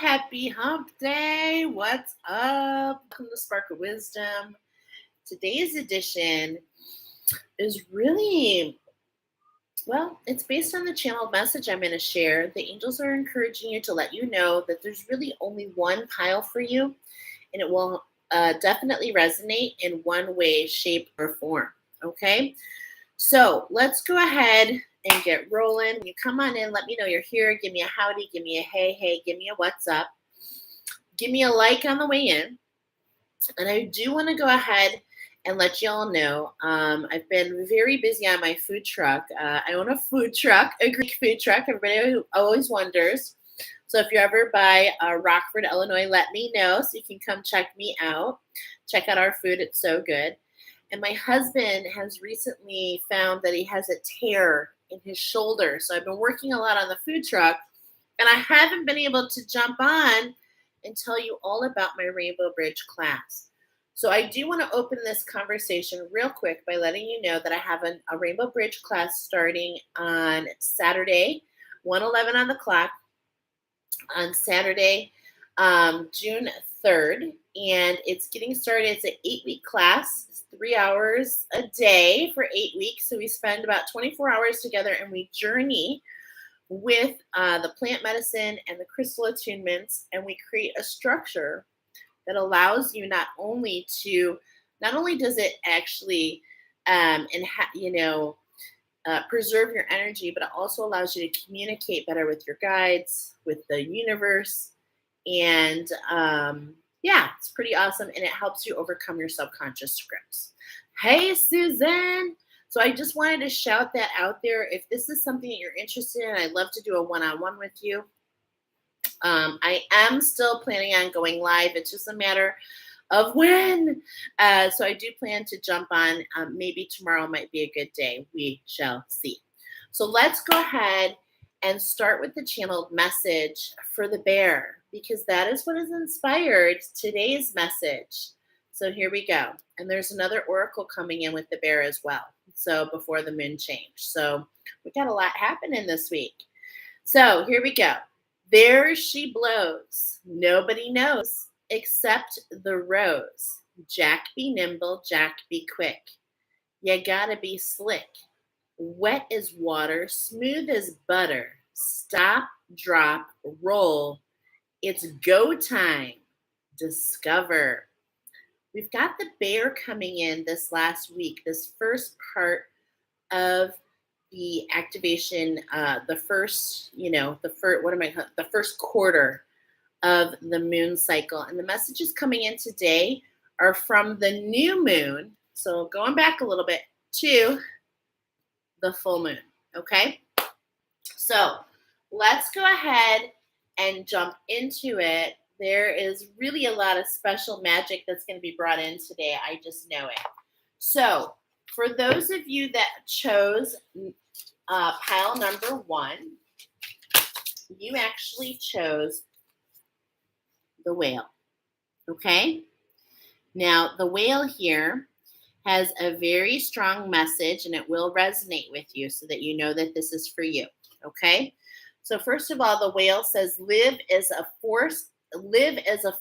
happy hump day. What's up? Welcome to Spark of Wisdom. Today's edition is really, well, it's based on the channeled message I'm going to share. The angels are encouraging you to let you know that there's really only one pile for you, and it will definitely resonate in one way, shape, or form. Okay? So let's go ahead and get rolling. You come on in, let me know you're here. Give me a howdy, give me a hey, give me a what's up. Give me a like on the way in. And I do want to go ahead and let y'all know I've been very busy on my food truck. I own a food truck, a Greek food truck. Everybody always wonders. So if you're ever by Rockford, Illinois, let me know so you can come check me out. Check out our food. It's so good. And my husband has recently found that he has a tear in his shoulder. So I've been working a lot on the food truck, and I haven't been able to jump on and tell you all about my Rainbow Bridge class. So I do want to open this conversation real quick by letting you know that I have a Rainbow Bridge class starting on Saturday, 1:11 on the clock, on Saturday, June 3rd. And it's getting started. It's an 8-week class. It's 3 hours a day for 8 weeks. So we spend about 24 hours together, and we journey with the plant medicine and the crystal attunements, and we create a structure that allows you not only does it actually preserve your energy, but it also allows you to communicate better with your guides, with the universe, and it's pretty awesome, and it helps you overcome your subconscious scripts. Hey, Susan. So I just wanted to shout that out there. If this is something that you're interested in, I'd love to do a one-on-one with you. I am still planning on going live. It's just a matter of when. So I do plan to jump on. Maybe tomorrow might be a good day. We shall see. So let's go ahead and start with the channeled message for the bear, because that is what has inspired today's message. So here we go. And there's another oracle coming in with the bear as well. So before the moon change. So we got a lot happening this week. So here we go. There she blows. Nobody knows except the rose. Jack be nimble, Jack be quick. You gotta be slick. Wet as water, smooth as butter. Stop, drop, roll. It's go time. Discover. We've got the bear coming in this last week, this first part of the activation, the first quarter of the moon cycle. And the messages coming in today are from the new moon. So going back a little bit to the full moon. Okay. So let's go ahead and jump into it. There is really a lot of special magic that's going to be brought in today. I just know it. So for those of you that chose pile number 1, you actually chose the whale. Okay? Now, the whale here has a very strong message, and it will resonate with you so that you know that this is for you. Okay? So first of all, the whale says, live as a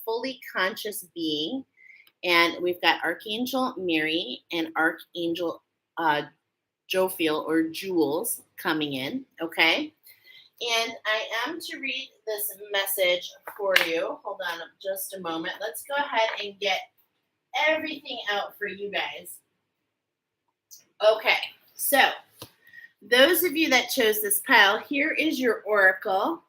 fully conscious being. And we've got Archangel Mary and Archangel Jophiel or Jules coming in, okay? And I am to read this message for you. Hold on just a moment. Let's go ahead and get everything out for you guys. Okay, so those of you that chose this pile, here is your oracle.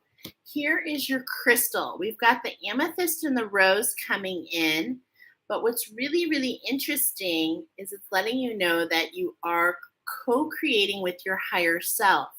Here is your crystal. We've got the amethyst and the rose coming in. But what's really, really interesting is it's letting you know that you are co-creating with your higher self.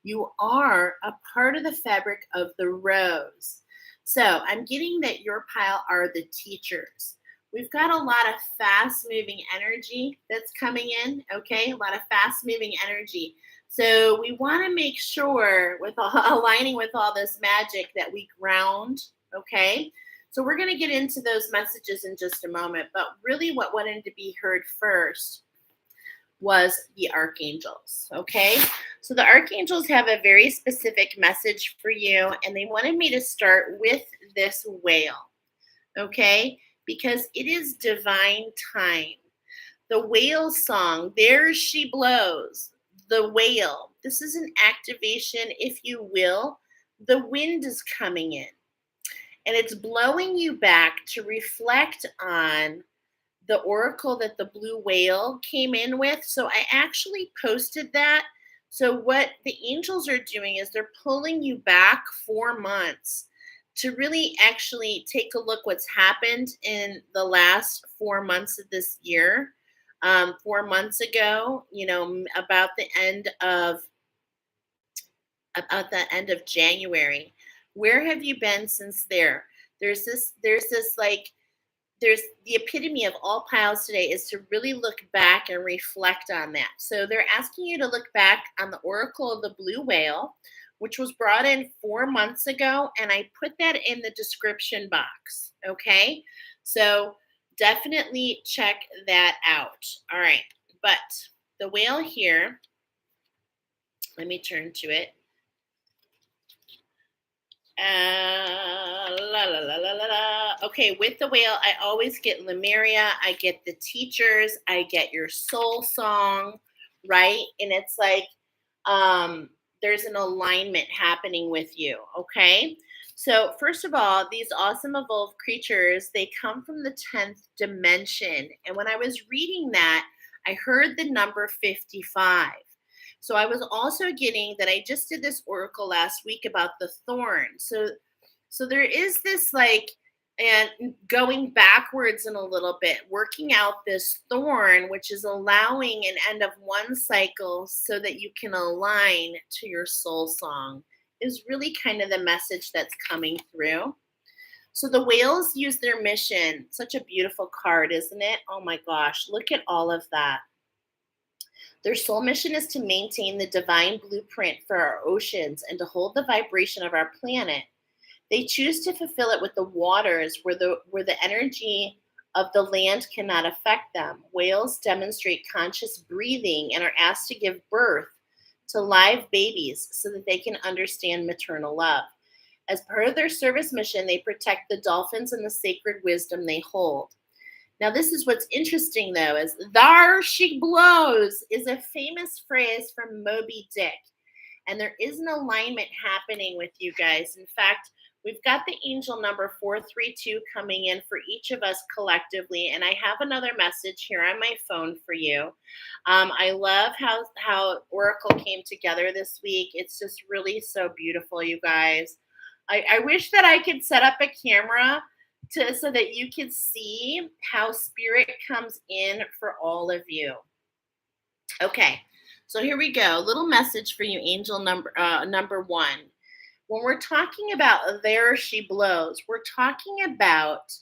You are a part of the fabric of the rose. So I'm getting that your pile are the teachers. We've got a lot of fast-moving energy that's coming in, okay? A lot of fast-moving energy. So we want to make sure, with aligning with all this magic, that we ground, okay? So we're going to get into those messages in just a moment. But really what wanted to be heard first was the archangels. Okay. So the archangels have a very specific message for you, and they wanted me to start with this whale. Okay. Because it is divine time. The whale song, there she blows. The whale. This is an activation, if you will. The wind is coming in, and it's blowing you back to reflect on the oracle that the blue whale came in with. So I actually posted that. So what the angels are doing is they're pulling you back 4 months to really actually take a look what's happened in the last 4 months of this year. 4 months ago, about the end of January. Where have you been since there? There's this like there's the epitome of all piles today is to really look back and reflect on that. So they're asking you to look back on the oracle of the blue whale, which was brought in 4 months ago, and I put that in the description box. Okay, so definitely check that out. All right, but the whale here, let me turn to it. La, la, la, la, la, la. Okay, with the whale, I always get Lemuria, I get the teachers, I get your soul song, right? And it's like there's an alignment happening with you, okay? So, first of all, these awesome evolved creatures, they come from the 10th dimension. And when I was reading that, I heard the number 55. So I was also getting that I just did this oracle last week about the thorn. So there is this like, and going backwards in a little bit, working out this thorn, which is allowing an end of one cycle so that you can align to your soul song, is really kind of the message that's coming through. So the whales use their mission. Such a beautiful card, isn't it? Oh my gosh, look at all of that. Their soul mission is to maintain the divine blueprint for our oceans and to hold the vibration of our planet. They choose to fulfill it with the waters where the energy of the land cannot affect them. Whales demonstrate conscious breathing and are asked to give birth to live babies so that they can understand maternal love. As part of their service mission, they protect the dolphins and the sacred wisdom they hold. Now, this is what's interesting, though, is "Thar she blows" is a famous phrase from Moby Dick. And there is an alignment happening with you guys. In fact, we've got the angel number 432 coming in for each of us collectively. And I have another message here on my phone for you. I love how Oracle came together this week. It's just really so beautiful, you guys. I wish that I could set up a camera so that you can see how spirit comes in for all of you. Okay, so here we go. A little message for you, angel number one. When we're talking about "There She Blows," we're talking about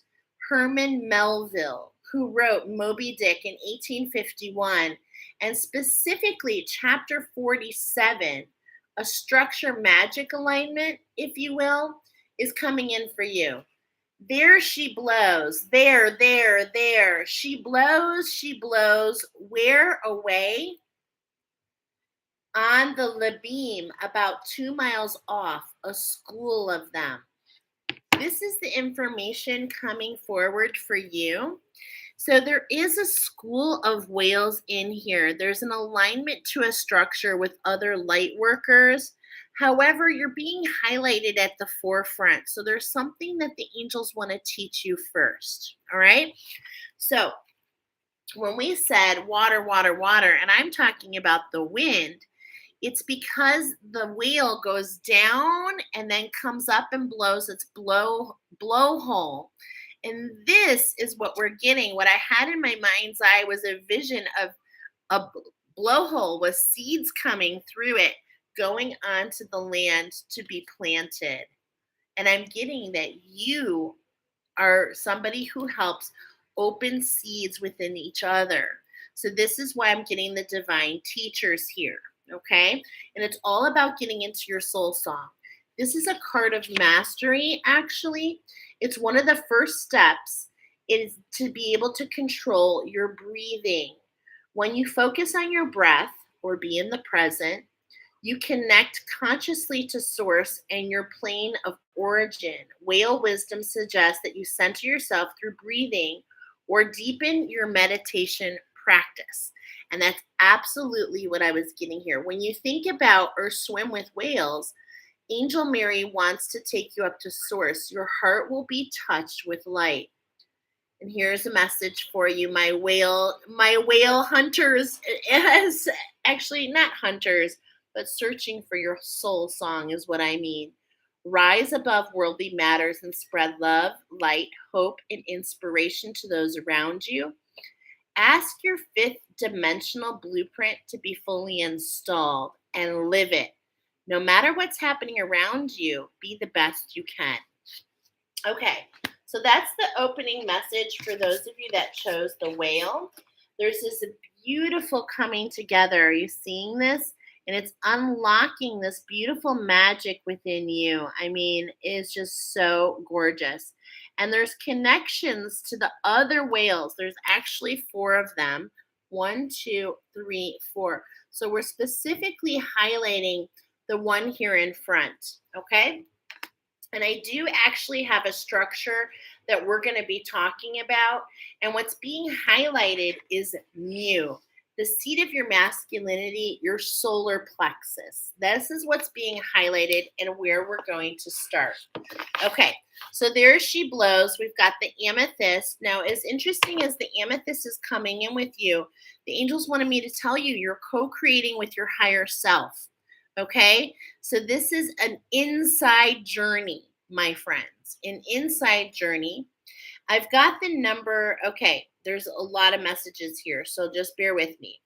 Herman Melville, who wrote Moby Dick in 1851, and specifically chapter 47, a structure magic alignment, if you will, is coming in for you. There she blows, there. She blows, where away? On the Labim, about 2 miles off, a school of them. This is the information coming forward for you. So there is a school of whales in here. There's an alignment to a structure with other light workers. However, you're being highlighted at the forefront. So there's something that the angels want to teach you first. All right. So when we said water, and I'm talking about the wind, it's because the whale goes down and then comes up and blows its blowhole. And this is what we're getting. What I had in my mind's eye was a vision of a blowhole with seeds coming through it, going onto the land to be planted. And I'm getting that you are somebody who helps open seeds within each other. So this is why I'm getting the divine teachers here. Okay. And it's all about getting into your soul song. This is a card of mastery, actually. It's one of the first steps is to be able to control your breathing. When you focus on your breath or be in the present, you connect consciously to source and your plane of origin. Whale wisdom suggests that you center yourself through breathing or deepen your meditation practice. And that's absolutely what I was getting here. When you think about or swim with whales, Angel Mary wants to take you up to source. Your heart will be touched with light. And here's a message for you, my whale hunters. As actually not hunters, but searching for your soul song is what I mean. Rise above worldly matters and spread love, light, hope, and inspiration to those around you. Ask your fifth dimensional blueprint to be fully installed and live it. No matter what's happening around you, be the best you can. Okay, so that's the opening message for those of you that chose the whale. There's this beautiful coming together. Are you seeing this? And it's unlocking this beautiful magic within you. I mean, it's just so gorgeous. And there's connections to the other whales. There's actually 4 of them. 1, 2, 3, 4. So we're specifically highlighting the one here in front, okay? And I do actually have a structure that we're going to be talking about. And what's being highlighted is mu, the seat of your masculinity, your solar plexus. This is what's being highlighted and where we're going to start. Okay, so there she blows. We've got the amethyst. Now, as interesting as the amethyst is coming in with you, the angels wanted me to tell you you're co-creating with your higher self. Okay, so this is an inside journey, my friends, an inside journey. I've got the number. Okay, there's a lot of messages here, so just bear with me.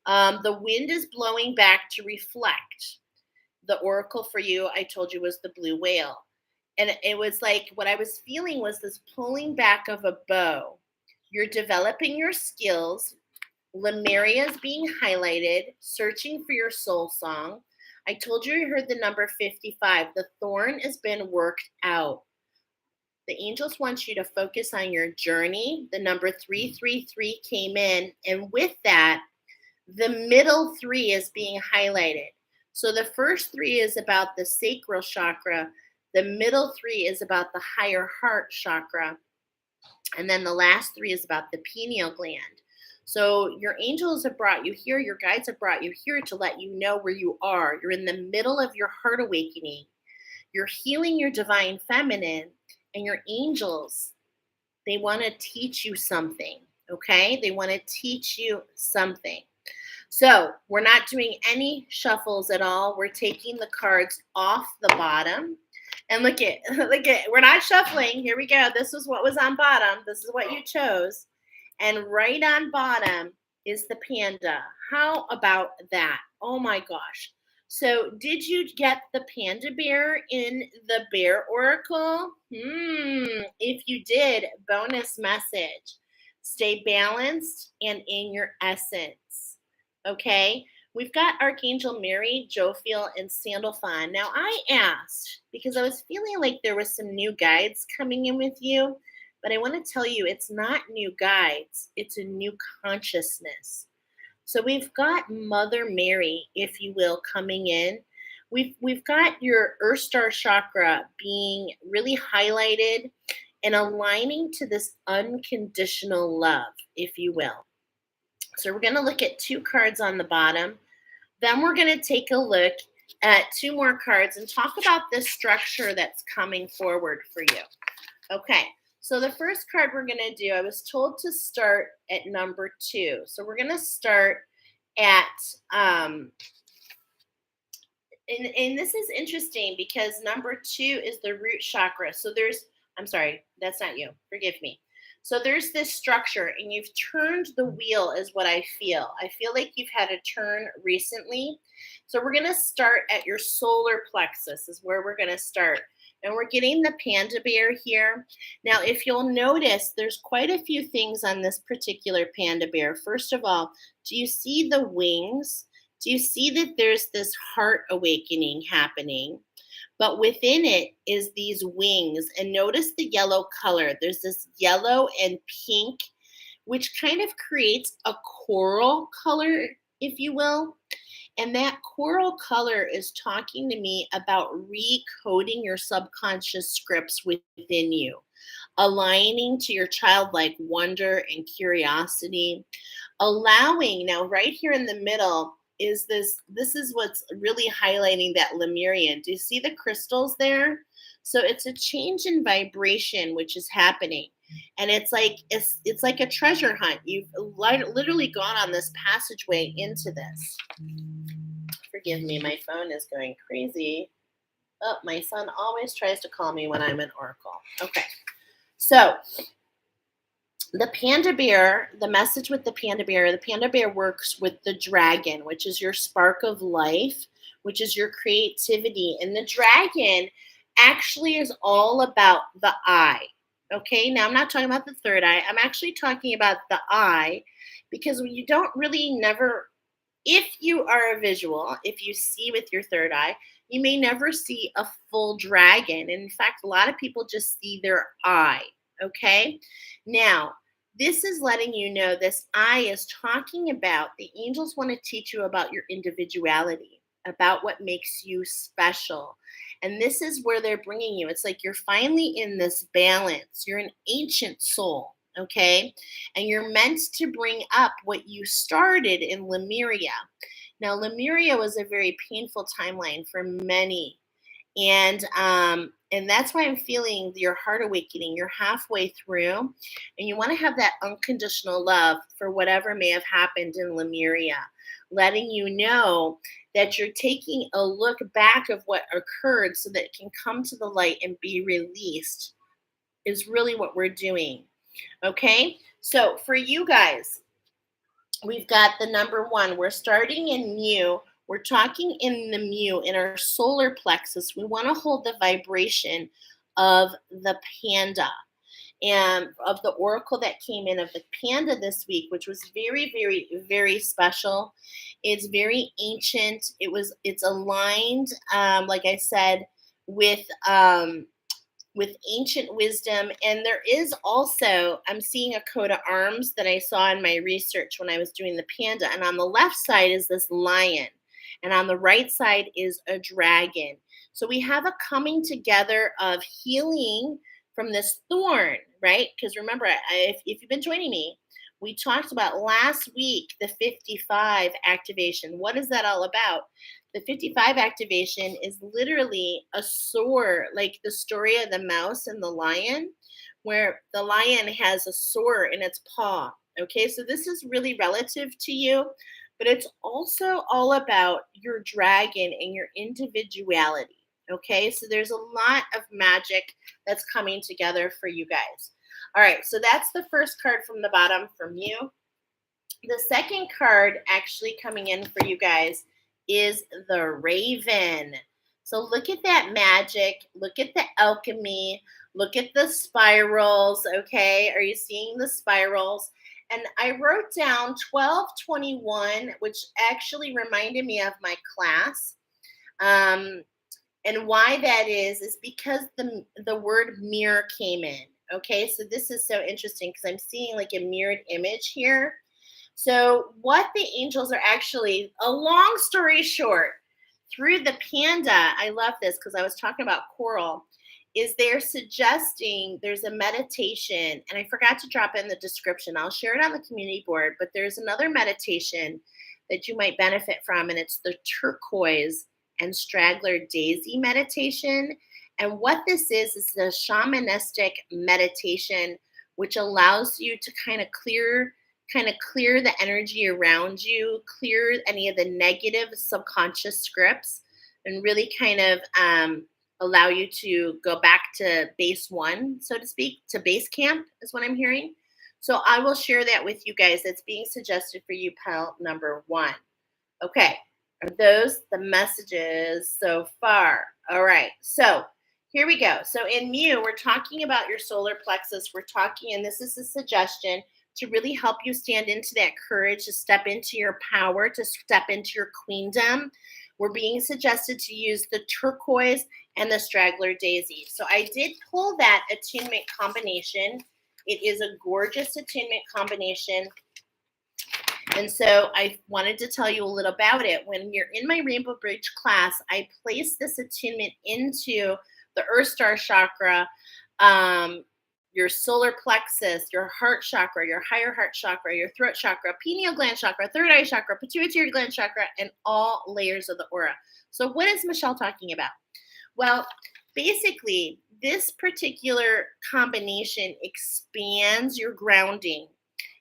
The wind is blowing back to reflect. The oracle for you, I told you, was the blue whale. And it was like what I was feeling was this pulling back of a bow. You're developing your skills. Lemuria is being highlighted, searching for your soul song. I told you heard the number 55. The thorn has been worked out. The angels want you to focus on your journey. The number 333 came in. And with that, the middle 3 is being highlighted. So the first 3 is about the sacral chakra. The middle 3 is about the higher heart chakra. And then the last 3 is about the pineal gland. So your angels have brought you here, your guides have brought you here to let you know where you are. You're in the middle of your heart awakening. You're healing your divine feminine, and your angels, they want to teach you something, okay? They want to teach you something. So we're not doing any shuffles at all. We're taking the cards off the bottom. And look at, we're not shuffling. Here we go. This is what was on bottom. This is what you chose. And right on bottom is the panda. How about that? Oh my gosh. So did you get the panda bear in the bear oracle? If you did, bonus message. Stay balanced and in your essence. Okay? We've got Archangel Mary, Jophiel, and Sandalphon. Now I asked because I was feeling like there was some new guides coming in with you. But I want to tell you, it's not new guides. It's a new consciousness. So we've got Mother Mary, if you will, coming in. We've got your Earth Star chakra being really highlighted and aligning to this unconditional love, if you will. So we're going to look at 2 cards on the bottom. Then we're going to take a look at 2 more cards and talk about this structure that's coming forward for you. Okay. So the first card we're going to do, I was told to start at number 2. So we're going to start at, and this is interesting because number 2 is the root chakra. So I'm sorry, that's not you. Forgive me. So there's this structure and you've turned the wheel is what I feel. I feel like you've had a turn recently. So we're going to start at your solar plexus is where we're going to start. And we're getting the panda bear here. Now, if you'll notice, there's quite a few things on this particular panda bear. First of all, do you see the wings? Do you see that there's this heart awakening happening? But within it is these wings. And notice the yellow color. There's this yellow and pink which kind of creates a coral color, if you will. And that coral color is talking to me about recoding your subconscious scripts within you, aligning to your childlike wonder and curiosity, allowing. Now right here in the middle is this is what's really highlighting that Lemurian. Do you see the crystals there? So it's a change in vibration which is happening, and it's like a treasure hunt. You've literally gone on this passageway into this. Forgive me, my phone is going crazy. Oh, my son always tries to call me when I'm in Oracle. Okay, so the panda bear, the message with the panda bear works with the dragon, which is your spark of life, which is your creativity. And the dragon actually is all about the eye. Okay, now I'm not talking about the third eye. I'm actually talking about the eye, because when you don't really never, if you are a visual, if you see with your third eye, you may never see a full dragon. And in fact, a lot of people just see their eye. Okay, now this is letting you know this eye is talking about the angels want to teach you about your individuality, about what makes you special. And this is where they're bringing you. It's like you're finally in this balance. You're an ancient soul, okay? And you're meant to bring up what you started in Lemuria. Now, Lemuria was a very painful timeline for many. And that's why I'm feeling your heart awakening. You're halfway through, and you want to have that unconditional love for whatever may have happened in Lemuria, letting you know that you're taking a look back of what occurred so that it can come to the light and be released, is really what we're doing. Okay, so for you guys, we've got the number one. We're starting in Mu. We're talking in the Mu, in our solar plexus. We want to hold the vibration of the panda, and of the oracle that came in of the panda this week, which was very, very, very special. It's very ancient. It's aligned, like I said, with ancient wisdom. And there is also, I'm seeing a coat of arms that I saw in my research when I was doing the panda. And on the left side is this lion, and on the right side is a dragon. So we have a coming together of healing from this thorn, right? Because remember, if you've been joining me, we talked about last week the 55 activation. What is that all about? The 55 activation is literally a sword, like the story of the mouse and the lion, where the lion has a sword in its paw. Okay, so this is really relative to you, but it's also all about your dragon and your individuality. Okay, so there's a lot of magic that's coming together for you guys. All right, so that's the first card from the bottom from you. The second card actually coming in for you guys is the Raven. So look at that magic. Look at the alchemy. Look at the spirals, okay? Are you seeing the spirals? And I wrote down 1221, which actually reminded me of my class. And why that is because the word mirror came in. Okay, so this is so interesting because I'm seeing like a mirrored image here. So what the angels are actually, a long story short, through the panda, I love this because I was talking about coral, is they're suggesting there's a meditation, and I forgot to drop in the description. I'll share it on the community board, but there's another meditation that you might benefit from, and it's the turquoise and straggler daisy meditation. And what this is a shamanistic meditation which allows you to kind of clear the energy around you, clear any of the negative subconscious scripts, and really kind of allow you to go back to base one, so to speak, to base camp is what I'm hearing. So I will share that with you guys. That's being suggested for you, pal number one. Okay, are those the messages so far? All right, so here we go. So in Mu, we're talking about your solar plexus. We're talking, and this is a suggestion to really help you stand into that courage, to step into your power, to step into your queendom. We're being suggested to use the turquoise and the straggler daisy. So I did pull that attunement combination It is a gorgeous attunement combination. And so I wanted to tell you a little about it. When you're in my Rainbow Bridge class, I place this attunement into the Earth Star chakra, um, your solar plexus, your heart chakra, your higher heart chakra, your throat chakra, pineal gland chakra, third eye chakra, pituitary gland chakra, and all layers of the aura. So what is Michelle talking about? Well, basically, this particular combination expands your grounding.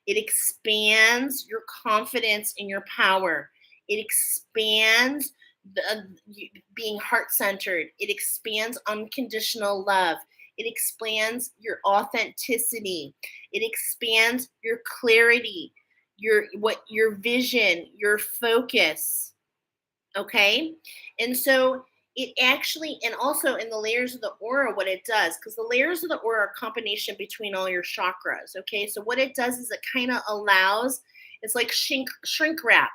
It expands your confidence in your power. It expands being heart centered. It expands unconditional love. It expands your authenticity. It expands your clarity, your vision, your focus. Okay? And so it actually, and also in the layers of the aura, what it does, because the layers of the aura are a combination between all your chakras. Okay? So what it does is it kind of allows, it's like shrink wrap.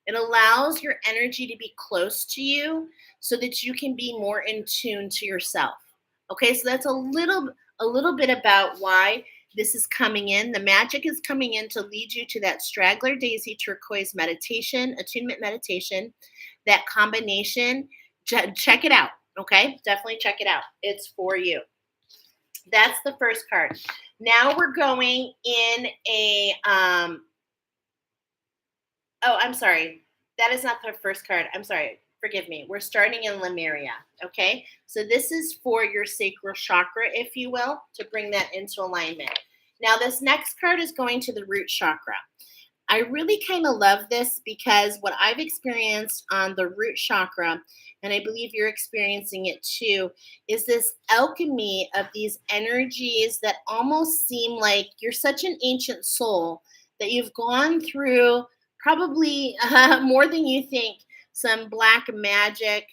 It allows your energy to be close to you so that you can be more in tune to yourself. Okay? So that's a little bit about why this is coming in. The magic is coming in to lead you to that straggler daisy turquoise meditation, attunement meditation, that combination. Check it out. Okay, definitely check it out. It's for you. That's the first card. Now we're going in a oh, I'm sorry, that is not the first card. I'm sorry, forgive me. We're starting in Lemuria. Okay, so this is for your sacral chakra, if you will, to bring that into alignment. Now this next card is going to the root chakra. I really kind of love this because what I've experienced on the root chakra, and I believe you're experiencing it too, is this alchemy of these energies that almost seem like you're such an ancient soul that you've gone through probably more than you think, some black magic.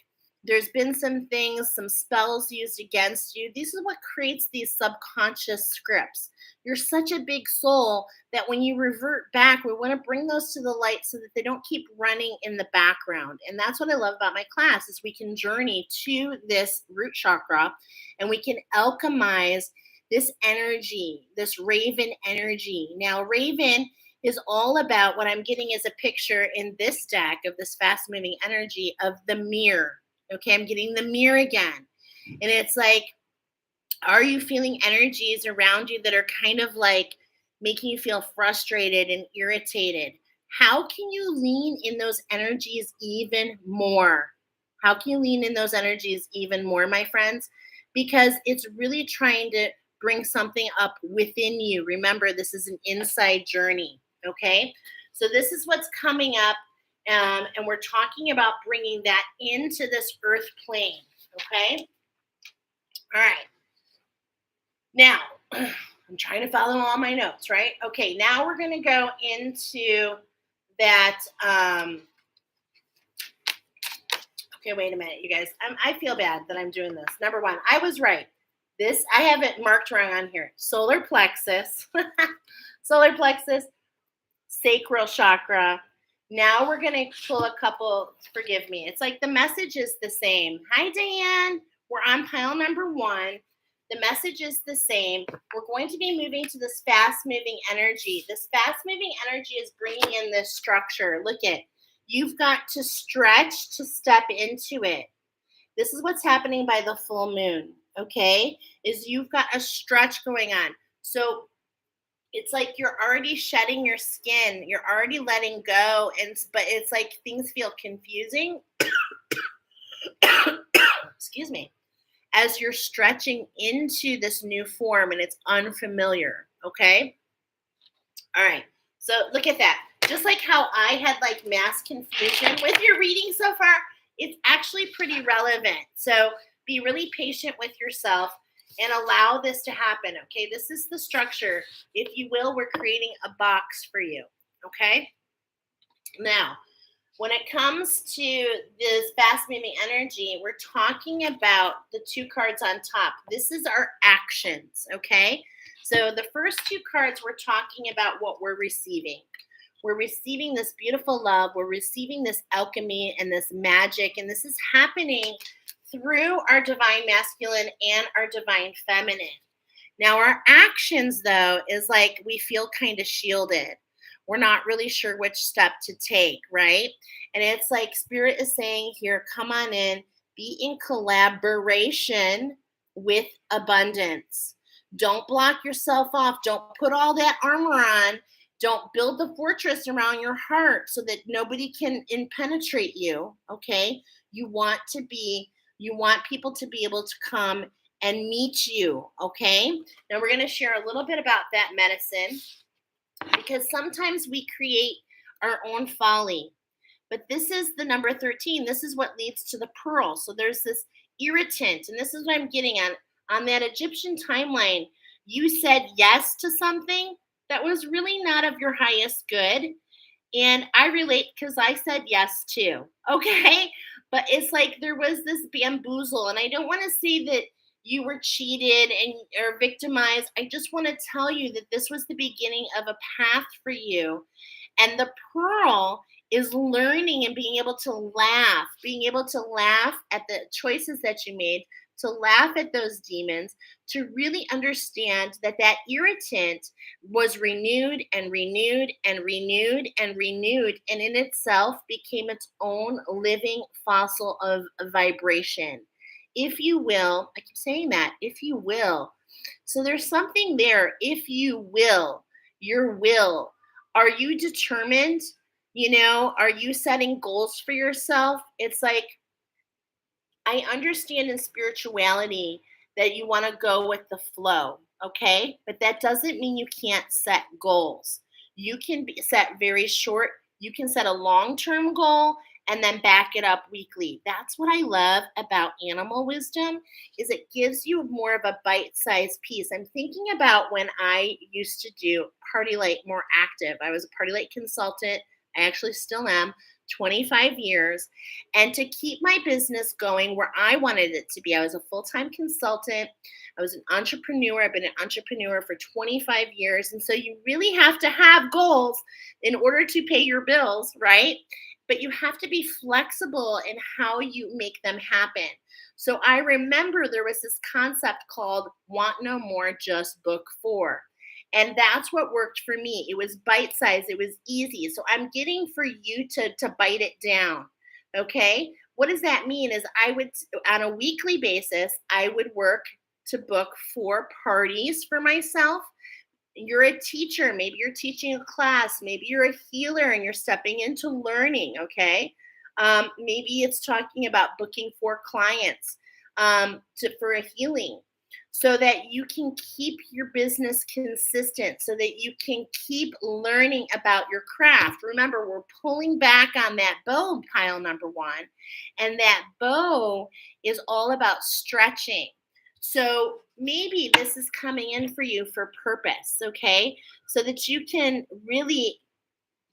There's been some things, some spells used against you. This is what creates these subconscious scripts. You're such a big soul that when you revert back, we want to bring those to the light so that they don't keep running in the background. And that's what I love about my class is we can journey to this root chakra and we can alchemize this energy, this raven energy. Now, raven is all about what I'm getting is a picture in this deck of this fast moving energy of the mirror. Okay, I'm getting the mirror again. And it's like, are you feeling energies around you that are kind of like making you feel frustrated and irritated? How can you lean in those energies even more? How can you lean in those energies even more, my friends? Because it's really trying to bring something up within you. Remember, this is an inside journey, okay? So this is what's coming up, and we're talking about bringing that into this earth plane, okay? All right. Now, I'm trying to follow all my notes, right? Okay, now we're going to go into that. Okay, wait a minute, you guys. I feel bad that I'm doing this. Number one, I was right. This, I have it marked wrong on here. Solar plexus, solar plexus, sacral chakra. Now we're going to pull a couple, forgive me. It's like the message is the same. Hi, Diane. We're on pile number 1. The message is the same. We're going to be moving to this fast-moving energy. This fast-moving energy is bringing in this structure. Look at, you've got to stretch to step into it. This is what's happening by the full moon, okay? Is you've got a stretch going on. So it's like you're already shedding your skin. You're already letting go, but it's like things feel confusing. Excuse me. As you're stretching into this new form and it's unfamiliar, okay? All right, so look at that. Just like how I had like mass confusion with your reading so far, it's actually pretty relevant. So be really patient with yourself and allow this to happen, okay? This is the structure. If you will, we're creating a box for you, okay? Now, when it comes to this fast-moving energy, we're talking about the 2 cards on top. This is our actions, okay? So the first 2 cards, we're talking about what we're receiving. We're receiving this beautiful love. We're receiving this alchemy and this magic, and this is happening through our divine masculine and our divine feminine. Now, our actions, though, is like we feel kind of shielded. We're not really sure which step to take, right? And it's like Spirit is saying here, come on in, be in collaboration with abundance. Don't block yourself off. Don't put all that armor on. Don't build the fortress around your heart so that nobody can penetrate you, okay? You want to be, you want people to be able to come and meet you, okay? Now we're going to share a little bit about that medicine because sometimes we create our own folly. But this is the number 13. This is what leads to the pearl. So there's this irritant, and this is what I'm getting on that Egyptian timeline. You said yes to something that was really not of your highest good. And I relate because I said yes too. Okay. But it's like there was this bamboozle. And I don't want to say that you were cheated and or victimized. I just want to tell you that this was the beginning of a path for you. And the pearl is learning and being able to laugh at the choices that you made, to laugh at those demons, to really understand that that irritant was renewed and renewed and renewed and renewed, and in itself became its own living fossil of vibration. If you will, I keep saying that, if you will. So there's something there, if you will, your will. Are you determined? Are you setting goals for yourself? It's like, I understand in spirituality that you want to go with the flow, okay? But that doesn't mean you can't set goals. You can set very short, you can set a long-term goal and then back it up weekly. That's what I love about animal wisdom is it gives you more of a bite-sized piece. I'm thinking about when I used to do Party Light more active. I was a Party Light consultant. I actually still am. 25 years, and to keep my business going where I wanted it to be. I was a full-time consultant. I was an entrepreneur. I've been an entrepreneur for 25 years. And so you really have to have goals in order to pay your bills, right? But you have to be flexible in how you make them happen. So I remember there was this concept called Want No More, Just Book 4. And that's what worked for me. It was bite sized, it was easy. So I'm getting for you to bite it down. Okay. What does that mean? Is I would, on a weekly basis, I would work to book 4 parties for myself. You're a teacher. Maybe you're teaching a class. Maybe you're a healer and you're stepping into learning. Okay. Maybe it's talking about booking 4 clients for a healing so that you can keep your business consistent, so that you can keep learning about your craft. Remember, we're pulling back on that bow pile number 1, and that bow is all about stretching. So maybe this is coming in for you for purpose, okay? So that you can really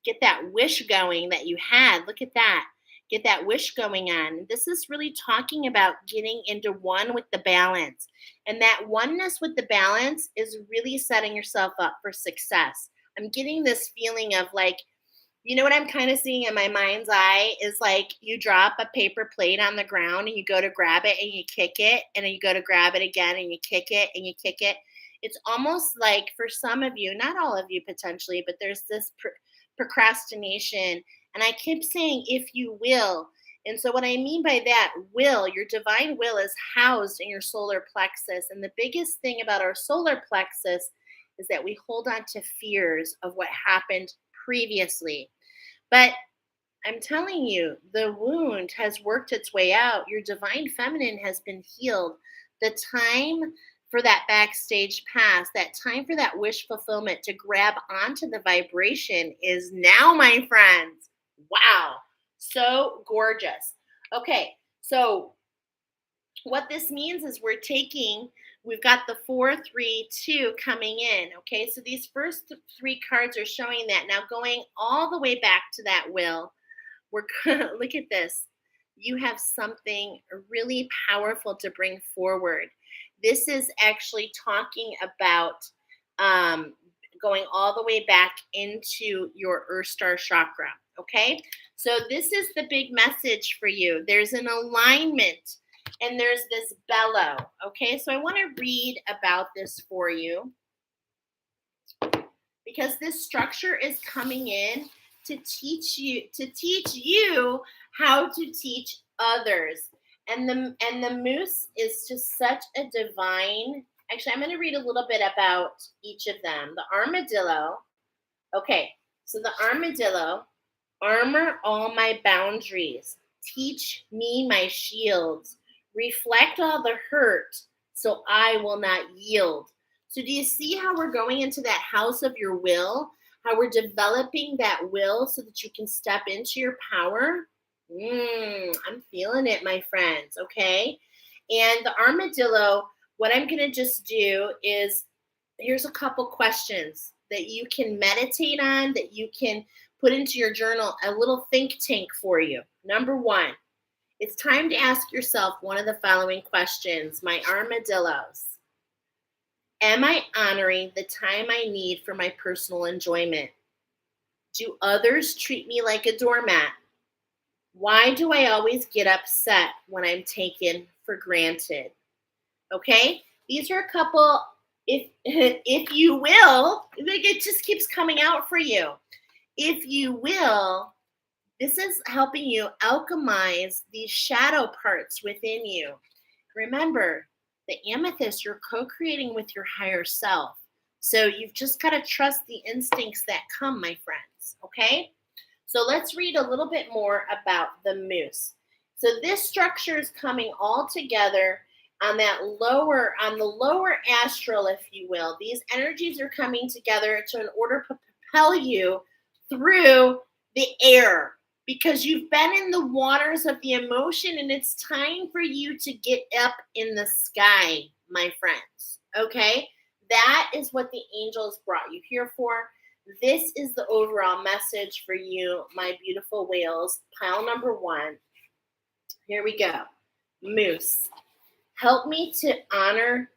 get that wish going that you had. Look at that. Get that wish going on. This is really talking about getting into one with the balance. And that oneness with the balance is really setting yourself up for success. I'm getting this feeling of like, what I'm kind of seeing in my mind's eye is like you drop a paper plate on the ground and you go to grab it and you kick it, and then you go to grab it again and you kick it and you kick it. It's almost like for some of you, not all of you potentially, but there's this procrastination. And I keep saying, if you will. And so what I mean by that, will, your divine will is housed in your solar plexus. And the biggest thing about our solar plexus is that we hold on to fears of what happened previously. But I'm telling you, the wound has worked its way out. Your divine feminine has been healed. The time for that backstage pass, that time for that wish fulfillment to grab onto the vibration is now, my friends. Wow. So gorgeous. Okay. So what this means is we've got the 4, 3, 2 coming in. Okay. So these first 3 cards are showing that. Now going all the way back to that will, we're gonna look at this. You have something really powerful to bring forward. This is actually talking about going all the way back into your Earth Star chakra. Okay, so this is the big message for you. There's an alignment and there's this bellow. Okay, so I want to read about this for you because this structure is coming in to teach you how to teach others. And the moose is just such a divine. Actually, I'm going to read a little bit about each of them. The armadillo. Okay, so the armadillo, armor all my boundaries, teach me my shields, reflect all the hurt, so I will not yield. So, do you see how we're going into that house of your will? How we're developing that will so that you can step into your power? I'm feeling it, my friends. Okay. And the armadillo, what I'm going to just do is here's a couple questions that you can meditate on, that you can put into your journal, a little think tank for you. Number one, it's time to ask yourself one of the following questions, my armadillos. Am I honoring the time I need for my personal enjoyment? Do others treat me like a doormat? Why do I always get upset when I'm taken for granted? Okay, these are a couple, if you will, like it just keeps coming out for you. If you will, this is helping you alchemize these shadow parts within you. Remember, the amethyst, you're co-creating with your higher self. So you've just got to trust the instincts that come, my friends. Okay? So let's read a little bit more about the moose. So this structure is coming all together on the lower astral, if you will. These energies are coming together in order to propel you through the air, because you've been in the waters of the emotion and it's time for you to get up in the sky, my friends. Okay? That is what the angels brought you here for. This is the overall message for you, my beautiful whales. Pile number one. Here we go. Moose. Help me to honor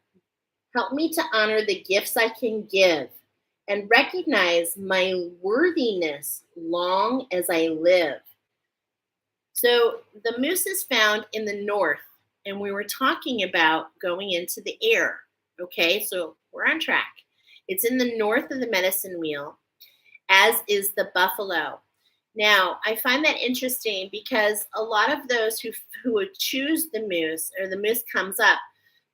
the gifts I can give and recognize my worthiness long as I live. So the moose is found in the north, and we were talking about going into the air. Okay, so we're on track. It's in the north of the medicine wheel, as is the buffalo. Now, I find that interesting because a lot of those who would choose the moose, or the moose comes up,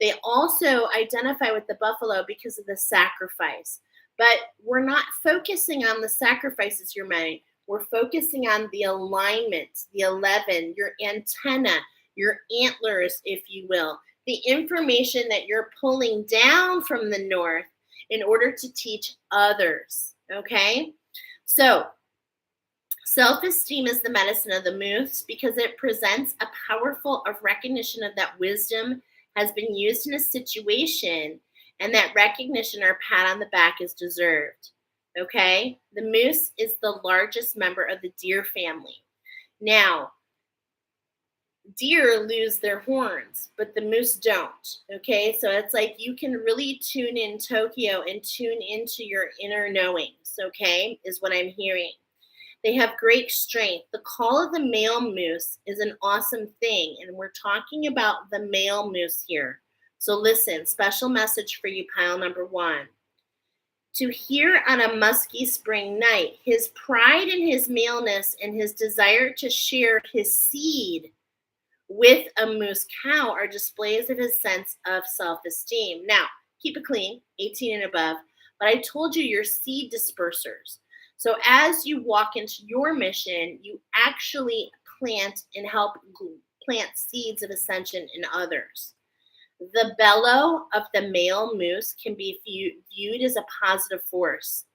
they also identify with the buffalo because of the sacrifice. But we're not focusing on the sacrifices you're made. We're focusing on the alignment, the 11, your antenna, your antlers, if you will, the information that you're pulling down from the north in order to teach others. Okay? So, self-esteem is the medicine of the moose because it presents a powerful recognition of that wisdom has been used in a situation, and that recognition or pat on the back is deserved. Okay? The moose is the largest member of the deer family. Now, deer lose their horns, but the moose don't. Okay? So it's like you can really tune in Tokyo and tune into your inner knowings, okay, is what I'm hearing. They have great strength. The call of the male moose is an awesome thing, and we're talking about the male moose here. So listen, special message for you, pile number one. To hear on a musky spring night, his pride in his maleness and his desire to share his seed with a moose cow are displays of his sense of self-esteem. Now, keep it clean, 18 and above, but I told you you're seed dispersers. So as you walk into your mission, you actually plant and help plant seeds of ascension in others. The bellow of the male moose can be viewed as a positive force,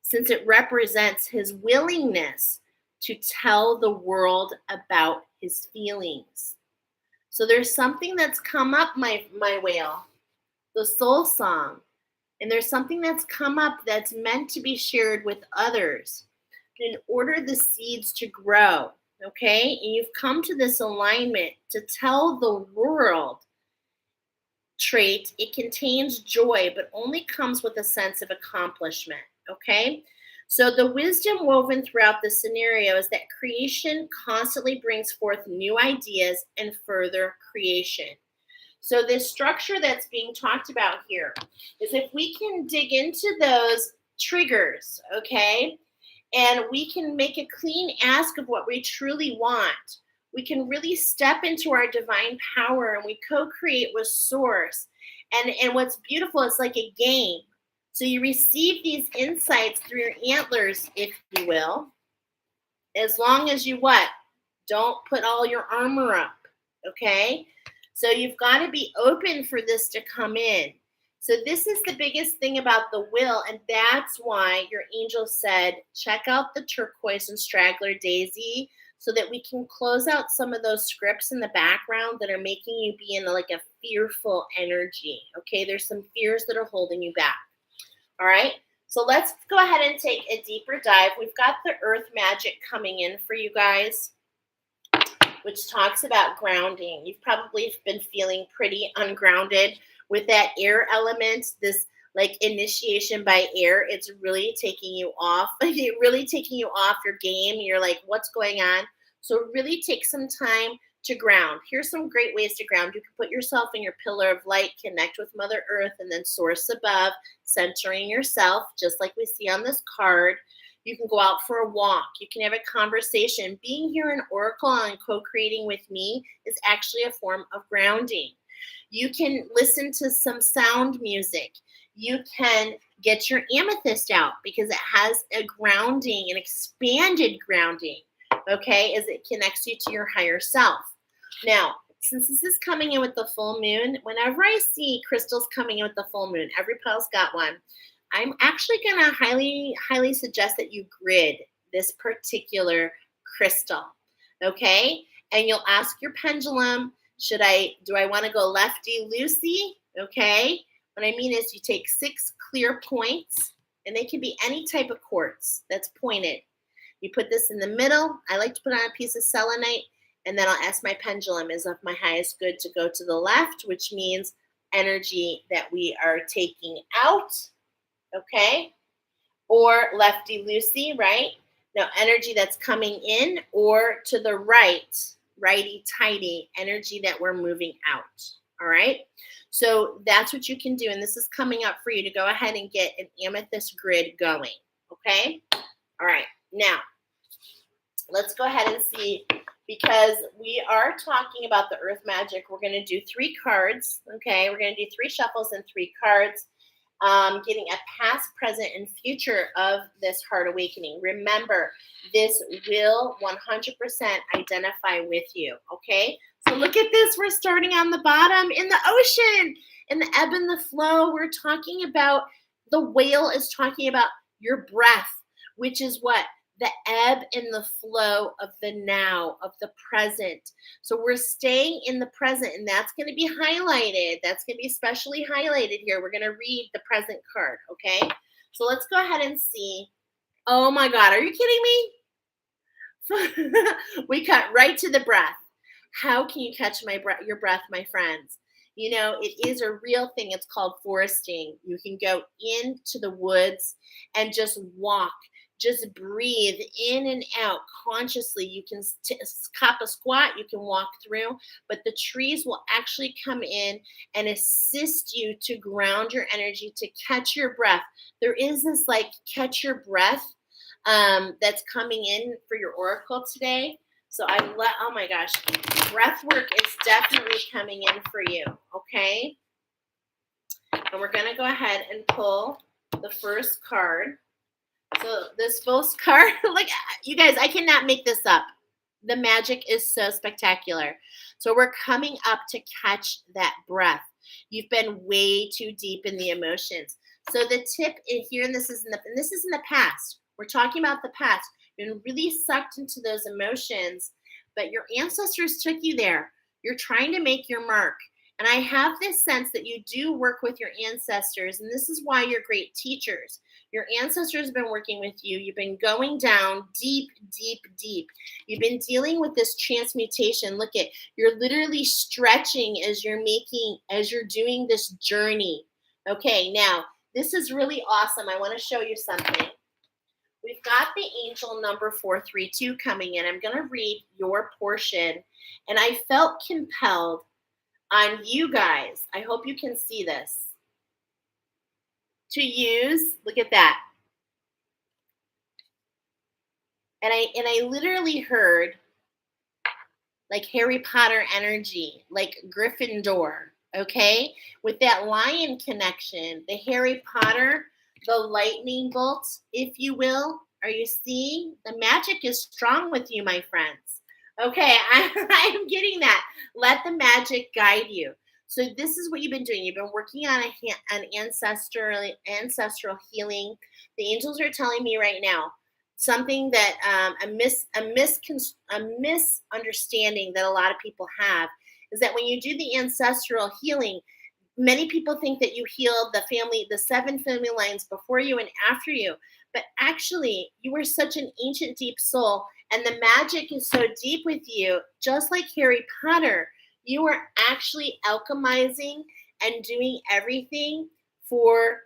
since it represents his willingness to tell the world about his feelings. So there's something that's come up, my whale, the soul song. And there's something that's come up that's meant to be shared with others in order the seeds to grow, okay? And you've come to this alignment to tell the world trait. It contains joy, but only comes with a sense of accomplishment, okay? So the wisdom woven throughout the scenario is that creation constantly brings forth new ideas and further creation. So this structure that's being talked about here is if we can dig into those triggers, okay, and we can make a clean ask of what we truly want, we can really step into our divine power and we co-create with source. And what's beautiful is like a game. So you receive these insights through your antlers, if you will, as long as you what? Don't put all your armor up, okay? So you've got to be open for this to come in. So this is the biggest thing about the will, and that's why your angel said, check out the turquoise and straggler daisy so that we can close out some of those scripts in the background that are making you be in like a fearful energy, okay? There's some fears that are holding you back, all right? So let's go ahead and take a deeper dive. We've got the earth magic coming in for you guys, which talks about grounding. You've probably been feeling pretty ungrounded with that air element, this like initiation by air. It's really taking you off, really taking you off your game. You're like, what's going on? So really take some time to ground. Here's some great ways to ground. You can put yourself in your pillar of light, connect with Mother Earth, and then source above, centering yourself, just like we see on this card. You can go out for a walk. You can have a conversation. Being here in Oracle and co-creating with me is actually a form of grounding. You can listen to some sound music. You can get your amethyst out because it has a grounding, an expanded grounding, okay, as it connects you to your higher self. Now, since this is coming in with the full moon, whenever I see crystals coming in with the full moon, every pile's got one, I'm actually going to highly suggest that you grid this particular crystal, okay? And you'll ask your pendulum, do I want to go lefty-loosey, okay? What I mean is you take 6 clear points, and they can be any type of quartz that's pointed. You put this in the middle. I like to put on a piece of selenite, and then I'll ask my pendulum, is of my highest good to go to the left, which means energy that we are taking out, okay? Or lefty-loosey, right? Now, energy that's coming in, or to the right, righty-tighty, energy that we're moving out, all right? So that's what you can do, and this is coming up for you to go ahead and get an amethyst grid going, okay? All right, now, let's go ahead and see, because we are talking about the earth magic, we're going to do 3 cards, okay? We're going to do 3 shuffles and 3 cards, getting a past, present, and future of this heart awakening. Remember, this will 100% identify with you, okay? So look at this. We're starting on the bottom in the ocean, in the ebb and the flow. We're talking about, the whale is talking about your breath, which is what? The ebb and the flow of the now, of the present. So we're staying in the present, and that's going to be highlighted. That's going to be especially highlighted here. We're going to read the present card, okay? So let's go ahead and see. Oh my God, are you kidding me? We cut right to the breath. How can you catch your breath, my friends? You know, it is a real thing. It's called foresting. You can go into the woods and just walk. Just breathe in and out consciously. You can cop a squat, you can walk through, but the trees will actually come in and assist you to ground your energy, to catch your breath. There is this like catch your breath that's coming in for your oracle today. So oh my gosh, breath work is definitely coming in for you, okay? And we're going to go ahead and pull the first card. So this first card, like, you guys, I cannot make this up. The magic is so spectacular. So we're coming up to catch that breath. You've been way too deep in the emotions. So the tip in here, and this is in the past. We're talking about the past. You're really sucked into those emotions, but your ancestors took you there. You're trying to make your mark. And I have this sense that you do work with your ancestors, and this is why you're great teachers. Your ancestors have been working with you. You've been going down deep, deep, deep. You've been dealing with this transmutation. Look at, you're literally stretching as you're doing this journey. Okay, now, this is really awesome. I want to show you something. We've got the angel number 432 coming in. I'm going to read your portion, and I felt compelled on you guys. I hope you can see this. To use, look at that. And I literally heard like Harry Potter energy, like Gryffindor, okay? With that lion connection, the Harry Potter, the lightning bolts, if you will. Are you seeing? The magic is strong with you, my friends. Okay, I'm getting that. Let the magic guide you. So this is what you've been doing. You've been working on an ancestral healing. The angels are telling me right now something that a misunderstanding that a lot of people have is that when you do the ancestral healing, many people think that you healed the 7 family lines before you and after you, but actually you were such an ancient deep soul, and the magic is so deep with you, just like Harry Potter. You are actually alchemizing and doing everything for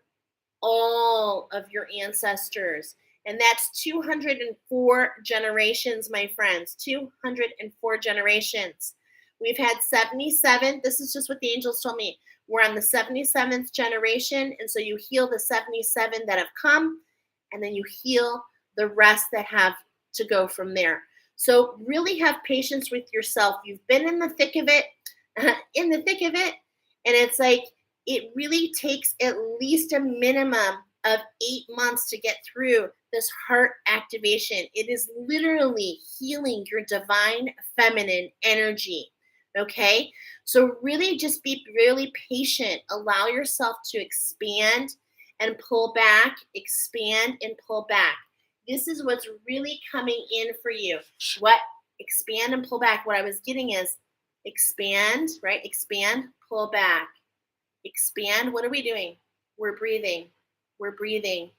all of your ancestors. And that's 204 generations, my friends. 204 generations. We've had 77. This is just what the angels told me. We're on the 77th generation. And so you heal the 77 that have come, and then you heal the rest that have to go from there. So really have patience with yourself. You've been in the thick of it, in the thick of it. And it's like, it really takes at least a minimum of 8 months to get through this heart activation. It is literally healing your divine feminine energy. Okay? So really just be really patient. Allow yourself to expand and pull back, expand and pull back. This is what's really coming in for you. What? Expand and pull back. What I was getting is expand, right? Expand, pull back. Expand. What are we doing? We're breathing. We're breathing.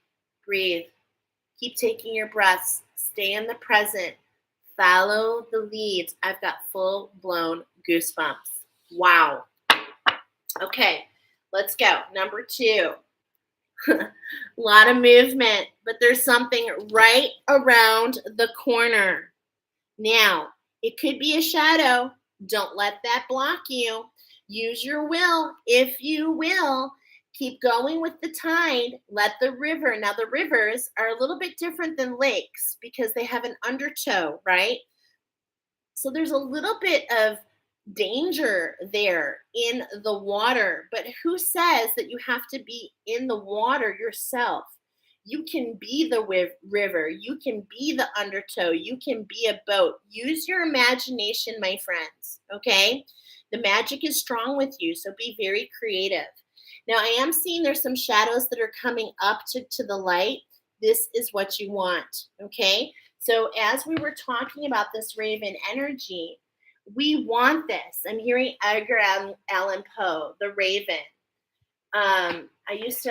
Breathe. Keep taking your breaths. Stay in the present. Follow the leads. I've got full-blown goosebumps. Wow. Okay, let's go. Number 2. A lot of movement, but there's something right around the corner. Now, it could be a shadow. Don't let that block you. Use your will, if you will. Keep going with the tide. Let the river. Now, the rivers are a little bit different than lakes because they have an undertow, right? So there's a little bit of danger there in the water. But who says that you have to be in the water yourself? You can be the river. You can be the undertow. You can be a boat. Use your imagination, my friends, okay? The magic is strong with you, so be very creative. Now, I am seeing there's some shadows that are coming up to the light. This is what you want, okay? So as we were talking about this raven energy, we want this. I'm hearing Edgar Allan Poe, the Raven. I wish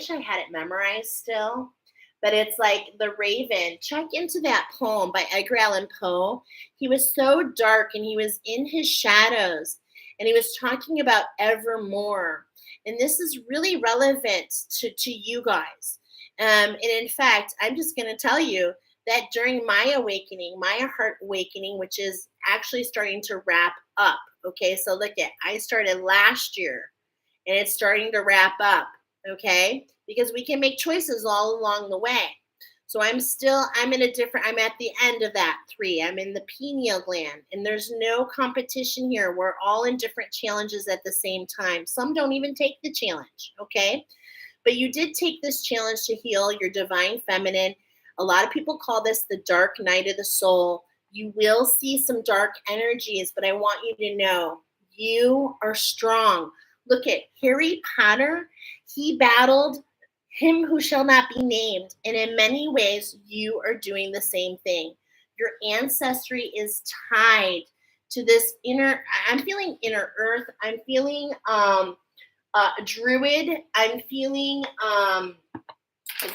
I had it memorized still, but it's like the Raven. Check into that poem by Edgar Allan Poe. He was so dark and he was in his shadows, and he was talking about evermore. And this is really relevant to you guys. And in fact, I'm just going to tell you that during my awakening, my heart awakening, which is actually starting to wrap up. Okay, so look at, I started last year and it's starting to wrap up. Okay, because we can make choices all along the way. So I'm at the end of that 3. I'm in the pineal gland, and there's no competition here. We're all in different challenges at the same time. Some don't even take the challenge. Okay, but you did take this challenge to heal your divine feminine. A lot of people call this the dark night of the soul. You will see some dark energies, but I want you to know you are strong. Look at Harry Potter. He battled him who shall not be named. And in many ways, you are doing the same thing. Your ancestry is tied to this I'm feeling inner earth. I'm feeling druid. I'm feeling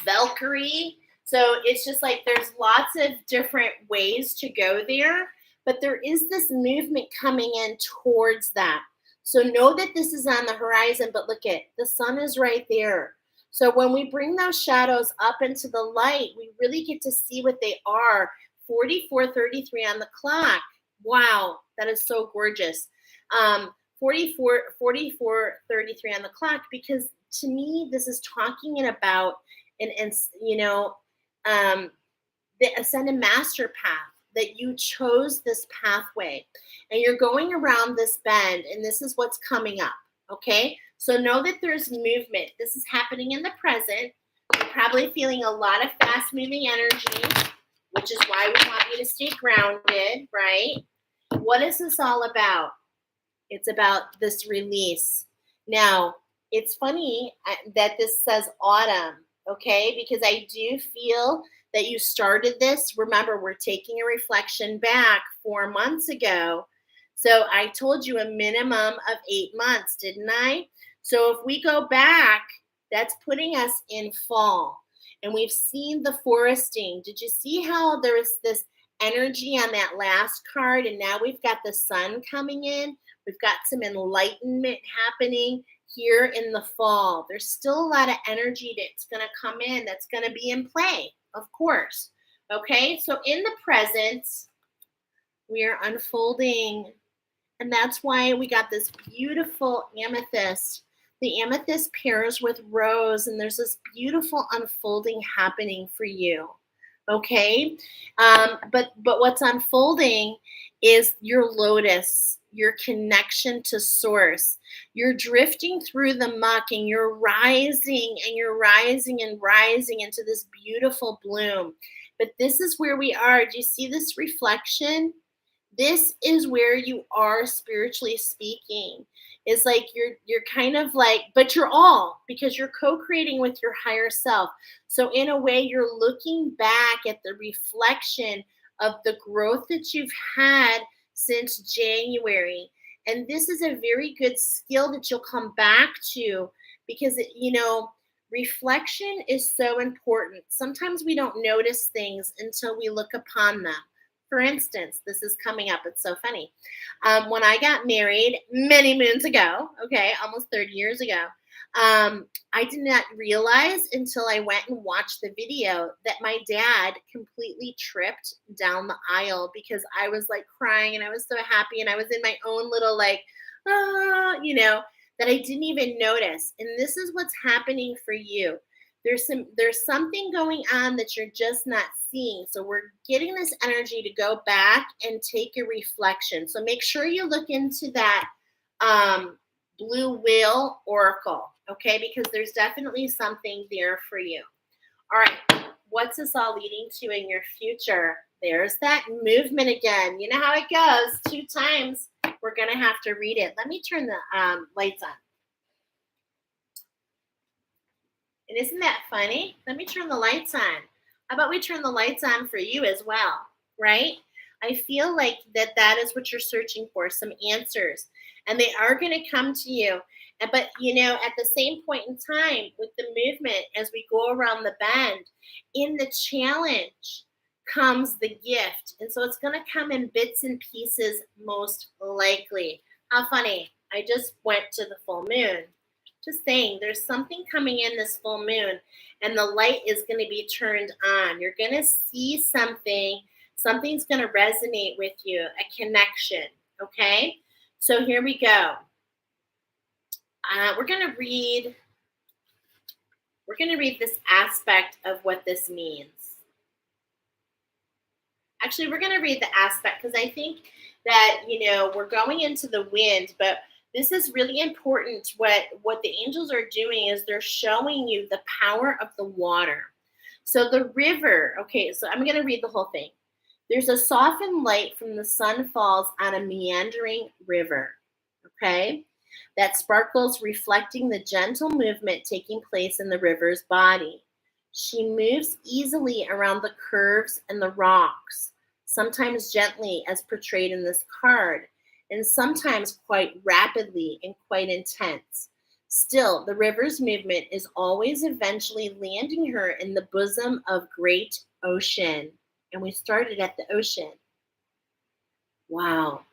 Valkyrie. So it's just like there's lots of different ways to go there, but there is this movement coming in towards that. So know that this is on the horizon, but look at the sun is right there. So when we bring those shadows up into the light, we really get to see what they are. 44:33 on the clock. Wow, that is so gorgeous. 44:33 on the clock, because to me, this is talking about and um, the ascended master path, that you chose this pathway and you're going around this bend, and this is what's coming up. Okay, so know that there's movement. This is happening in the present. You're probably feeling a lot of fast moving energy, which is why we want you to stay grounded, right? What is this all about? It's about this release. Now, it's funny that this says autumn, okay? Because I do feel that you started this. Remember, we're taking a reflection back 4 months ago. So I told you a minimum of 8 months, didn't I? So if we go back, that's putting us in fall. And we've seen the foresting. Did you see how there is this energy on that last card? And now we've got the sun coming in. We've got some enlightenment happening here in the fall. There's still a lot of energy that's going to come in, that's going to be in play, of course. Okay, so in the present, we are unfolding. And that's why we got this beautiful amethyst. The amethyst pairs with rose, and there's this beautiful unfolding happening for you. Okay, but what's unfolding is your lotus, your connection to source. You're drifting through the muck, and you're rising and you're rising and rising into this beautiful bloom. But this is where we are. Do you see this reflection? This is where you are spiritually speaking. It's like you're kind of like, but you're all, because you're co-creating with your higher self. So in a way, you're looking back at the reflection of the growth that you've had since January. And this is a very good skill that you'll come back to, because reflection is so important. Sometimes we don't notice things until we look upon them. For instance, this is coming up. It's so funny. When I got married many moons ago, okay, almost 30 years ago, I did not realize until I went and watched the video that my dad completely tripped down the aisle, because I was like crying and I was so happy and I was in my own little that I didn't even notice. And this is what's happening for you. There's something going on that you're just not seeing. So we're getting this energy to go back and take a reflection. So make sure you look into that blue whale oracle, okay? Because there's definitely something there for you. All right, what's this all leading to in your future? There's that movement again. You know how it goes. 2 times we're going to have to read it. Let me turn the lights on. And isn't that funny? Let me turn the lights on. How about we turn the lights on for you as well, right? I feel like that is what you're searching for, some answers. And they are going to come to you. But, at the same point in time with the movement, as we go around the bend, in the challenge comes the gift. And so it's going to come in bits and pieces, most likely. How funny. I just went to the full moon. Just saying, there's something coming in this full moon, and the light is going to be turned on. You're going to see something. Something's going to resonate with you, a connection, okay? So here we go. We're going to read this aspect of what this means. Actually, we're going to read the aspect, because I think that, we're going into the wind, but this is really important. What the angels are doing is they're showing you the power of the water. So the river, okay, so I'm going to read the whole thing. There's a softened light from the sun falls on a meandering river, okay, that sparkles, reflecting the gentle movement taking place in the river's body. She moves easily around the curves and the rocks, sometimes gently as portrayed in this card, and sometimes quite rapidly and quite intense. Still, the river's movement is always eventually landing her in the bosom of great ocean. And we started at the ocean. Wow.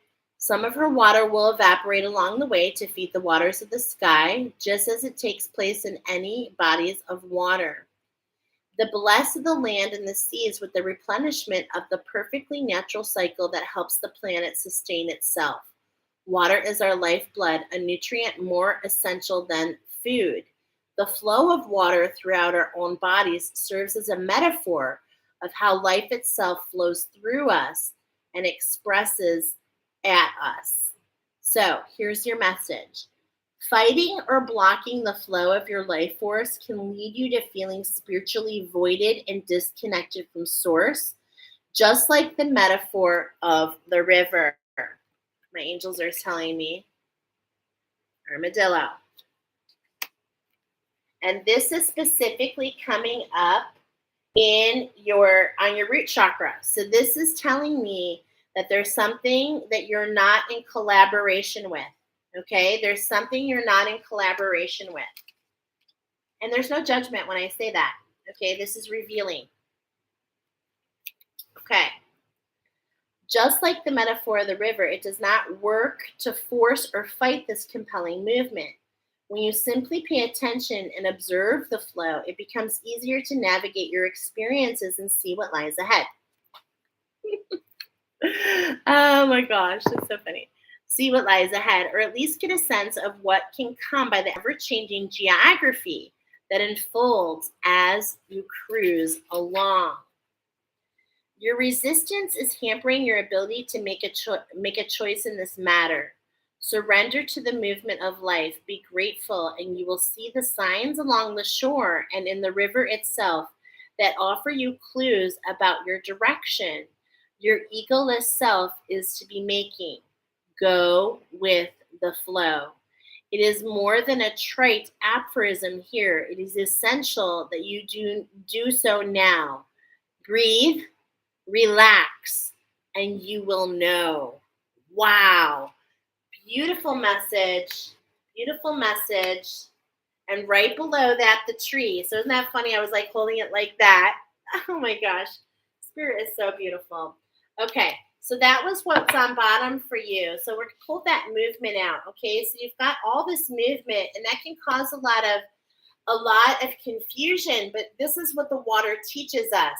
Some of her water will evaporate along the way to feed the waters of the sky, just as it takes place in any bodies of water. The bless of the land and the seas with the replenishment of the perfectly natural cycle that helps the planet sustain itself. Water is our lifeblood, a nutrient more essential than food. The flow of water throughout our own bodies serves as a metaphor of how life itself flows through us and expresses at us. So here's your message. Fighting or blocking the flow of your life force can lead you to feeling spiritually voided and disconnected from source, just like the metaphor of the river. My angels are telling me armadillo. And this is specifically coming up on your root chakra. So this is telling me that there's something that you're not in collaboration with. Okay, there's something you're not in collaboration with. And there's no judgment when I say that. Okay, this is revealing. Okay. Just like the metaphor of the river, it does not work to force or fight this compelling movement. When you simply pay attention and observe the flow, it becomes easier to navigate your experiences and see what lies ahead. Oh my gosh, that's so funny. See what lies ahead, or at least get a sense of what can come by the ever-changing geography that unfolds as you cruise along. Your resistance is hampering your ability to make a choice in this matter. Surrender to the movement of life. Be grateful, and you will see the signs along the shore and in the river itself that offer you clues about your direction. Your egoless self is to be making. Go with the flow. It is more than a trite aphorism here. It is essential that you do so now. Breathe, relax, and you will know. Wow. Beautiful message. Beautiful message. And right below that, the tree. So isn't that funny? I was like holding it like that. Oh my gosh. Spirit is so beautiful. Okay. So that was what's on bottom for you. So we're going to pull that movement out. Okay. So you've got all this movement, and that can cause a lot of confusion, but this is what the water teaches us.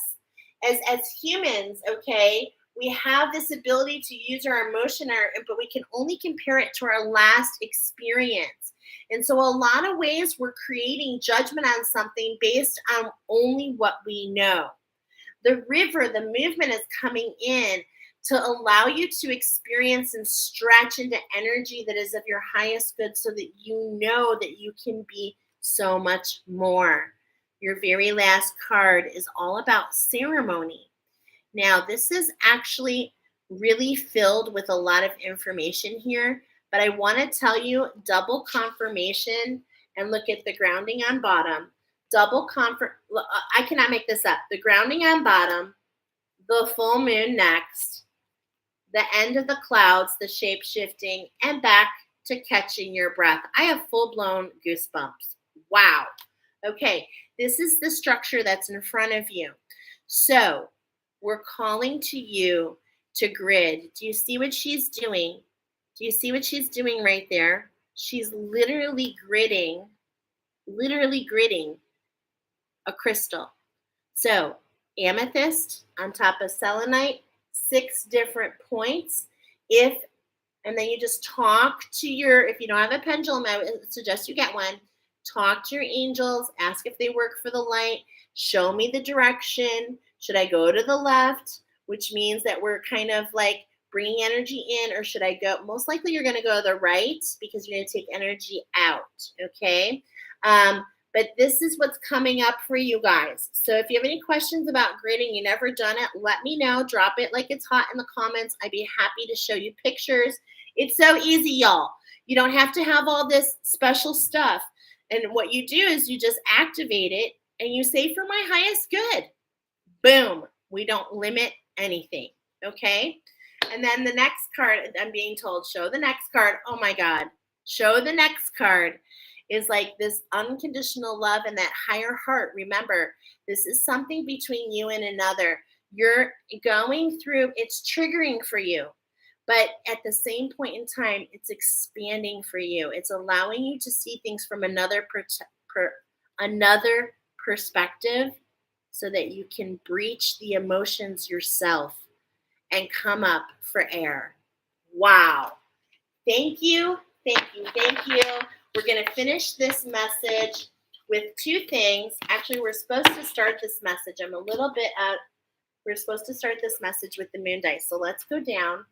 As humans, okay, we have this ability to use our emotion, but we can only compare it to our last experience. And so a lot of ways we're creating judgment on something based on only what we know. The river, the movement is coming in to allow you to experience and stretch into energy that is of your highest good so that you know that you can be so much more. Your very last card is all about ceremony. Now, this is actually really filled with a lot of information here, but I want to tell you double confirmation and look at the grounding on bottom. I cannot make this up. The grounding on bottom, the full moon next, the end of the clouds, the shape shifting, and back to catching your breath. I have full-blown goosebumps. Wow. Okay, this is the structure that's in front of you. So we're calling to you to grid. Do you see what she's doing? Do you see what she's doing right there? She's literally gridding a crystal. So amethyst on top of selenite, 6 different points. And then you just talk to if you don't have a pendulum, I would suggest you get one. Talk to your angels, ask if they work for the light, show me the direction. Should I go to the left, which means that we're kind of like bringing energy in, or should I go? Most likely you're going to go to the right because you're going to take energy out, okay? But this is what's coming up for you guys. So if you have any questions about gridding, you've never done it, let me know. Drop it like it's hot in the comments. I'd be happy to show you pictures. It's so easy, y'all. You don't have to have all this special stuff. And what you do is you just activate it and you say, for my highest good. Boom. We don't limit anything. Okay? And then the next card, I'm being told, show the next card. Oh my God. Show the next card is like this unconditional love and that higher heart. Remember, this is something between you and another. You're going through, it's triggering for you. But at the same point in time, it's expanding for you. It's allowing you to see things from another perspective so that you can breach the emotions yourself and come up for air. Wow. Thank you. Thank you. Thank you. We're going to finish this message with two things. Actually, we're supposed to start this message. I'm a little bit out. We're supposed to start this message with the moon dice. So let's go down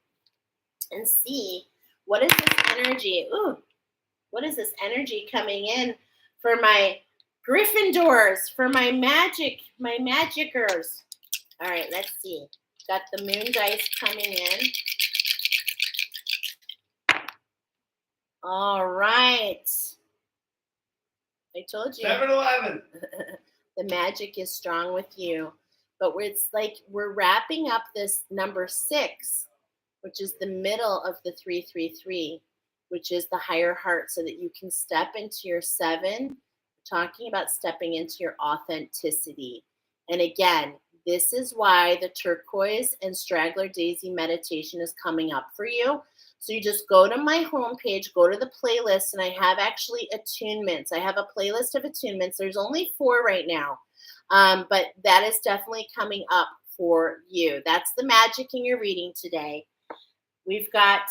and see what is this energy. Ooh, what is this energy coming in for my Gryffindors, for my magicers. All right, let's see. Got the moon dice coming in. All right. I told you. 7-Eleven. The magic is strong with you. But it's like we're wrapping up this number 6, which is the middle of the 333, which is the higher heart, so that you can step into your 7, talking about stepping into your authenticity. And again, this is why the turquoise and straggler daisy meditation is coming up for you. So you just go to my homepage, go to the playlist, and I have actually attunements. I have a playlist of attunements. There's only 4 right now, but that is definitely coming up for you. That's the magic in your reading today. We've got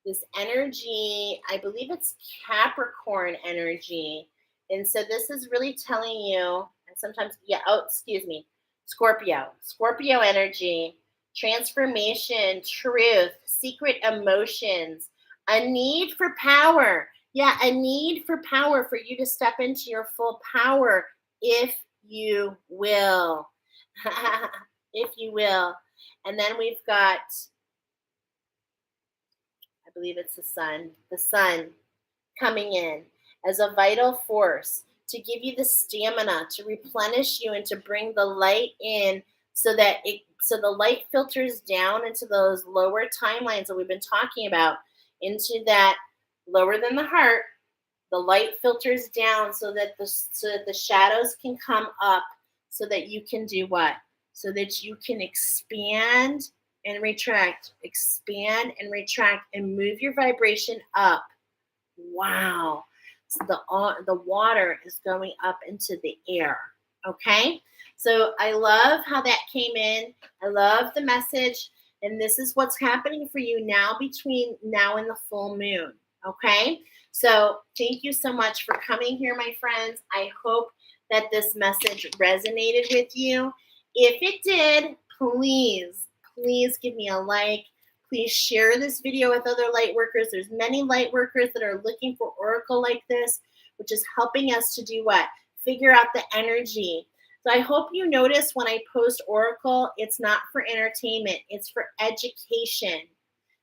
this energy, I believe it's Capricorn energy. And so this is really telling you, and sometimes, Scorpio energy, transformation, truth, secret emotions, a need for power. Yeah, a need for power for you to step into your full power, if you will. If you will. And then we've got, I believe it's the sun coming in as a vital force to give you the stamina to replenish you and to bring the light in, so the light filters down into those lower timelines that we've been talking about, into that lower than the heart. The light filters down so that the shadows can come up, so that you can do what? So that you can expand and retract, and move your vibration up. Wow. So the water is going up into the air. Okay. So I love how that came in. I love the message. And this is what's happening for you now, between now and the full moon. Okay. So thank you so much for coming here, my friends. I hope that this message resonated with you. If it did, please give me a like. Please share this video with other light workers. There's many light workers that are looking for oracle like this, which is helping us to do what? Figure out the energy. So I hope you notice when I post oracle, it's not for entertainment. It's for education.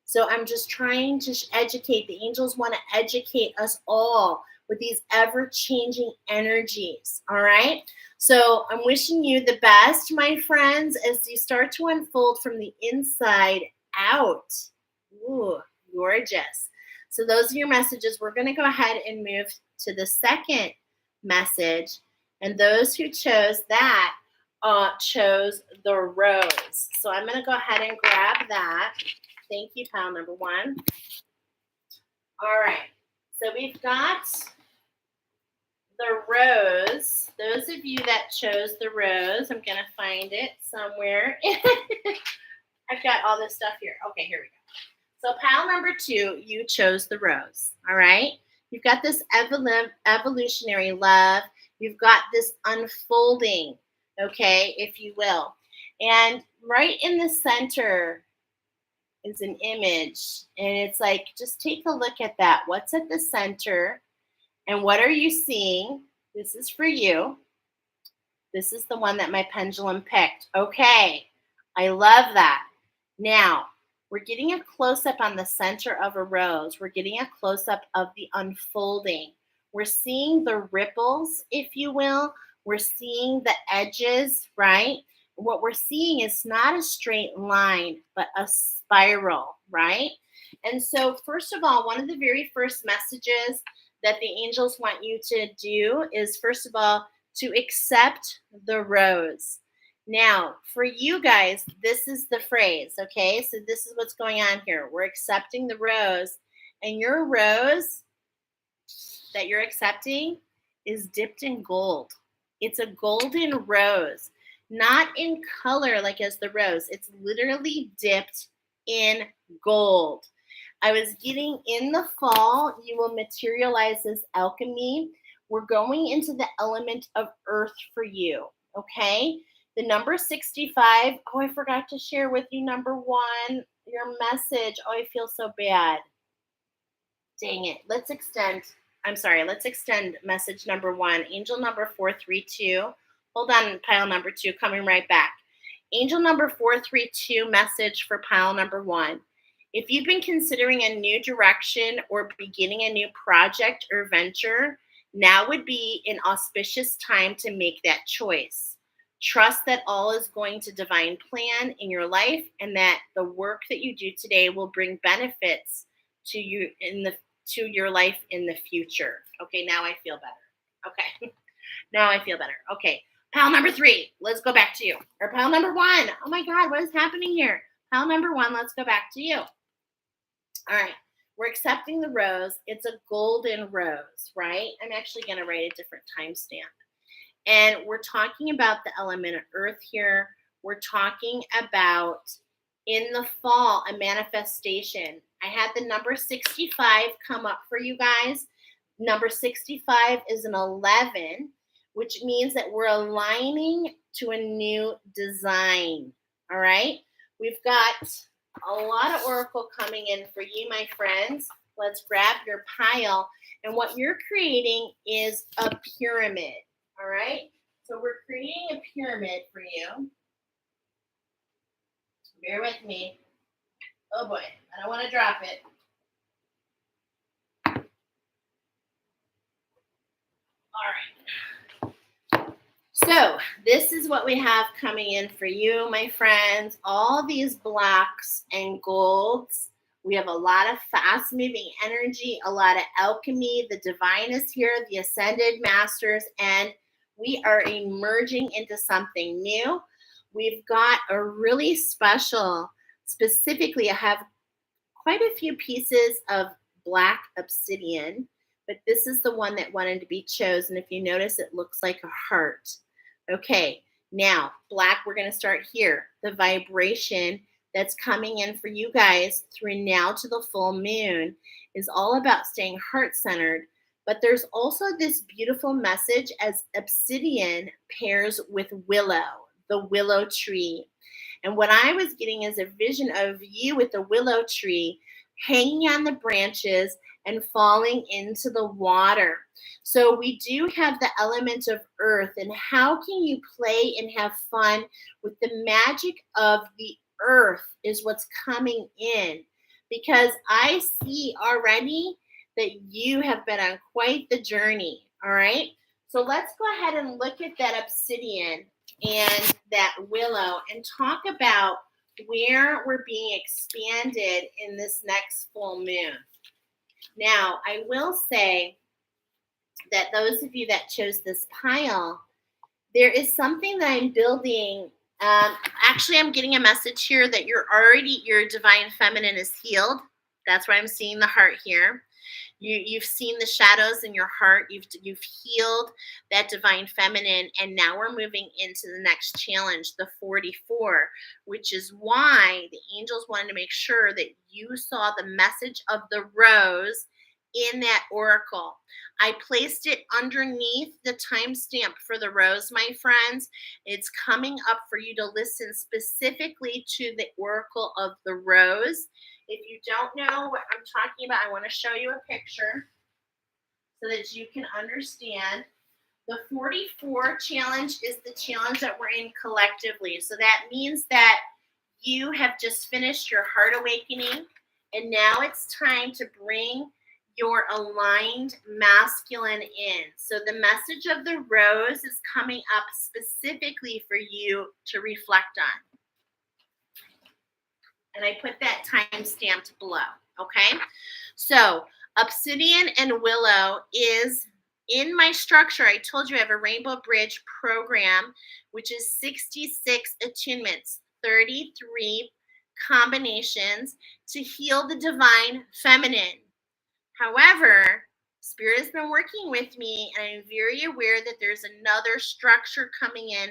So I'm just trying to educate. The angels want to educate us all with these ever-changing energies. All right? So I'm wishing you the best, my friends, as you start to unfold from the inside out. Ooh, gorgeous. So those are your messages. We're going to go ahead and move to the second message. And those who chose that chose the rose. So I'm going to go ahead and grab that. Thank you, pile number 1. All right. So we've got the rose. Those of you that chose the rose, I'm going to find it somewhere. I've got all this stuff here. Okay, here we go. So pile number 2, you chose the rose. All right. You've got this evolutionary love. You've got this unfolding, okay, if you will. And right in the center is an image. And it's like, just take a look at that. What's at the center? And what are you seeing? This is for you. This is the one that my pendulum picked. Okay. I love that. Now, we're getting a close-up on the center of a rose. We're getting a close-up of the unfolding. We're seeing the ripples, if you will. We're seeing the edges, right? What we're seeing is not a straight line, but a spiral, right? And so, first of all, one of the very first messages that the angels want you to do is, first of all, to accept the rose. Now, for you guys, this is the phrase, okay? So this is what's going on here. We're accepting the rose, and your rose that you're accepting is dipped in gold. It's a golden rose, not in color like as the rose. It's literally dipped in gold. I was getting in the fall, you will materialize this alchemy. We're going into the element of earth for you, okay? The number 65. Oh, I forgot to share with you number 1, your message. Oh, I feel so bad. Dang it. Let's extend message number 1. Angel number 432. Hold on, pile number 2, coming right back. Angel number 432, message for pile number 1. If you've been considering a new direction or beginning a new project or venture, now would be an auspicious time to make that choice. Trust that all is going to divine plan in your life, and that the work that you do today will bring benefits to you to your life in the future. Okay, now I feel better. Okay, now I feel better. Okay, pile number 3, let's go back to you. Or pile number 1. Oh my God, what is happening here? Pile number 1, let's go back to you. All right, we're accepting the rose. It's a golden rose, right? I'm actually going to write a different timestamp. And we're talking about the element of earth here. We're talking about in the fall, a manifestation. I had the number 65 come up for you guys. Number 65 is an 11, which means that we're aligning to a new design. All right. We've got a lot of oracle coming in for you, my friends. Let's grab your pile. And what you're creating is a pyramid. All right. So we're creating a pyramid for you. Bear with me. Oh boy, I don't want to drop it. All right. So this is what we have coming in for you, my friends. All these blacks and golds. We have a lot of fast moving energy, a lot of alchemy. The divine is here, the ascended masters, and we are emerging into something new. We've got a really special, specifically, I have quite a few pieces of black obsidian, but this is the one that wanted to be chosen. If you notice, it looks like a heart. Okay, now black, we're going to start here. The vibration that's coming in for you guys through now to the full moon is all about staying heart-centered, but there's also this beautiful message as obsidian pairs with willow, the willow tree. And what I was getting is a vision of you with the willow tree hanging on the branches and falling into the water. So we do have the element of earth, and how can you play and have fun with the magic of the earth is what's coming in, because I see already that you have been on quite the journey. All right. So let's go ahead and look at that obsidian and that willow and talk about where we're being expanded in this next full moon. Now, I will say that those of you that chose this pile, there is something that I'm building. Actually, I'm getting a message here that your divine feminine is healed. That's why I'm seeing the heart here. You've seen the shadows in your heart. You've healed that divine feminine, and now we're moving into the next challenge, the 44, which is why the angels wanted to make sure that you saw the message of the rose in that oracle. I placed it underneath the timestamp for the rose, my friends. It's coming up for you to listen specifically to the oracle of the rose. If you don't know what I'm talking about, I want to show you a picture so that you can understand. The 44 challenge is the challenge that we're in collectively. So that means that you have just finished your heart awakening, and now it's time to bring your aligned masculine in. So the message of the rose is coming up specifically for you to reflect on. And I put that time stamped below, okay? So obsidian and willow is in my structure, I told you I have a Rainbow Bridge program, which is 66 attunements, 33 combinations to heal the divine feminine. However, Spirit has been working with me, and I'm very aware that there's another structure coming in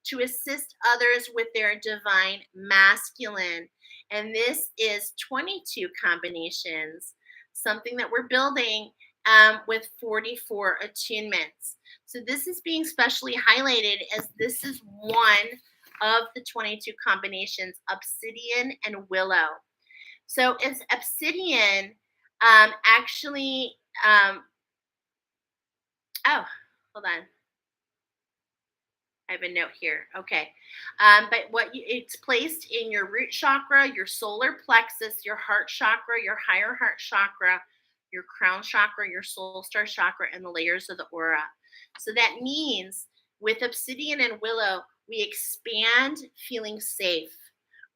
to assist others with their divine masculine. And this is 22 combinations, something that we're building with 44 attunements. So this is being specially highlighted as this is one of the 22 combinations, obsidian and willow. So it's obsidian actually, oh, hold on. I have a note here. Okay. But it's placed in your root chakra, your solar plexus, your heart chakra, your higher heart chakra, your crown chakra, your soul star chakra, and the layers of the aura. So that means with obsidian and willow, we expand feeling safe.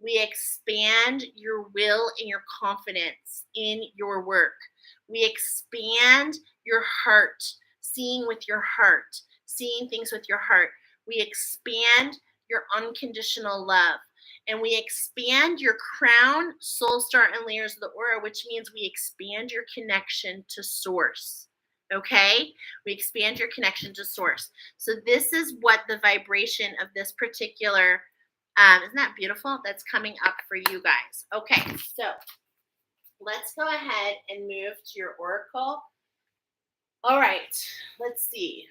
We expand your will and your confidence in your work. We expand your heart, seeing with your heart, seeing things with your heart. We expand your unconditional love. And we expand your crown, soul star, and layers of the aura, which means we expand your connection to source. Okay? We expand your connection to source. So this is what the vibration of this particular, isn't that beautiful? That's coming up for you guys. Okay, so let's go ahead and move to your oracle. All right, let's see.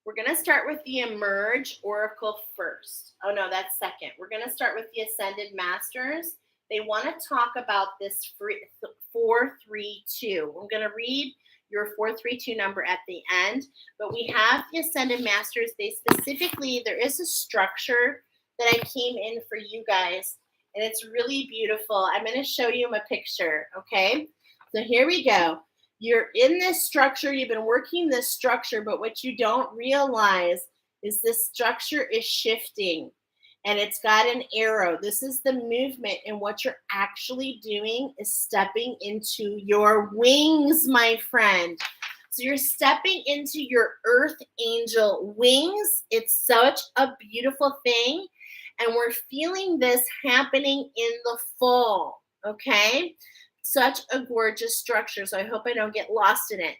We're going to start with the Emerge Oracle first. Oh, no, that's second. We're going to start with the Ascended Masters. They want to talk about this 432. I'm going to read your 432 number at the end, but we have the Ascended Masters. They specifically, there is a structure that I came in for you guys, and it's really beautiful. I'm going to show you a picture, okay? So here we go. You're in this structure, you've been working this structure, but what you don't realize is this structure is shifting and it's got an arrow. This is the movement, and what you're actually doing is stepping into your wings, my friend. So you're stepping into your earth angel wings. It's such a beautiful thing, and we're feeling this happening in the fall, okay? Such a gorgeous structure, so I hope I don't get lost in it.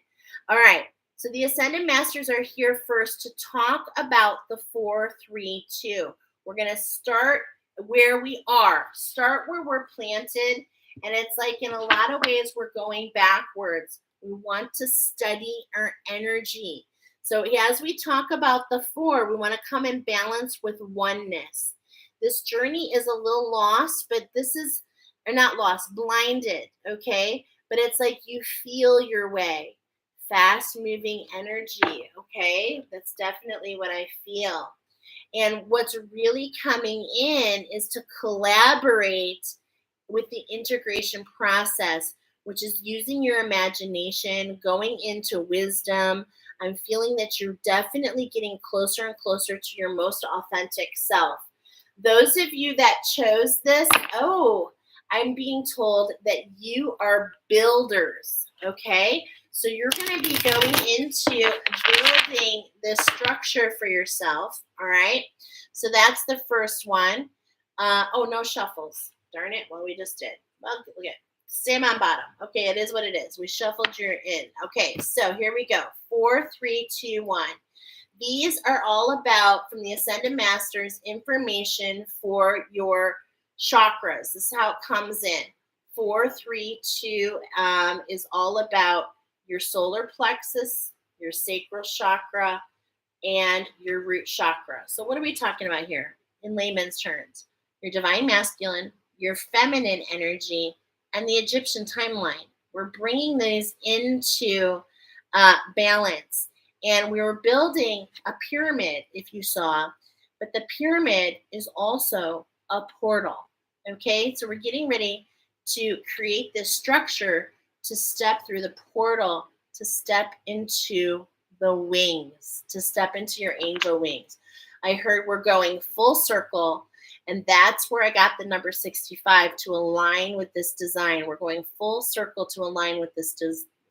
All right, so the Ascended Masters are here first to talk about the 432. We're going to start where we are, start where we're planted, and it's like in a lot of ways we're going backwards. We want to study our energy. So as we talk about the 4, we want to come in balance with oneness. This journey is a little lost, but this is, or not lost, blinded, okay? But it's like you feel your way. Fast moving energy, okay? That's definitely what I feel. And what's really coming in is to collaborate with the integration process, which is using your imagination, going into wisdom. I'm feeling that you're definitely getting closer and closer to your most authentic self. Those of you that chose this, I'm being told that you are builders, okay? So you're going to be going into building this structure for yourself, all right? So that's the first one. No shuffles. Darn it. Well, we just did. Well, look at same on bottom. Okay, it is what it is. We shuffled your in. Okay, so here we go. 4, 3, 2, 1. These are all about, from the Ascended Masters, information for your chakras. This is how it comes in. 4, 3, 2 is all about your solar plexus, your sacral chakra, and your root chakra. So what are we talking about here in layman's terms? Your divine masculine, your feminine energy, and the Egyptian timeline. We're bringing these into balance. And we were building a pyramid, if you saw, but the pyramid is also a portal, okay? So we're getting ready to create this structure to step through the portal, to step into the wings, to step into your angel wings. I heard we're going full circle, and that's where I got the number 65 to align with this design. We're going full circle to align with this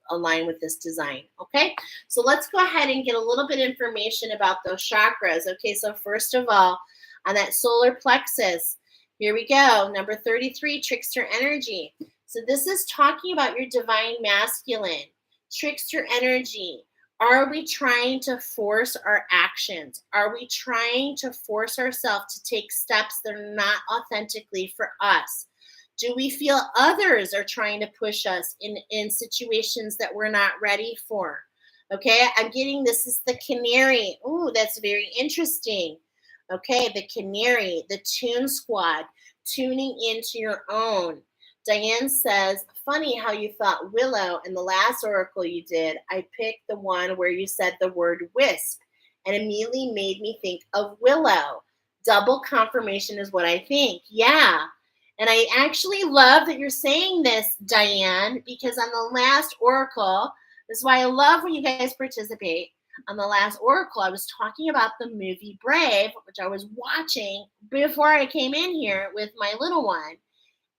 align with this design. Okay, so let's go ahead and get a little bit of information about those chakras. Okay, so first of all, on that solar plexus, here we go. Number 33, trickster energy. So this is talking about your divine masculine, trickster energy. Are we trying to force our actions? Are we trying to force ourselves to take steps that are not authentically for us? Do we feel others are trying to push us in situations that we're not ready for? Okay, I'm getting this is the canary. Ooh, that's very interesting. Okay, the canary, the tune squad, tuning into your own. Diane says, funny how you thought willow in the last oracle you did. I picked the one where you said the word wisp and immediately made me think of willow. Double confirmation is what I think. Yeah. And I actually love that you're saying this, Diane, because on the last oracle, this is why I love when you guys participate. On the last oracle, I was talking about the movie Brave, which I was watching before I came in here with my little one.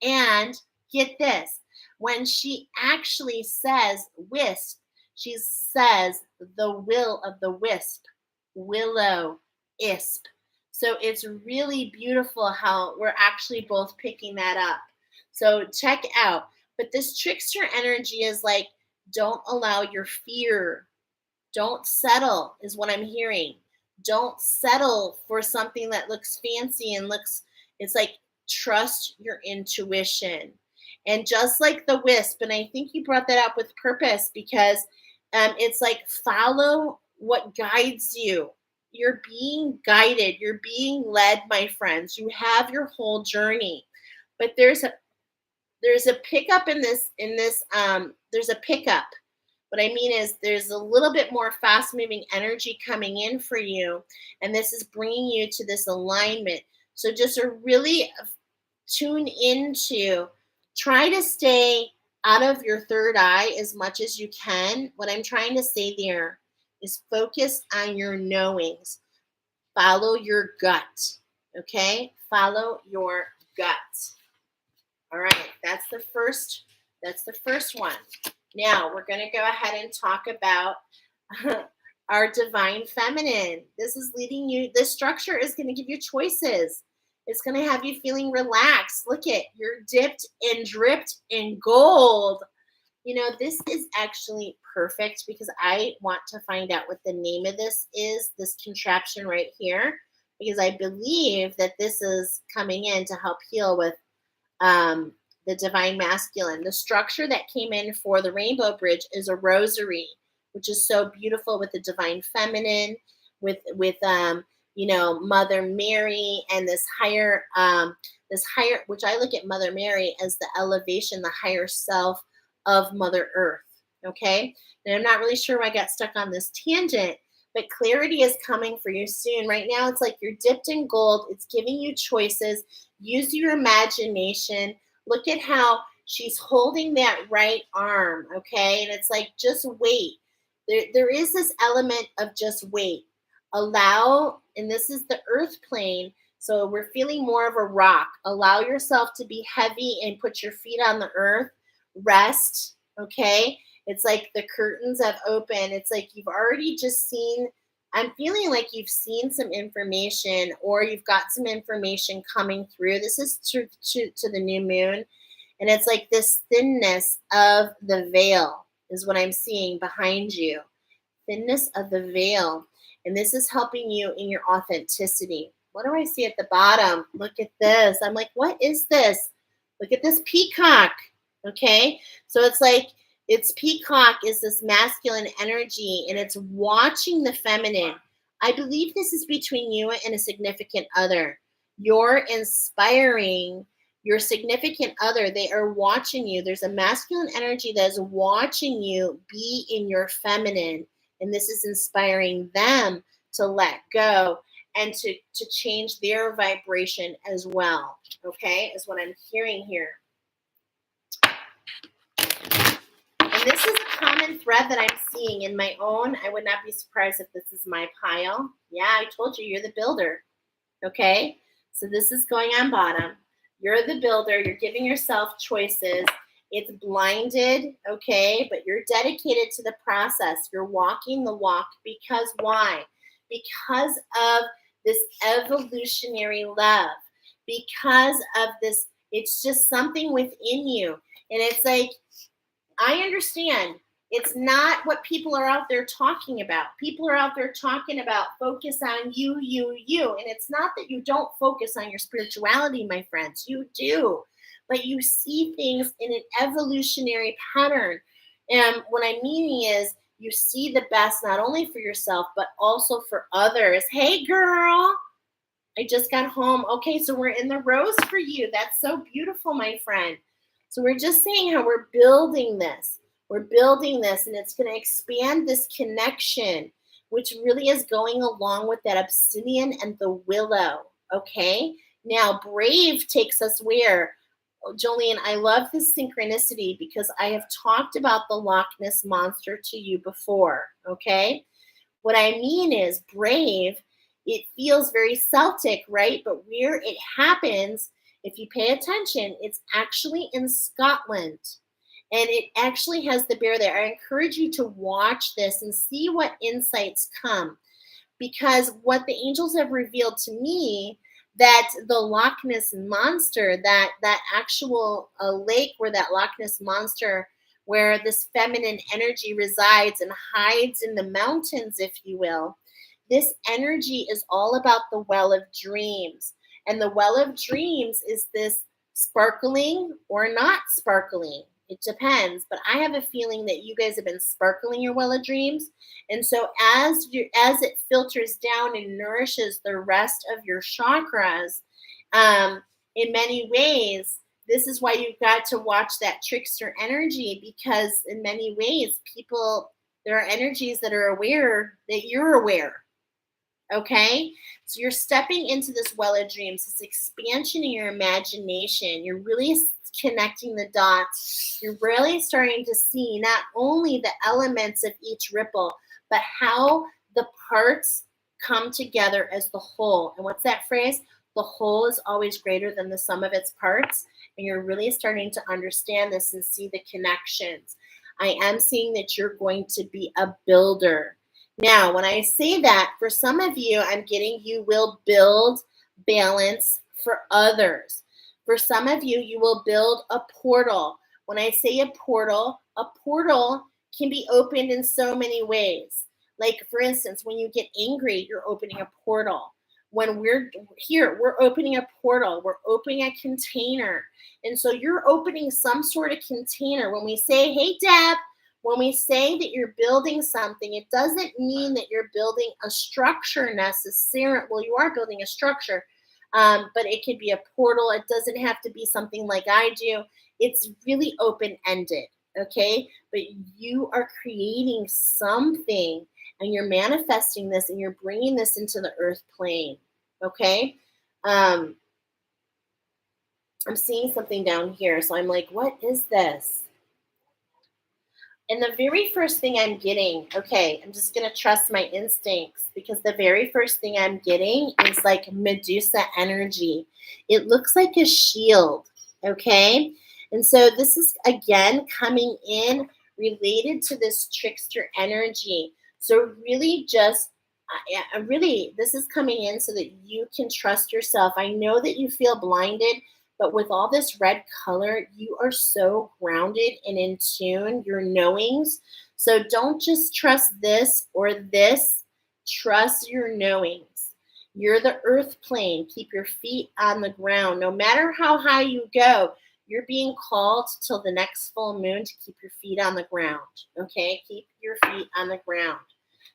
And get this, when she actually says wisp, she says the will of the wisp, willow, isp. So it's really beautiful how we're actually both picking that up. So check out. But this trickster energy is like, don't allow your fear. Don't settle, is what I'm hearing. Don't settle for something that looks fancy and it's like, trust your intuition. And just like the wisp, and I think you brought that up with purpose because it's like follow what guides you. You're being guided. You're being led, my friends. You have your whole journey. But there's a pickup in this, there's a pickup. What I mean is there's a little bit more fast moving energy coming in for you. And this is bringing you to this alignment. So just a really tune into, try to stay out of your third eye as much as you can. What I'm trying to say there is focus on your knowings. Follow your gut. Okay? Follow your gut. All right, that's the first one. Now we're going to go ahead and talk about our divine feminine. This is leading you, this structure is going to give you choices. It's going to have you feeling relaxed. Look at, you're dipped and dripped in gold. You know, this is actually perfect because I want to find out what the name of this is, this contraption right here, because I believe that this is coming in to help heal with the divine masculine. The structure that came in for the rainbow bridge is a rosary, which is so beautiful with the divine feminine, with you know, Mother Mary, and this higher, which I look at Mother Mary as the elevation, the higher self of Mother Earth. Okay, and I'm not really sure why I got stuck on this tangent, but clarity is coming for you soon. Right now, it's like you're dipped in gold. It's giving you choices. Use your imagination. Look at how she's holding that right arm, okay? And it's like, just wait. There is this element of just wait. Allow, and this is the earth plane, so we're feeling more of a rock. Allow yourself to be heavy and put your feet on the earth. Rest, okay? It's like the curtains have opened. It's like you've already just seen, I'm feeling like you've seen some information, or you've got some information coming through. This is to the new moon. And it's like this thinness of the veil is what I'm seeing behind you. Thinness of the veil. And this is helping you in your authenticity. What do I see at the bottom? Look at this. I'm like, what is this? Look at this peacock. Okay. So it's like, it's peacock is this masculine energy, and it's watching the feminine. I believe this is between you and a significant other. You're inspiring your significant other. They are watching you. There's a masculine energy that is watching you be in your feminine, and this is inspiring them to let go and to change their vibration as well. Okay, is what I'm hearing here. And this is a common thread that I'm seeing in my own. I would not be surprised if this is my pile. Yeah, I told you, you're the builder. Okay, so this is going on bottom. You're the builder. You're giving yourself choices. It's blinded, okay? But you're dedicated to the process. You're walking the walk because why? Because of this evolutionary love. Because of this, it's just something within you. And it's like, I understand it's not what people are out there talking about. People are out there talking about focus on you, you, you. And it's not that you don't focus on your spirituality, my friends. You do. But you see things in an evolutionary pattern. And what I'm meaning is you see the best not only for yourself, but also for others. Hey, girl. I just got home. Okay, so we're in the rose for you. That's so beautiful, my friend. So we're just saying how we're building this. We're building this, and it's going to expand this connection, which really is going along with that obsidian and the willow. Okay? Now, brave takes us where? Oh, Jolene, I love this synchronicity because I have talked about the Loch Ness Monster to you before. Okay? What I mean is brave, it feels very Celtic, right? But where it happens, if you pay attention, it's actually in Scotland. And it actually has the bear there. I encourage you to watch this and see what insights come. Because what the angels have revealed to me, that the Loch Ness Monster, that actual lake where that Loch Ness Monster, where this feminine energy resides and hides in the mountains, if you will, this energy is all about the well of dreams. And the well of dreams is this sparkling or not sparkling. It depends, but I have a feeling that you guys have been sparkling your well of dreams. And so as it filters down and nourishes the rest of your chakras, in many ways, this is why you've got to watch that trickster energy, because in many ways, there are energies that are aware that you're aware. Okay, so you're stepping into this well of dreams, this expansion in your imagination. You're really connecting the dots. You're really starting to see not only the elements of each ripple, but how the parts come together as the whole. And what's that phrase? The whole is always greater than the sum of its parts. And you're really starting to understand this and see the connections. I am seeing that you're going to be a builder. Now, when I say that, for some of you, I'm getting you will build balance for others. For some of you, you will build a portal. When I say a portal can be opened in so many ways. Like, for instance, when you get angry, you're opening a portal. When we're here, we're opening a portal. We're opening a container. And so you're opening some sort of container. When we say, hey, Deb, when we say that you're building something, it doesn't mean that you're building a structure necessarily. Well, you are building a structure, but it could be a portal. It doesn't have to be something like I do. It's really open-ended, okay? But you are creating something, and you're manifesting this, and you're bringing this into the earth plane, okay? I'm seeing something down here, so I'm like, what is this? And the very first thing I'm getting, okay, I'm just going to trust my instincts, because the very first thing I'm getting is like Medusa energy. It looks like a shield, okay? And so this is, again, coming in related to this trickster energy. So really just, this is coming in so that you can trust yourself. I know that you feel blinded, but with all this red color, you are so grounded and in tune, your knowings. So don't just trust this or this. Trust your knowings. You're the earth plane. Keep your feet on the ground. No matter how high you go, you're being called till the next full moon to keep your feet on the ground. Okay? Keep your feet on the ground.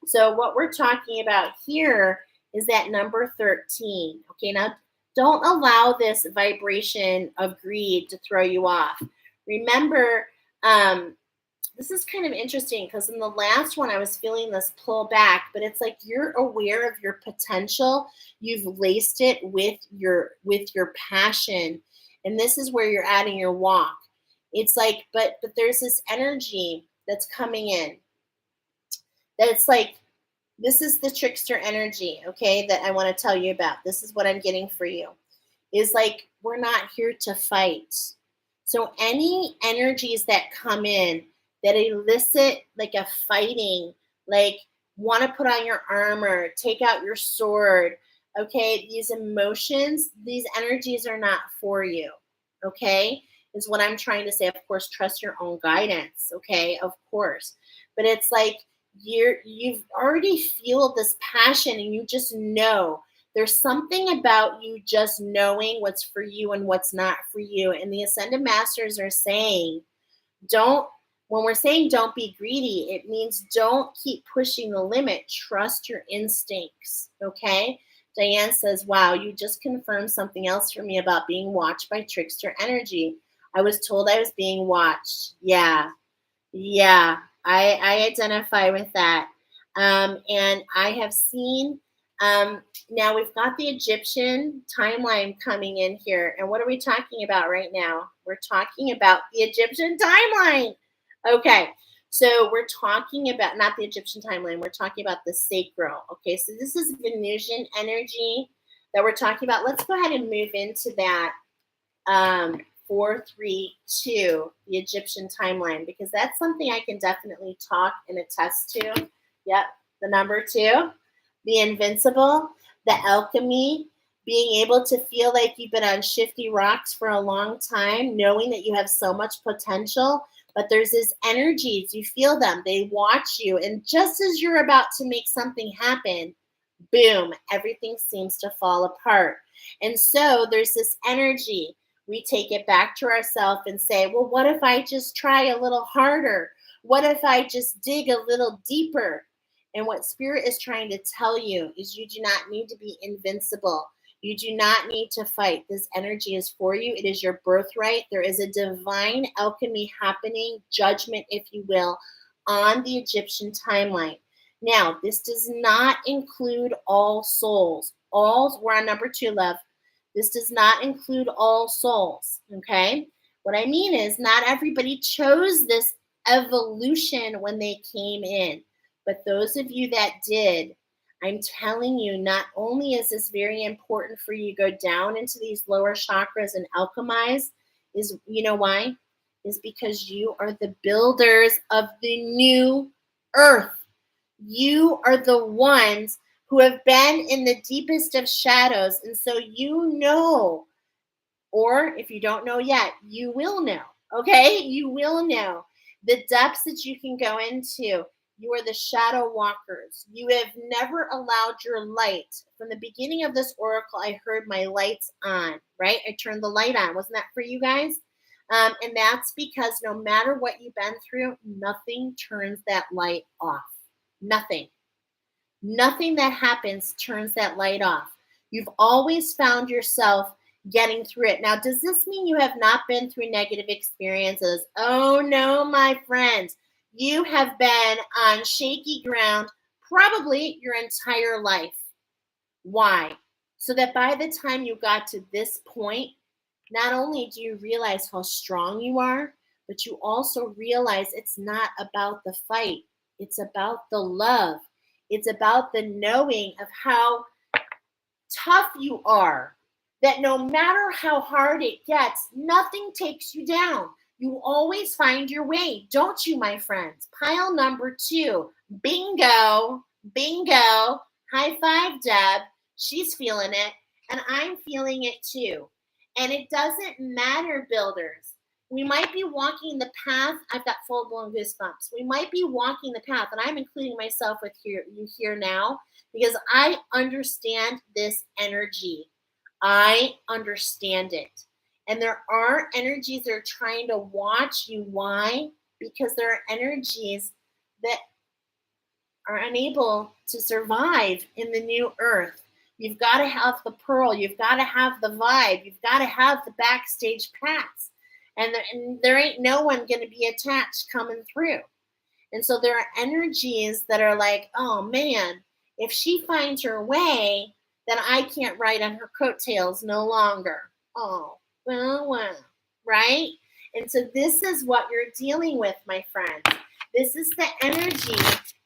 So what we're talking about here is that number 13. Okay, now don't allow this vibration of greed to throw you off. Remember, this is kind of interesting because in the last one, I was feeling this pull back, but it's like you're aware of your potential. You've laced it with your passion. And this is where you're at in your walk. It's like, but there's this energy that's coming in. That it's like, this is the trickster energy, okay, that I want to tell you about. This is what I'm getting for you. Is like, we're not here to fight. So any energies that come in that elicit like a fighting, like want to put on your armor, take out your sword, okay, these emotions, these energies are not for you, okay, is what I'm trying to say. Of course, trust your own guidance, okay, of course. But it's like you've already feel this passion and you just know there's something about you just knowing what's for you and what's not for you. And the Ascended Masters are saying, don't, when we're saying don't be greedy, it means don't keep pushing the limit. Trust your instincts. Okay. Diane says, wow, you just confirmed something else for me about being watched by trickster energy. I was told I was being watched. Yeah. Yeah. I identify with that. And I have seen, now we've got the Egyptian timeline coming in here. And what are we talking about right now? We're talking about the Egyptian timeline. Okay. So we're talking about not the Egyptian timeline. We're talking about the sacral. Okay. So this is Venusian energy that we're talking about. Let's go ahead and move into that. 432, the Egyptian timeline, because that's something I can definitely talk and attest to. Yep, the number 2, the invincible, the alchemy, being able to feel like you've been on shifty rocks for a long time, knowing that you have so much potential, but there's these energies, you feel them, they watch you, and just as you're about to make something happen, boom, everything seems to fall apart. And so there's this energy. We take it back to ourselves and say, well, what if I just try a little harder? What if I just dig a little deeper? And what Spirit is trying to tell you is you do not need to be invincible. You do not need to fight. This energy is for you. It is your birthright. There is a divine alchemy happening, judgment, if you will, on the Egyptian timeline. Now, this does not include all souls. We're on number 2, love. This does not include all souls, okay? What I mean is not everybody chose this evolution when they came in, but those of you that did, I'm telling you, not only is this very important for you to go down into these lower chakras and alchemize, is, you know why? Is because you are the builders of the new earth. You are the ones who have been in the deepest of shadows. And so you know, or if you don't know yet, you will know. Okay? You will know the depths that you can go into. You are the shadow walkers. You have never allowed your light. From the beginning of this oracle, I heard my lights on, right? I turned the light on. Wasn't that for you guys? And that's because no matter what you've been through, nothing turns that light off. Nothing. Nothing that happens turns that light off. You've always found yourself getting through it. Now, does this mean you have not been through negative experiences? Oh, no, my friends. You have been on shaky ground probably your entire life. Why? So that by the time you got to this point, not only do you realize how strong you are, but you also realize it's not about the fight. It's about the love. It's about the knowing of how tough you are, that no matter how hard it gets, nothing takes you down. You always find your way, don't you, my friends? Pile number 2. Bingo. Bingo. High five, Deb. She's feeling it, and I'm feeling it too. And it doesn't matter, builders. We might be walking the path. I've got full-blown goosebumps. We might be walking the path, and I'm including myself with you here now because I understand this energy. I understand it. And there are energies that are trying to watch you. Why? Because there are energies that are unable to survive in the new earth. You've got to have the pearl. You've got to have the vibe. You've got to have the backstage pass. And there ain't no one going to be attached coming through. And so there are energies that are like, oh man, if she finds her way, then I can't ride on her coattails no longer. Oh, well, right? And so this is what you're dealing with, my friends. This is the energy.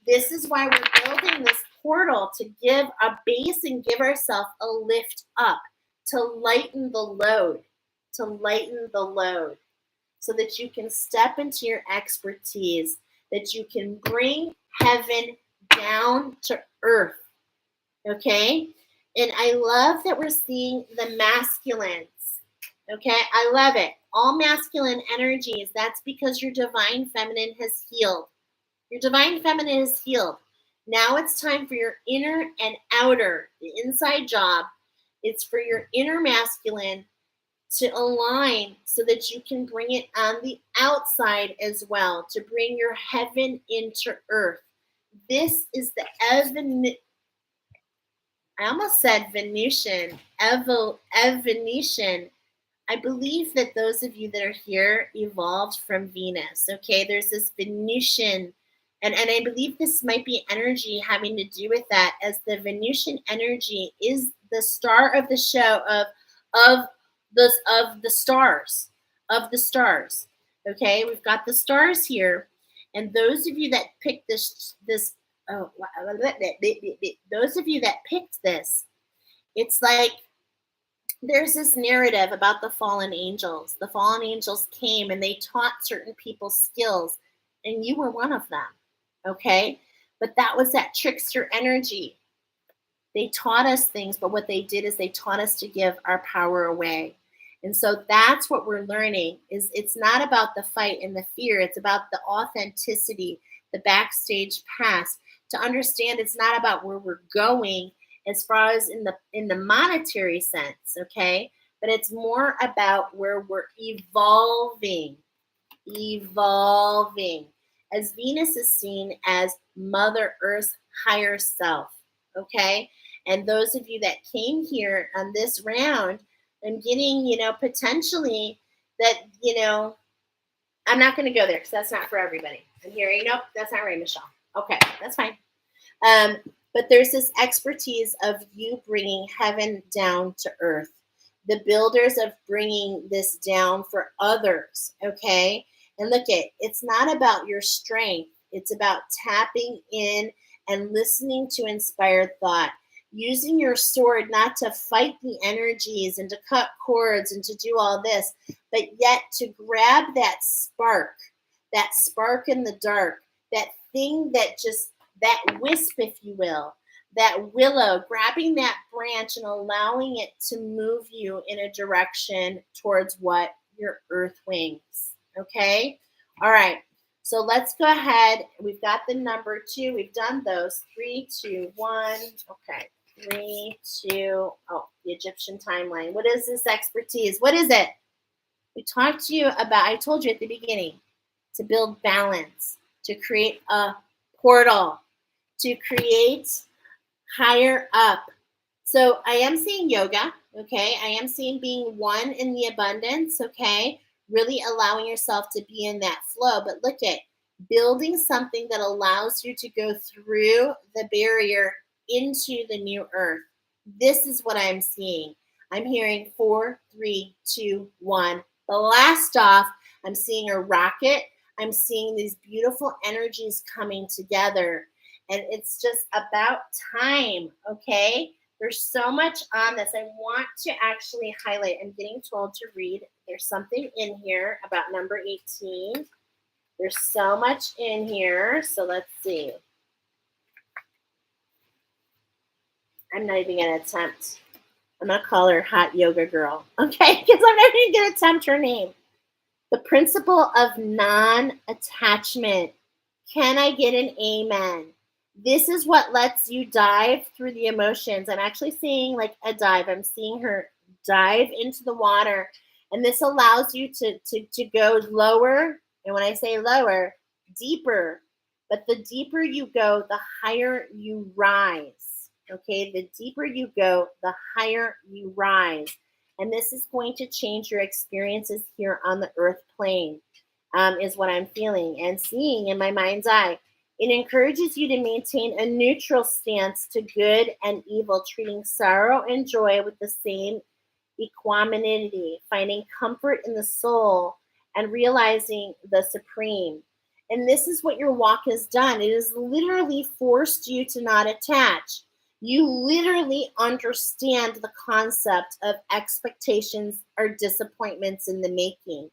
This is why we're building this portal, to give a base and give ourselves a lift up, to lighten the load, to lighten the load. so that you can step into your expertise, that you can bring heaven down to earth. Okay? And I love that we're seeing the masculines. Okay? I love it. All masculine energies, that's because your divine feminine has healed. Your divine feminine is healed. Now it's time for your inner and outer, the inside job. It's for your inner masculine to align so that you can bring it on the outside as well, to bring your heaven into earth. This is the I almost said Venusian, Evolution. I believe that those of you that are here evolved from Venus. Okay, there's this Venusian, and I believe this might be energy having to do with that, as the Venusian energy is the star of the show of the stars, of the stars. Okay, we've got the stars here, and those of you that picked this those of you that picked this, it's like there's this narrative about the fallen angels. The fallen angels came and they taught certain people skills, and you were one of them. Okay? But that was that trickster energy. They taught us things, but what they did is they taught us to give our power away. And so that's what we're learning, is it's not about the fight and the fear. It's about the authenticity, the backstage pass, to understand it's not about where we're going as far as in the monetary sense, okay? But it's more about where we're evolving, as Venus is seen as Mother Earth's higher self, okay? And those of you that came here on this round, I'm getting, potentially that, I'm not going to go there because that's not for everybody. I'm hearing, nope, that's not right, Michelle. Okay, that's fine. But there's this expertise of you bringing heaven down to earth, the builders of bringing this down for others, okay? And look, it's not about your strength. It's about tapping in and listening to inspired thought, using your sword not to fight the energies and to cut cords and to do all this, but yet to grab that spark in the dark, that thing that just, that wisp, if you will, that willow, grabbing that branch and allowing it to move you in a direction towards what? Your earth wings. Okay? All right. So let's go ahead. We've got the number 2. We've done those. 3, 2, 1. Okay. 3, 2. Oh, the Egyptian timeline. What is this expertise? What is it? We talked to you about, I told you at the beginning, to build balance, to create a portal, to create higher up. So I am seeing yoga, okay? I am seeing being one in the abundance, okay? Really allowing yourself to be in that flow. But look at building something that allows you to go through the barrier into the new earth. This is what I'm seeing. I'm hearing 4, 3, 2, 1. Blast off. I'm seeing a rocket. I'm seeing these beautiful energies coming together. And it's just about time, okay? There's so much on this. I want to actually highlight. I'm getting told to read. There's something in here about number 18. There's so much in here. So let's see. I'm not even going to attempt. I'm going to call her Hot Yoga Girl, okay? Because I'm not even going to attempt her name. The principle of non-attachment. Can I get an amen? This is what lets you dive through the emotions. I'm actually seeing like a dive. I'm seeing her dive into the water. And this allows you to go lower. And when I say lower, deeper. But the deeper you go, the higher you rise. Okay, the deeper you go, the higher you rise. And this is going to change your experiences here on the earth plane, is what I'm feeling and seeing in my mind's eye. It encourages you to maintain a neutral stance to good and evil, treating sorrow and joy with the same equanimity, finding comfort in the soul and realizing the supreme. And this is what your walk has done. It has literally forced you to not attach. You literally understand the concept of expectations or disappointments in the making.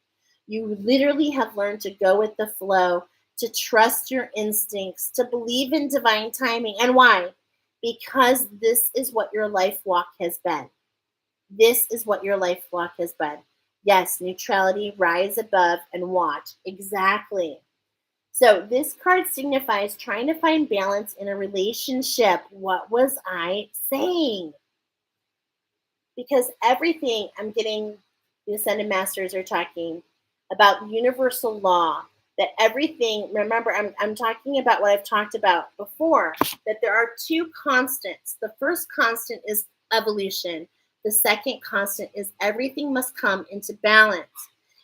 You literally have learned to go with the flow, to trust your instincts, to believe in divine timing. And why? Because this is what your life walk has been. This is what your life walk has been. Yes, neutrality, rise above, and watch. Exactly. So this card signifies trying to find balance in a relationship. What was I saying? Because everything I'm getting, the Ascended Masters are talking about universal law, that everything, remember, I'm talking about what I've talked about before, that there are two constants. The first constant is evolution. The second constant is everything must come into balance.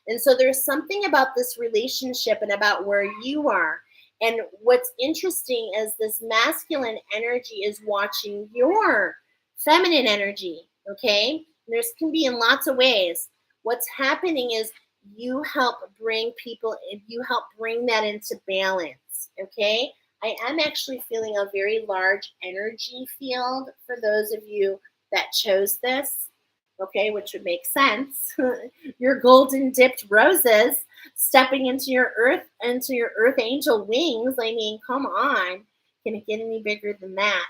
And so there's something about this relationship and about where you are. And what's interesting is this masculine energy is watching your feminine energy, okay? There's can be in lots of ways. What's happening is you help bring people, you help bring that into balance, okay? I am actually feeling a very large energy field for those of you that chose this, okay, which would make sense. Your golden dipped roses stepping into your earth angel wings. I mean, come on. Can it get any bigger than that?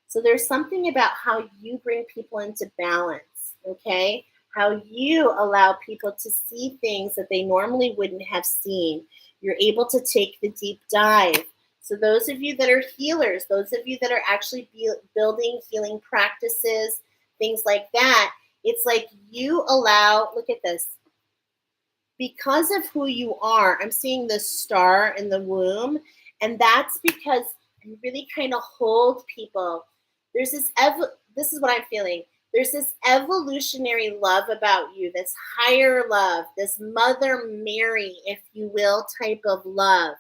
So there's something about how you bring people into balance, okay? How you allow people to see things that they normally wouldn't have seen. You're able to take the deep dive. So those of you that are healers, those of you that are actually building healing practices, things like that, it's like you allow, look at this. Because of who you are, I'm seeing the star in the womb, and that's because you really kind of hold people. There's this is what I'm feeling. There's this evolutionary love about you, this higher love, this Mother Mary, if you will, type of love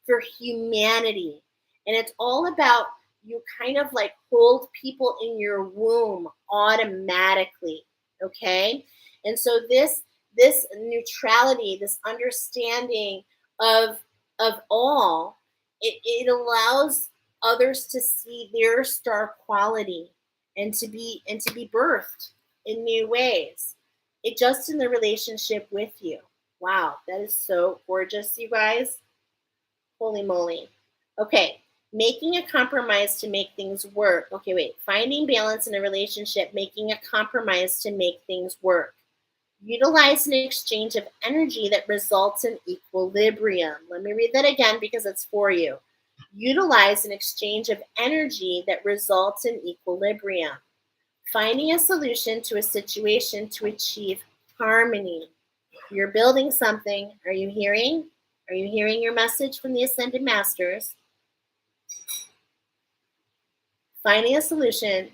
for humanity. And it's all about you kind of like hold people in your womb automatically, okay? And so this neutrality, this understanding of all, it allows others to see their star quality and to be birthed in new ways. It just in the relationship with you. Wow, that is so gorgeous, you guys. Holy moly. Okay, making a compromise to make things work. Okay, wait. Finding balance in a relationship, making a compromise to make things work. Utilize an exchange of energy that results in equilibrium. Let me read that again because it's for you. Utilize an exchange of energy that results in equilibrium. Finding a solution to a situation to achieve harmony. You're building something. Are you hearing? Are you hearing your message from the Ascended Masters? Finding a solution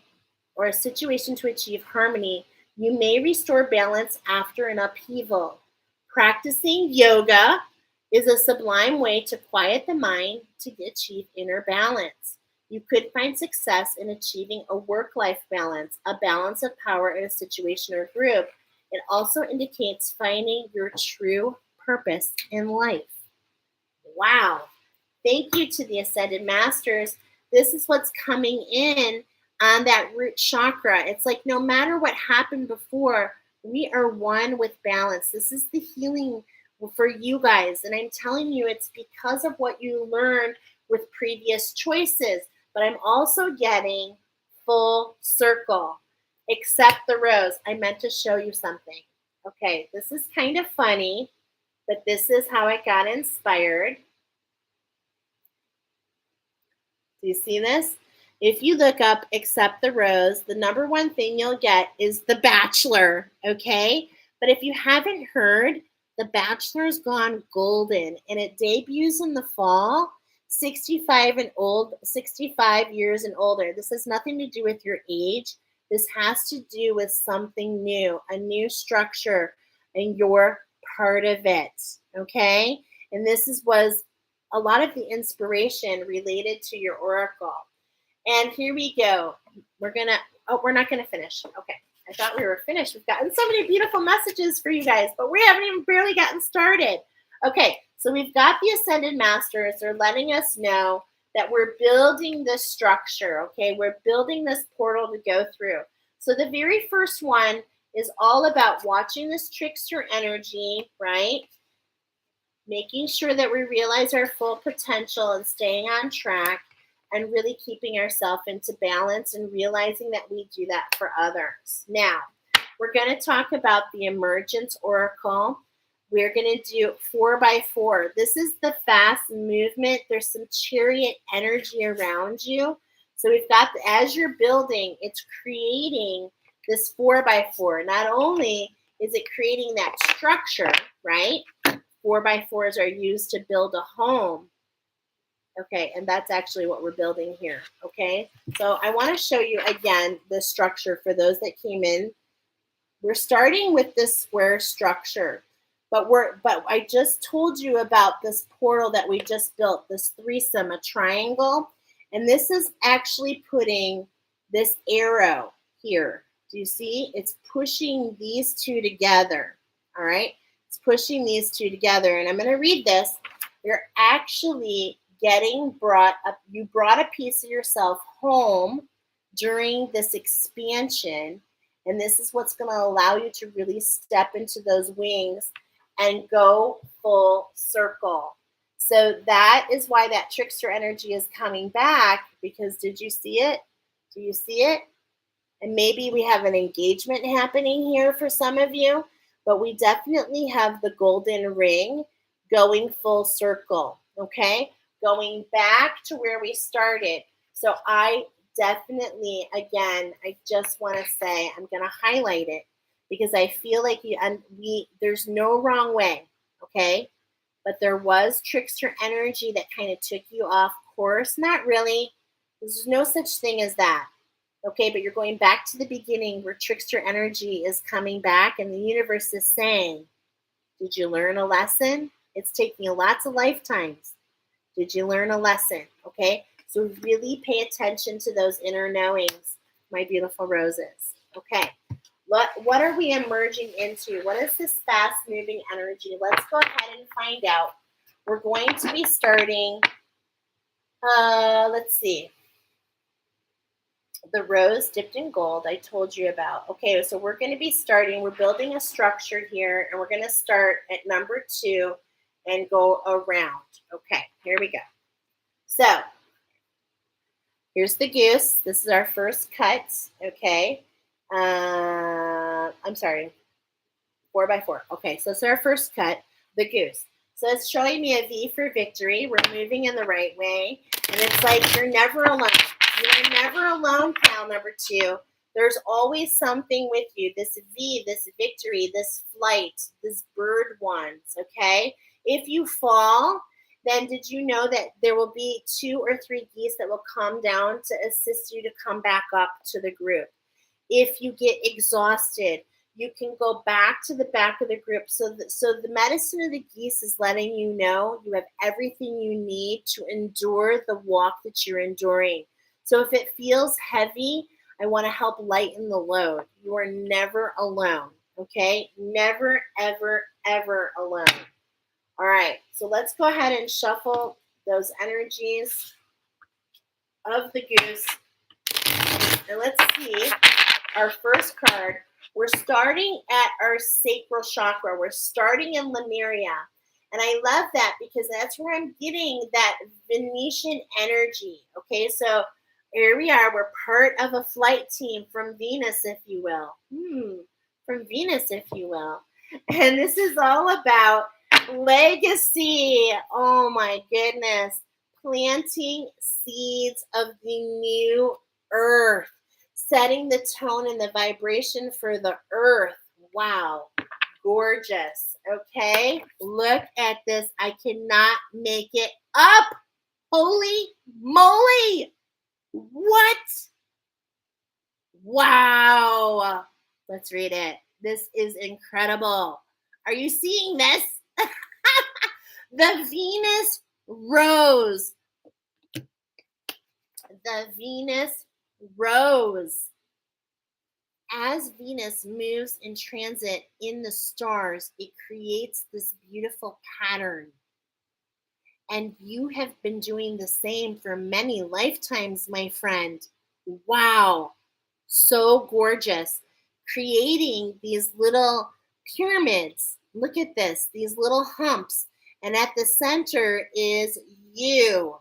or a situation to achieve harmony. You may restore balance after an upheaval. Practicing yoga is a sublime way to quiet the mind to achieve inner balance. You could find success in achieving a work-life balance, a balance of power in a situation or group. It also indicates finding your true purpose in life. Wow. Thank you to the Ascended Masters. This is what's coming in on that root chakra. It's like no matter what happened before, we are one with balance. This is the healing for you guys. And I'm telling you, it's because of what you learned with previous choices. But I'm also getting full circle. Accept the rose. I meant to show you something. Okay, this is kind of funny, but this is how I got inspired. Do you see this? If you look up Accept the Rose, the number one thing you'll get is The Bachelor, okay? But if you haven't heard, The Bachelor's gone golden, and it debuts in the fall, 65 years and older. This has nothing to do with your age. This has to do with something new, a new structure, and you're part of it, okay? And was a lot of the inspiration related to your oracle. And here we go. We're not gonna finish. Okay, I thought we were finished. We've gotten so many beautiful messages for you guys, but we haven't even barely gotten started. Okay, so we've got the Ascended Masters. They're letting us know that we're building this structure, okay? We're building this portal to go through. So the very first one is all about watching this trickster energy, right? making sure that we realize our full potential and staying on track and really keeping ourselves into balance and realizing that we do that for others. Now, we're going to talk about the Emergence Oracle. We're going to do 4x4. This is the fast movement. There's some chariot energy around you. So we've got, as you're building, it's creating this 4x4. Not only is it creating that structure, right? 4x4s are used to build a home. Okay, and that's actually what we're building here. Okay, so I want to show you again the structure for those that came in. We're starting with this square structure, but I just told you about this portal that we just built, this threesome, a triangle, and this is actually putting this arrow here. Do you see? It's pushing these two together. All right, it's pushing these two together, and I'm going to read this. You're actually getting brought up. You brought a piece of yourself home during this expansion. And this is what's going to allow you to really step into those wings and go full circle. So that is why that trickster energy is coming back, because did you see it? Do you see it? And maybe we have an engagement happening here for some of you, but we definitely have the golden ring going full circle, okay? Going back to where we started. So I definitely, again, I just want to say, I'm going to highlight it because I feel like there's no wrong way, okay? But there was trickster energy that kind of took you off course. Not really. There's no such thing as that, okay? But you're going back to the beginning where trickster energy is coming back and the universe is saying, did you learn a lesson? It's taking you lots of lifetimes. Did you learn a lesson, okay? So really pay attention to those inner knowings, my beautiful roses. Okay, what are we emerging into? What is this fast-moving energy? Let's go ahead and find out. We're going to be starting, let's see, the rose dipped in gold I told you about. Okay, so we're going to be starting, we're building a structure here, and we're going to start at number 2 and go around. Okay, here we go. So, here's the goose. This is our first cut, okay? I'm sorry, 4x4. Okay, so it's our first cut, the goose. So it's showing me a V for victory. We're moving in the right way. And it's like you're never alone. You're never alone, pal number 2. There's always something with you. This V, this victory, this flight, this bird ones, okay? If you fall, then did you know that there will be 2 or 3 geese that will come down to assist you to come back up to the group? If you get exhausted, you can go back to the back of the group. So the medicine of the geese is letting you know you have everything you need to endure the walk that you're enduring. So if it feels heavy, I want to help lighten the load. You are never alone, okay? Never, ever, ever alone. All right, so let's go ahead and shuffle those energies of the goose. And let's see our first card. We're starting at our sacral chakra. We're starting in Lemuria. And I love that because that's where I'm getting that Venetian energy. Okay, so here we are. We're part of a flight team from Venus, if you will. From Venus, if you will. And this is all about legacy. Oh my goodness. Planting seeds of the new earth. Setting the tone and the vibration for the earth. Wow. Gorgeous. Okay. Look at this. I cannot make it up. Holy moly. What? Wow. Let's read it. This is incredible. Are you seeing this? The Venus rose. The Venus rose. As Venus moves in transit in the stars, it creates this beautiful pattern. And you have been doing the same for many lifetimes, my friend. Wow. So gorgeous. Creating these little pyramids. Look at this. These little humps. And at the center is you.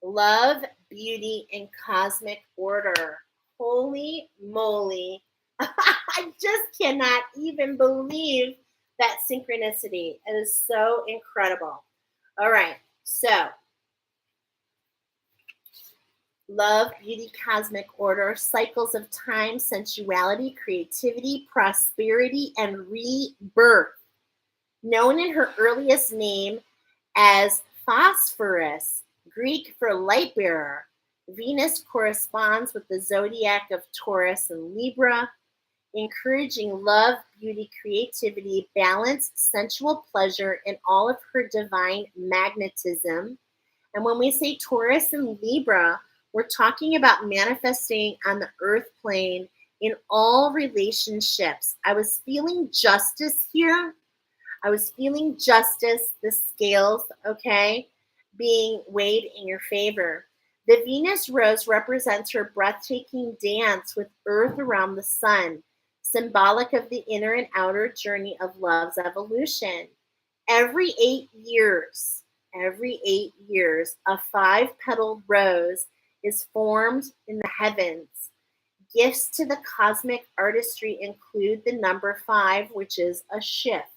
Love, beauty, and cosmic order. Holy moly. I just cannot even believe that synchronicity. It is so incredible. All right. So, love, beauty, cosmic order, cycles of time, sensuality, creativity, prosperity, and rebirth. Known in her earliest name as Phosphorus, Greek for light bearer, Venus corresponds with the zodiac of Taurus and Libra, encouraging love, beauty, creativity, balance, sensual pleasure, and all of her divine magnetism. And when we say Taurus and Libra, we're talking about manifesting on the earth plane in all relationships. I was feeling justice here. I was feeling justice, the scales, okay, being weighed in your favor. The Venus rose represents her breathtaking dance with Earth around the sun, symbolic of the inner and outer journey of love's evolution. Every 8 years, a 5-petaled rose is formed in the heavens. Gifts to the cosmic artistry include the number 5, which is a shift.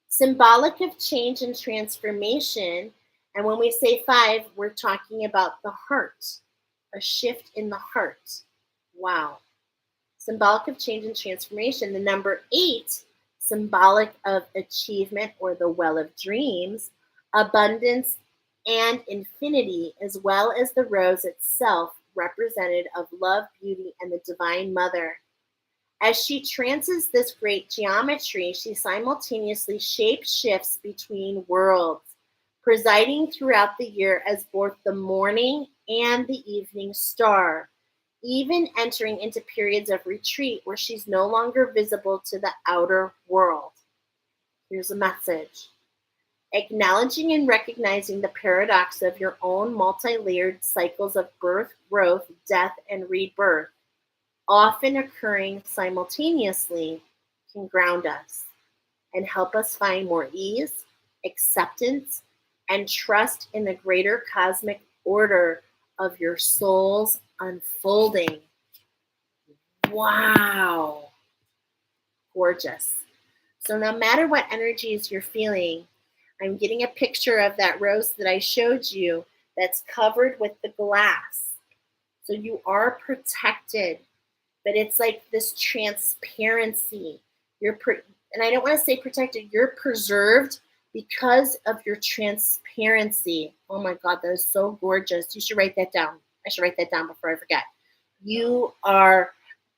Symbolic of change and transformation. And when we say 5, we're talking about the heart, a shift in the heart. Wow. Symbolic of change and transformation. The number 8, symbolic of achievement or the well of dreams, abundance, and infinity, as well as the rose itself, representative of love, beauty, and the Divine Mother. As she trances this great geometry, she simultaneously shape-shifts between worlds, presiding throughout the year as both the morning and the evening star, even entering into periods of retreat where she's no longer visible to the outer world. Here's a message. Acknowledging and recognizing the paradox of your own multi-layered cycles of birth, growth, death, and rebirth, often occurring simultaneously, can ground us and help us find more ease, acceptance, and trust in the greater cosmic order of your soul's unfolding. Wow. Gorgeous. So no matter what energies you're feeling, I'm getting a picture of that rose that I showed you that's covered with the glass. So you are protected. But it's like this transparency. And I don't want to say protected, you're preserved because of your transparency. Oh my God, that is so gorgeous. You should write that down. I should write that down before I forget. You are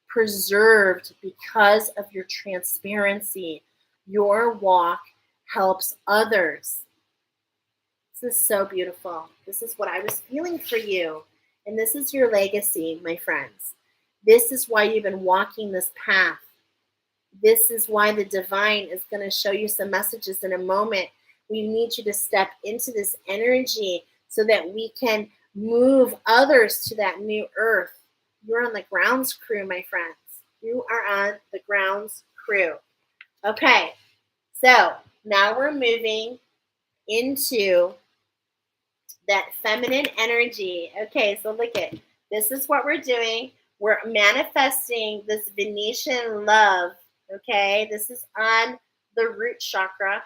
preserved because of your transparency. Your walk helps others. This is so beautiful. This is what I was feeling for you. And this is your legacy, my friends. This is why you've been walking this path. This is why the divine is going to show you some messages in a moment. We need you to step into this energy so that we can move others to that new earth. You're on the grounds crew, my friends. You are on the grounds crew. Okay, so now we're moving into that feminine energy. Okay, so look at this is what we're doing. We're manifesting this Venetian love. Okay, this is on the root chakra,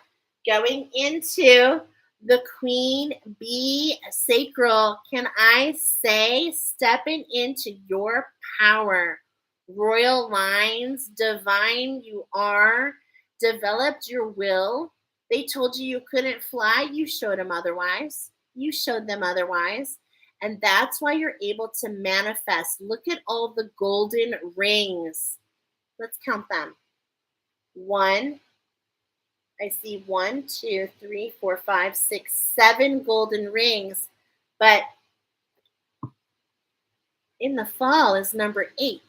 going into the queen bee sacral. Can I say, stepping into your power? Royal lines, divine you are, developed your will. They told you you couldn't fly. You showed them otherwise. You showed them otherwise. And that's why you're able to manifest. Look at all the golden rings. Let's count them. 1, I see 1, 2, 3, 4, 5, 6, 7 golden rings. But in the fall is number 8,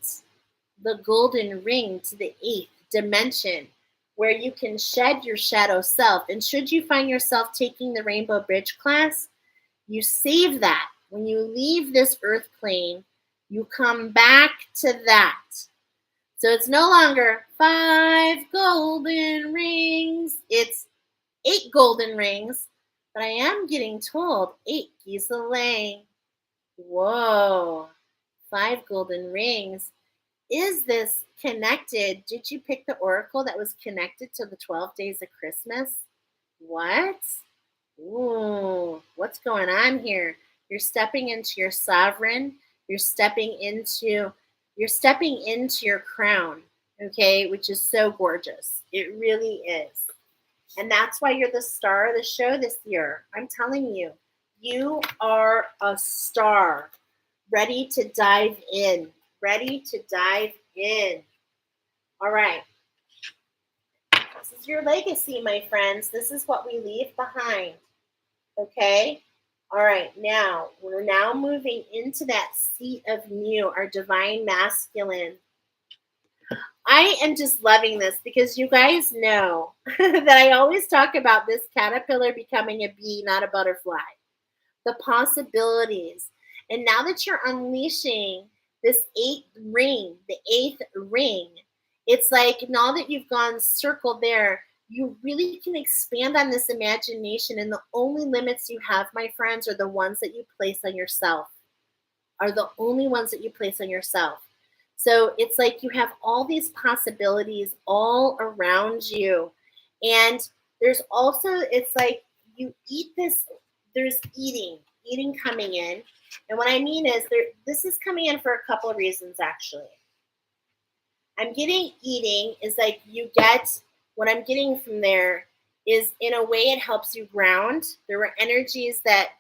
the golden ring to the 8th dimension, where you can shed your shadow self. And should you find yourself taking the Rainbow Bridge class, you save that. When you leave this earth plane, you come back to that. So it's no longer 5 golden rings. It's 8 golden rings, but I am getting told 8 geese a laying. Whoa, 5 golden rings. Is this connected? Did you pick the oracle that was connected to the 12 days of Christmas? What? Ooh, what's going on here? You're stepping into your sovereign. You're stepping into your crown, okay, which is so gorgeous. It really is. And that's why you're the star of the show this year. I'm telling you, you are a star, ready to dive in. Ready to dive in. All right. This is your legacy, my friends. This is what we leave behind. Okay? All right. Now, we're now moving into that seat of mu, our divine masculine. I am just loving this because you guys know that I always talk about this caterpillar becoming a bee, not a butterfly. The possibilities. And now that you're unleashing this eighth ring, it's like now that you've gone circle there, you really can expand on this imagination. And the only limits you have, my friends, are the ones that you place on yourself, So it's like you have all these possibilities all around you. And there's also, it's like you eat this, there's eating coming in. And what I mean is this is coming in for a couple of reasons, actually. I'm getting eating is like what I'm getting from there is, in a way, it helps you ground. There were energies that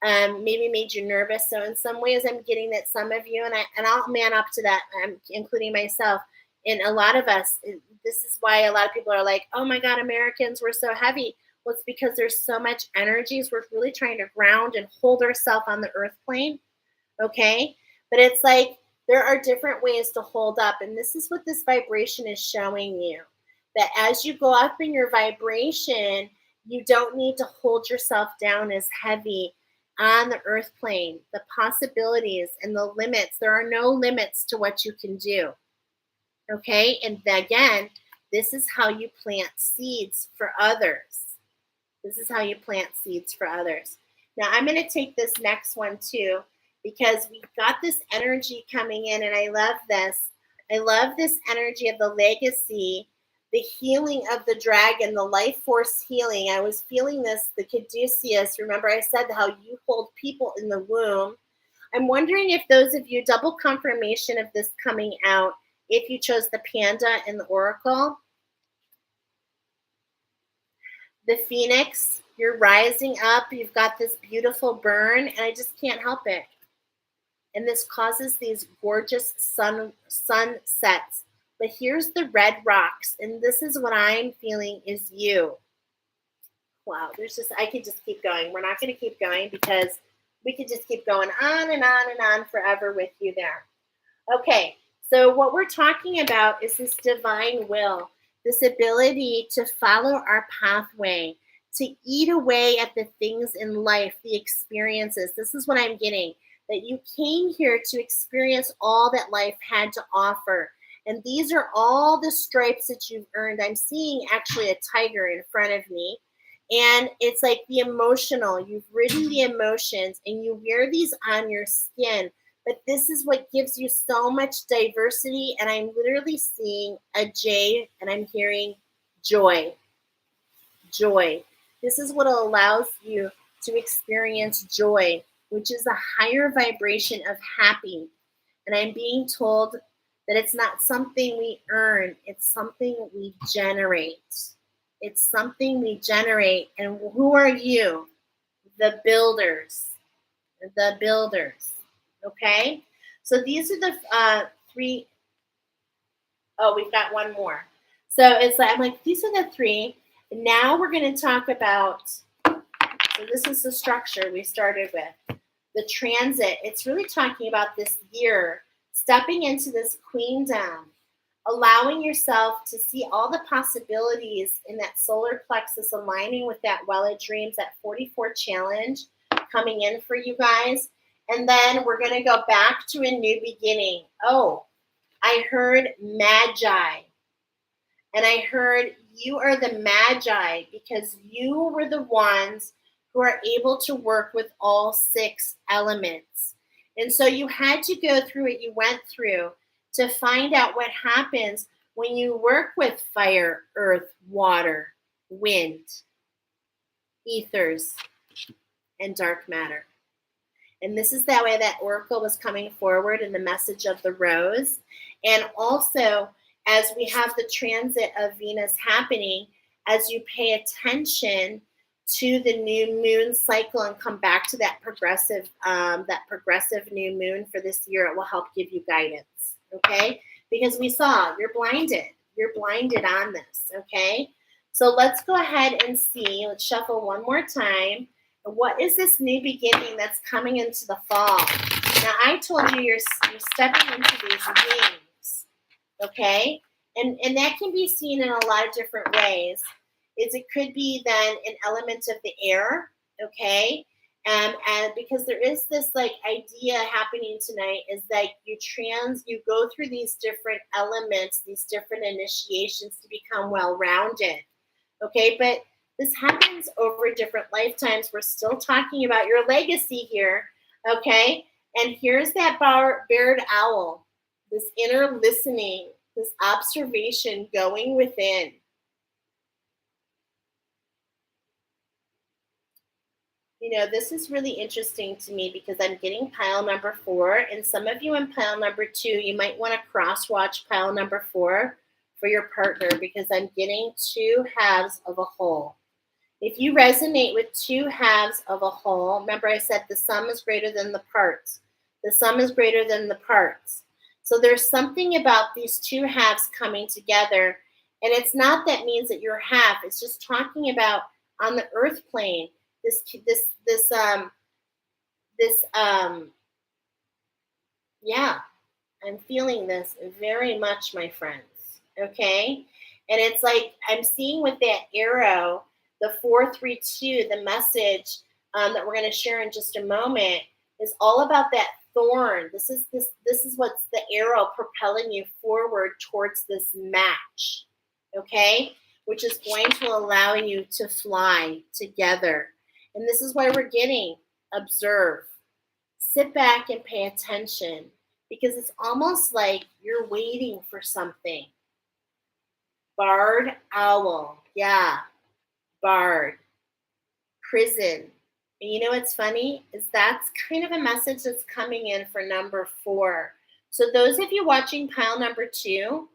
maybe made you nervous. So in some ways, I'm getting that some of you, and I'll man up to that, including myself, and a lot of us, this is why a lot of people are like, oh my God, Americans, we're so heavy. Well, it's because there's so much energies. We're really trying to ground and hold ourselves on the earth plane. Okay. But it's like, there are different ways to hold up. And this is what this vibration is showing you, that as you go up in your vibration, you don't need to hold yourself down as heavy on the earth plane. The possibilities and the limits, there are no limits to what you can do. Okay. And again, this is how you plant seeds for others. Now I'm going to take this next one too, because we've got this energy coming in, and I love this. I love this energy of the legacy, the healing of the dragon, the life force healing. I was feeling this, the caduceus. Remember I said how you hold people in the womb. I'm wondering if those of you, double confirmation of this coming out, if you chose the panda and the oracle. The phoenix, you're rising up. You've got this beautiful burn, and I just can't help it. And this causes these gorgeous sunsets. But here's the red rocks, and this is what I'm feeling is you. Wow, I could just keep going. We're not going to keep going because we could just keep going on and on and on forever with you there. Okay, so what we're talking about is this divine will, this ability to follow our pathway, to eat away at the things in life, the experiences. This is what I'm getting, that you came here to experience all that life had to offer. And these are all the stripes that you've earned. I'm seeing actually a tiger in front of me. And it's like the emotional, you've ridden the emotions, and you wear these on your skin. But this is what gives you so much diversity. And I'm literally seeing a J, and I'm hearing joy. Joy. This is what allows you to experience joy, which is a higher vibration of happy. And I'm being told that it's not something we earn. It's something we generate. It's something we generate. And who are you? The builders. The builders. Okay? So these are the three. Oh, we've got one more. So it's like, I'm like, these are the three. Now we're going to talk about, so this is the structure we started with. The transit. It's really talking about this year, stepping into this queendom, allowing yourself to see all the possibilities in that solar plexus, aligning with that Well of Dreams, that 44 challenge coming in for you guys. And then we're going to go back to a new beginning. Oh, I heard magi. And I heard you are the magi because you were the ones who are able to work with all 6 elements. And so you had to go through what you went through to find out what happens when you work with fire, earth, water, wind, ethers, and dark matter. And this is that way that oracle was coming forward in the message of the rose. And also, as we have the transit of Venus happening, as you pay attention to the new moon cycle and come back to that progressive new moon for this year, it will help give you guidance, okay? Because we saw you're blinded on this, okay? So let's go ahead and see. Let's shuffle one more time. What is this new beginning that's coming into the fall? Now, I told you you're stepping into these wings, okay? And that can be seen in a lot of different ways. It could be then an element of the air, okay? And because there is this like idea happening tonight is that you go through these different elements, these different initiations to become well-rounded, okay? But this happens over different lifetimes. We're still talking about your legacy here, okay? And here's that barred owl, this inner listening, this observation going within. You know, this is really interesting to me because I'm getting pile number 4, and some of you in pile number 2, you might want to cross-watch pile number 4 for your partner because I'm getting 2 halves of a whole. If you resonate with 2 halves of a whole, remember I said the sum is greater than the parts. The sum is greater than the parts. So there's something about these 2 halves coming together, and it's not that means that you're half. It's just talking about on the earth plane, yeah, I'm feeling this very much, my friends, okay? And it's like I'm seeing with that arrow, the 432, the message that we're going to share in just a moment is all about that thorn. This is what's the arrow propelling you forward towards this match, okay? Which is going to allow you to fly together. And this is why we're getting observe. Sit back and pay attention because it's almost like you're waiting for something. Barred owl. Yeah. Barred. Prison. And you know what's funny is that's kind of a message that's coming in for number 4. So those of you watching pile number 2,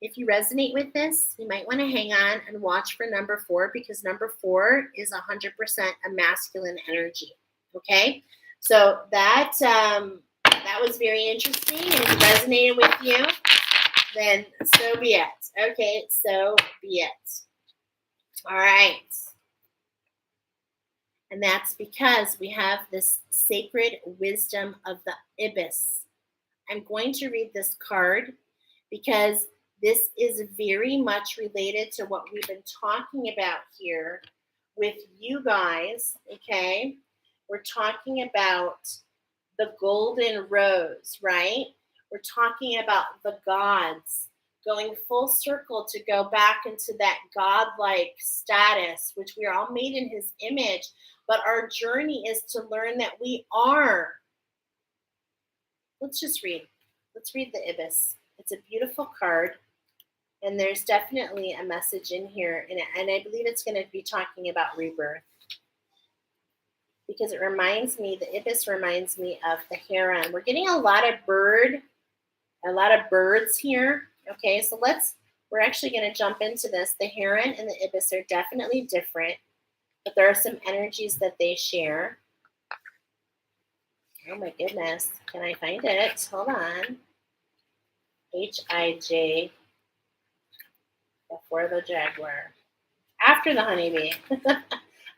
if you resonate with this, you might want to hang on and watch for number 4 because number 4 is 100% a masculine energy. Okay, so that was very interesting. And if it resonated with you, then so be it. Okay, so be it. All right. And that's because we have this sacred wisdom of the ibis. I'm going to read this card because this is very much related to what we've been talking about here with you guys, okay? We're talking about the golden rose, right? We're talking about the gods going full circle to go back into that godlike status, which we are all made in his image, but our journey is to learn that we are. Let's just read. Let's read the ibis. It's a beautiful card. And there's definitely a message in here. And I believe it's going to be talking about rebirth. Because it reminds me, the ibis reminds me of the heron. We're getting a lot of birds here. Okay, so we're actually going to jump into this. The heron and the ibis are definitely different. But there are some energies that they share. Oh my goodness. Can I find it? Hold on. H-I-J before the jaguar. After the honeybee.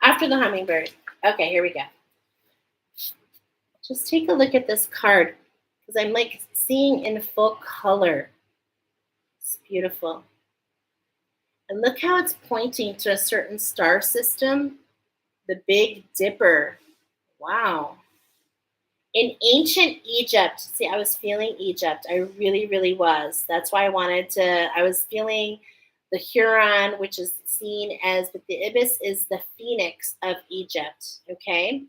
After the hummingbird. Okay, here we go. Just take a look at this card because I'm like seeing in full color. It's beautiful. And look how it's pointing to a certain star system. The Big Dipper. Wow. In ancient Egypt, see, I was feeling Egypt. I really, really was. That's why I was feeling the Huron, which is seen as, but the ibis is the phoenix of Egypt, okay?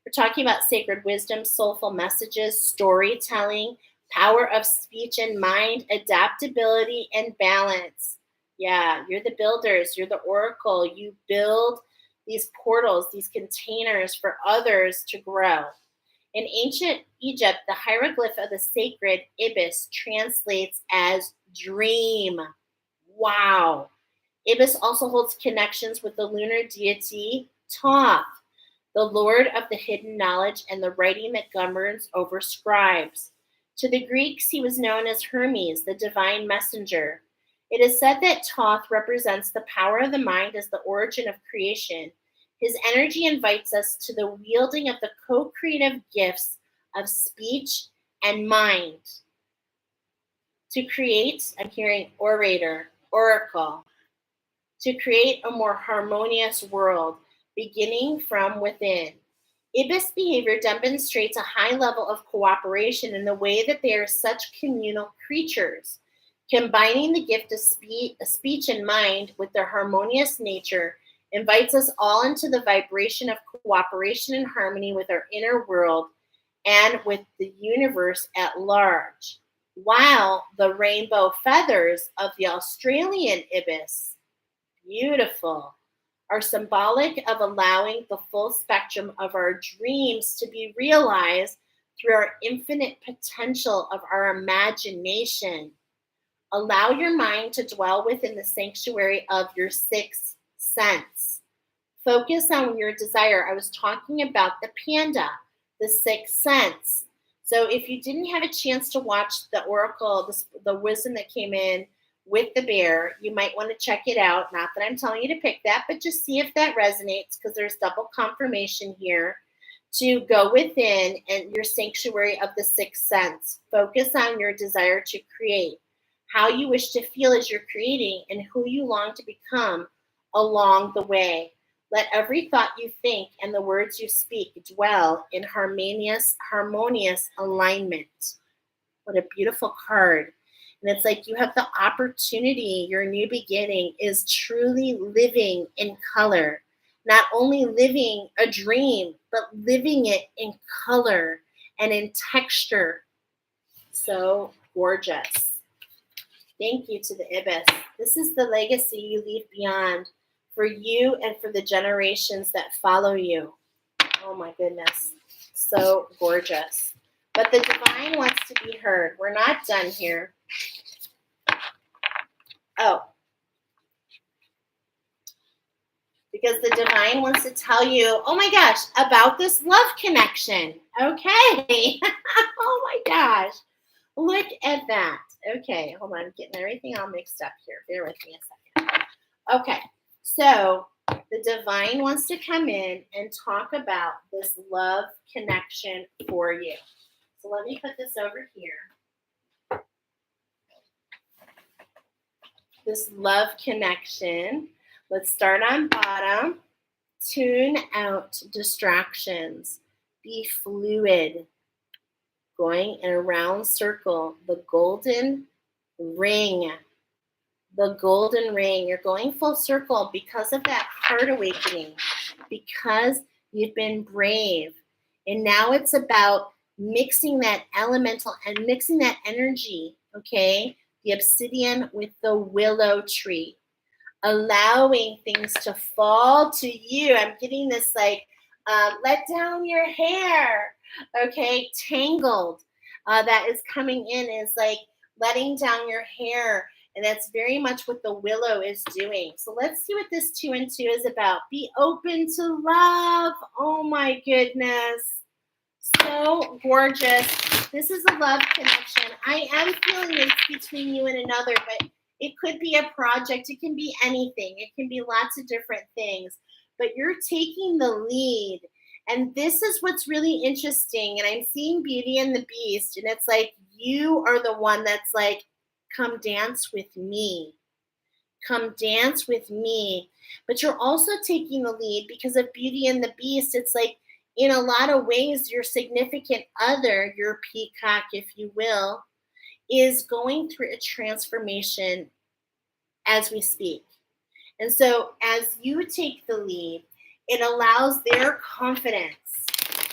We're talking about sacred wisdom, soulful messages, storytelling, power of speech and mind, adaptability, and balance. Yeah, you're the builders, you're the oracle. You build these portals, these containers for others to grow. In ancient Egypt, the hieroglyph of the sacred ibis translates as dream. Wow. Ibis also holds connections with the lunar deity Thoth, the lord of the hidden knowledge and the writing that governs over scribes. To the Greeks, he was known as Hermes, the divine messenger. It is said that Thoth represents the power of the mind as the origin of creation. His energy invites us to the wielding of the co-creative gifts of speech and mind. To create, I'm hearing orator, oracle, to create a more harmonious world, beginning from within. Ibis behavior demonstrates a high level of cooperation in the way that they are such communal creatures. Combining the gift of speech and mind with their harmonious nature invites us all into the vibration of cooperation and harmony with our inner world and with the universe at large. While the rainbow feathers of the Australian ibis, beautiful, are symbolic of allowing the full spectrum of our dreams to be realized through our infinite potential of our imagination. Allow your mind to dwell within the sanctuary of your sixth sense. Focus on your desire. I was talking about the panda, the sixth sense. So if you didn't have a chance to watch the oracle, the wisdom that came in with the bear, you might want to check it out. Not that I'm telling you to pick that, but just see if that resonates, because there's double confirmation here to go within and your sanctuary of the sixth sense. Focus on your desire to create, how you wish to feel as you're creating, and who you long to become along the way. Let every thought you think and the words you speak dwell in harmonious alignment. What a beautiful card. And it's like you have the opportunity, your new beginning is truly living in color. Not only living a dream, but living it in color and in texture. So gorgeous. Thank you to the ibis. This is the legacy you leave beyond for you and for the generations that follow you. Oh my goodness. So gorgeous. But the divine wants to be heard. We're not done here. Oh. Because the divine wants to tell you, oh my gosh, about this love connection. Okay. Oh my gosh. Look at that. Okay, hold on. I'm getting everything all mixed up here. Bear with me a second. Okay, so the divine wants to come in and talk about this love connection for you. So let me put this over here. This love connection. Let's start on bottom. Tune out distractions. Be fluid. Going in a round circle. The golden ring. The golden ring. You're going full circle because of that heart awakening. Because you've been brave. And now it's about mixing that elemental and mixing that energy. Okay? The obsidian with the willow tree. Allowing things to fall to you. I'm getting this like, let down your hair. Okay, tangled. That is coming in is like letting down your hair. And that's very much what the willow is doing. So let's see what this 2 and 2 is about. Be open to love. Oh my goodness. So gorgeous. This is a love connection. I am feeling it's between you and another, but it could be a project. It can be anything. It can be lots of different things. But you're taking the lead. And this is what's really interesting. And I'm seeing Beauty and the Beast. And it's like you are the one that's like, come dance with me. Come dance with me. But you're also taking the lead because of Beauty and the Beast. It's like, in a lot of ways, your significant other, your peacock, if you will, is going through a transformation as we speak. And so as you take the lead, it allows their confidence.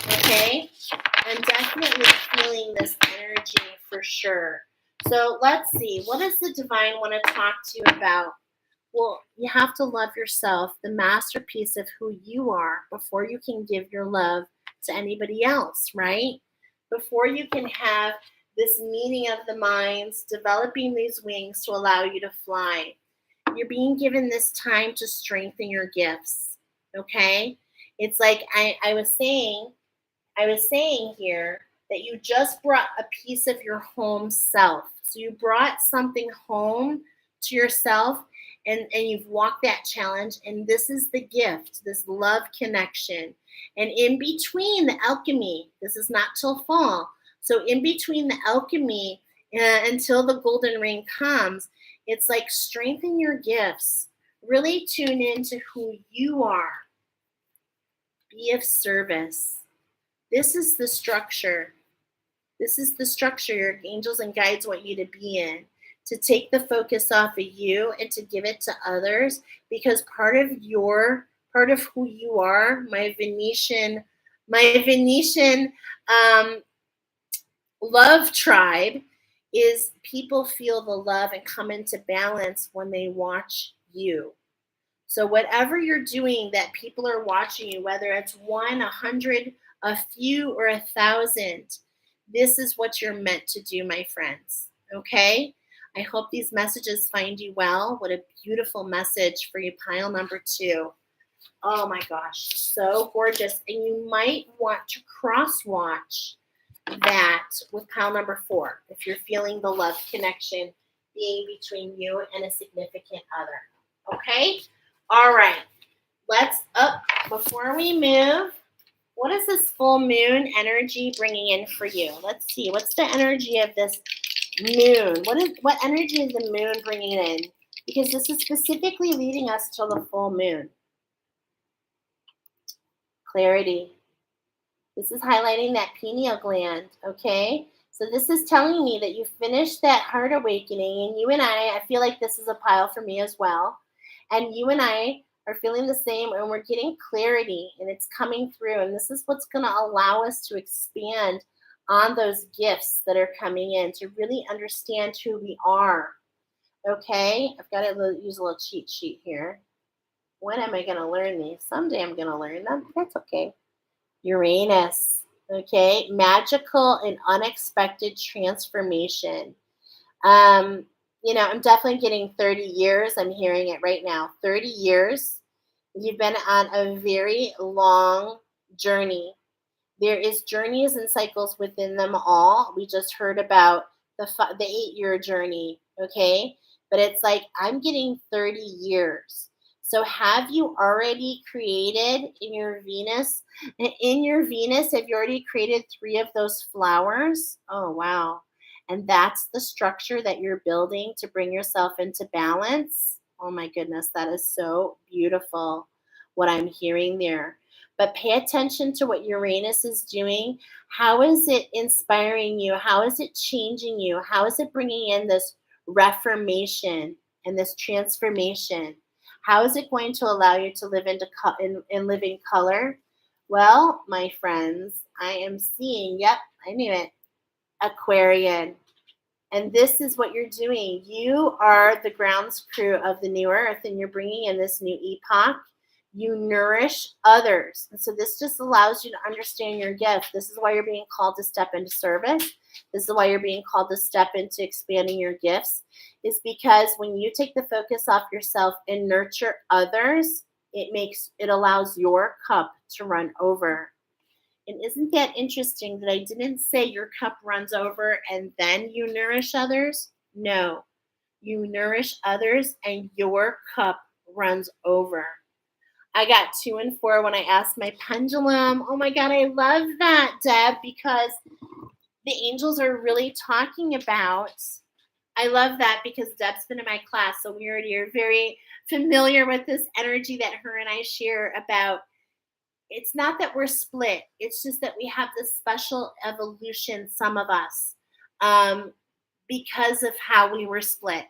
Okay? I'm definitely feeling this energy for sure. So let's see. What does the divine want to talk to you about? Well, you have to love yourself, the masterpiece of who you are, before you can give your love to anybody else, right? Before you can have this meeting of the minds, developing these wings to allow you to fly. You're being given this time to strengthen your gifts, okay? It's like I was saying here that you just brought a piece of your home self. So you brought something home to yourself, and you've walked that challenge. And this is the gift, this love connection. And in between the alchemy, this is not till fall. So in between the alchemy until the golden ring comes, it's like strengthen your gifts. Really tune into who you are. Be of service. This is the structure. This is the structure your angels and guides want you to be in. To take the focus off of you and to give it to others, because part of who you are, my Venetian love tribe, is people feel the love and come into balance when they watch you. So whatever you're doing that people are watching you, whether it's 1, 100, a few, or 1,000, this is what you're meant to do, my friends. Okay? I hope these messages find you well. What a beautiful message for you, pile number 2. Oh my gosh, so gorgeous. And you might want to cross-watch that with pile number 4 if you're feeling the love connection being between you and a significant other. Okay? All right. Let's up before we move. What is this full moon energy bringing in for you? Let's see. What's the energy of this moon? What energy is the moon bringing in? Because this is specifically leading us to the full moon. Clarity. This is highlighting that pineal gland, okay? So this is telling me that you finished that heart awakening, and you and I feel like this is a pile for me as well. And you and I are feeling the same, and we're getting clarity, and it's coming through. And this is what's going to allow us to expand on those gifts that are coming in, to really understand who we are. Okay? I've got to use a little cheat sheet here. When am I going to learn these? Someday I'm going to learn them. That's okay. Uranus. Okay? Magical and unexpected transformation. I'm definitely getting 30 years. I'm hearing it right now. 30 years. You've been on a very long journey. There is journeys and cycles within them all. We just heard about the 8-year journey, okay? But it's like I'm getting 30 years. So have you already created in your Venus, have you already created 3 of those flowers? Oh, wow. And that's the structure that you're building to bring yourself into balance. Oh my goodness, that is so beautiful what I'm hearing there. But pay attention to what Uranus is doing. How is it inspiring you? How is it changing you? How is it bringing in this reformation and this transformation? How is it going to allow you to live in living color? Well, my friends, I am seeing, yep, I knew it, Aquarian. And this is what you're doing. You are the grounds crew of the new earth, and you're bringing in this new epoch. You nourish others. And so this just allows you to understand your gift. This is why you're being called to step into service. This is why you're being called to step into expanding your gifts, is because when you take the focus off yourself and nurture others, it allows your cup to run over. And isn't that interesting that I didn't say your cup runs over and then you nourish others? No, you nourish others and your cup runs over. I got 2 and 4 when I asked my pendulum. Oh my God, I love that, Deb, because the angels are really talking about, I love that because Deb's been in my class, so we already are very familiar with this energy that her and I share about. It's not that we're split. It's just that we have this special evolution, some of us, because of how we were split.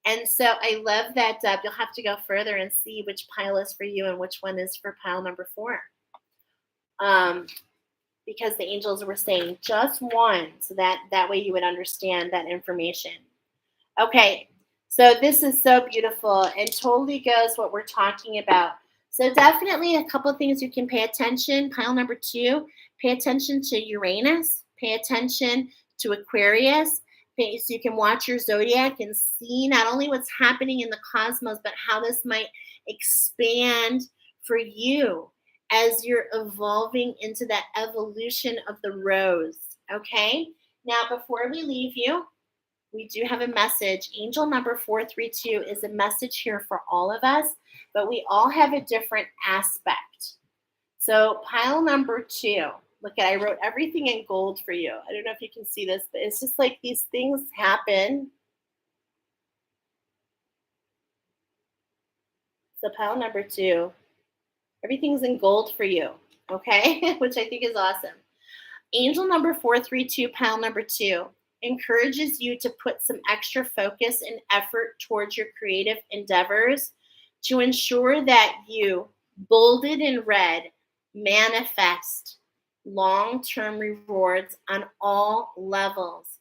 And so I love that. You'll have to go further and see which pile is for you and which one is for pile number 4. Um, because the angels were saying just one, so that way you would understand that information. Okay, so this is so beautiful and totally goes what we're talking about. So definitely a couple things you can pay attention. Pile number 2, pay attention to Uranus, pay attention to Aquarius, so you can watch your zodiac and see not only what's happening in the cosmos, but how this might expand for you as you're evolving into that evolution of the rose. Okay, now before we leave you, we do have a message. Angel number 432 is a message here for all of us, but we all have a different aspect. So pile number 2, look at, I wrote everything in gold for you. I don't know if you can see this, but it's just like these things happen. So pile number 2, everything's in gold for you, okay? Which I think is awesome. Angel number 432, pile number 2, encourages you to put some extra focus and effort towards your creative endeavors to ensure that you, bolded in red, manifest long-term rewards on all levels.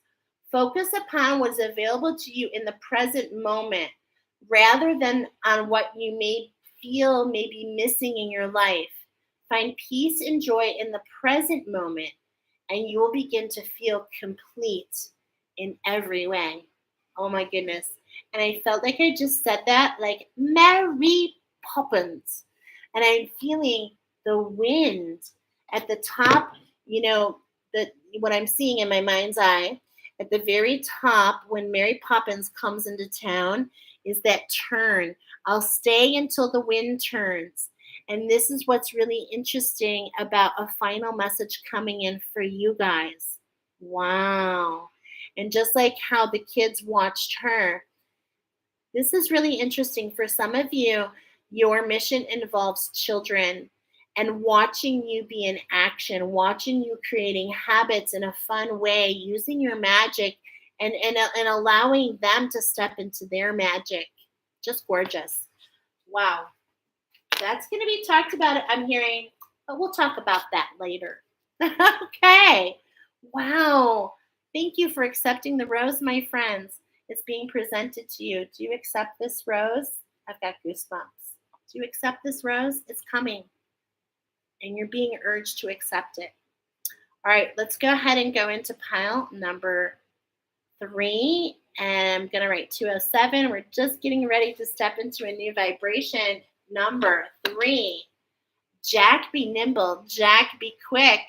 Focus upon what's available to you in the present moment rather than on what you may feel may be missing in your life. Find peace and joy in the present moment, and you will begin to feel complete in every way. Oh my goodness. And I felt like I just said that like Mary Poppins. And I'm feeling the wind at the top, what I'm seeing in my mind's eye at the very top when Mary Poppins comes into town is that turn. I'll stay until the wind turns. And this is what's really interesting about a final message coming in for you guys. Wow. And just like how the kids watched her, this is really interesting. For some of you, your mission involves children and watching you be in action, watching you creating habits in a fun way, using your magic and allowing them to step into their magic. Just gorgeous. Wow. That's going to be talked about, I'm hearing, but we'll talk about that later. Okay. Wow. Thank you for accepting the rose, my friends. It's being presented to you. Do you accept this rose? I've got goosebumps. Do you accept this rose? It's coming. And you're being urged to accept it. All right, let's go ahead and go into pile number 3. And I'm going to write 207. We're just getting ready to step into a new vibration. Number 3, Jack be nimble, Jack be quick.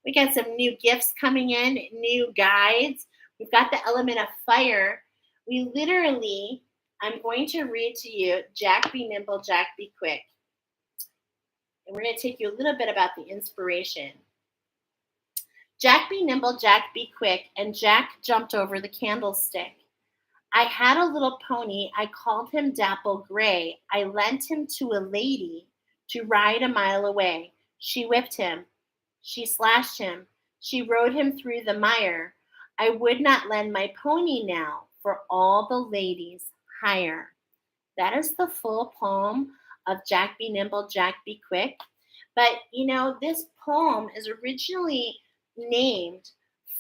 We got some new gifts coming in, new guides. We've got the element of fire. We literally, I'm going to read to you, Jack be nimble, Jack be quick. And we're going to take you a little bit about the inspiration. Jack be nimble, Jack be quick, and Jack jumped over the candlestick. I had a little pony, I called him Dapple Gray. I lent him to a lady to ride a mile away. She whipped him. She slashed him. She rode him through the mire. I would not lend my pony now, for all the ladies hire. That is the full poem of Jack be nimble, Jack be quick. But, this poem is originally named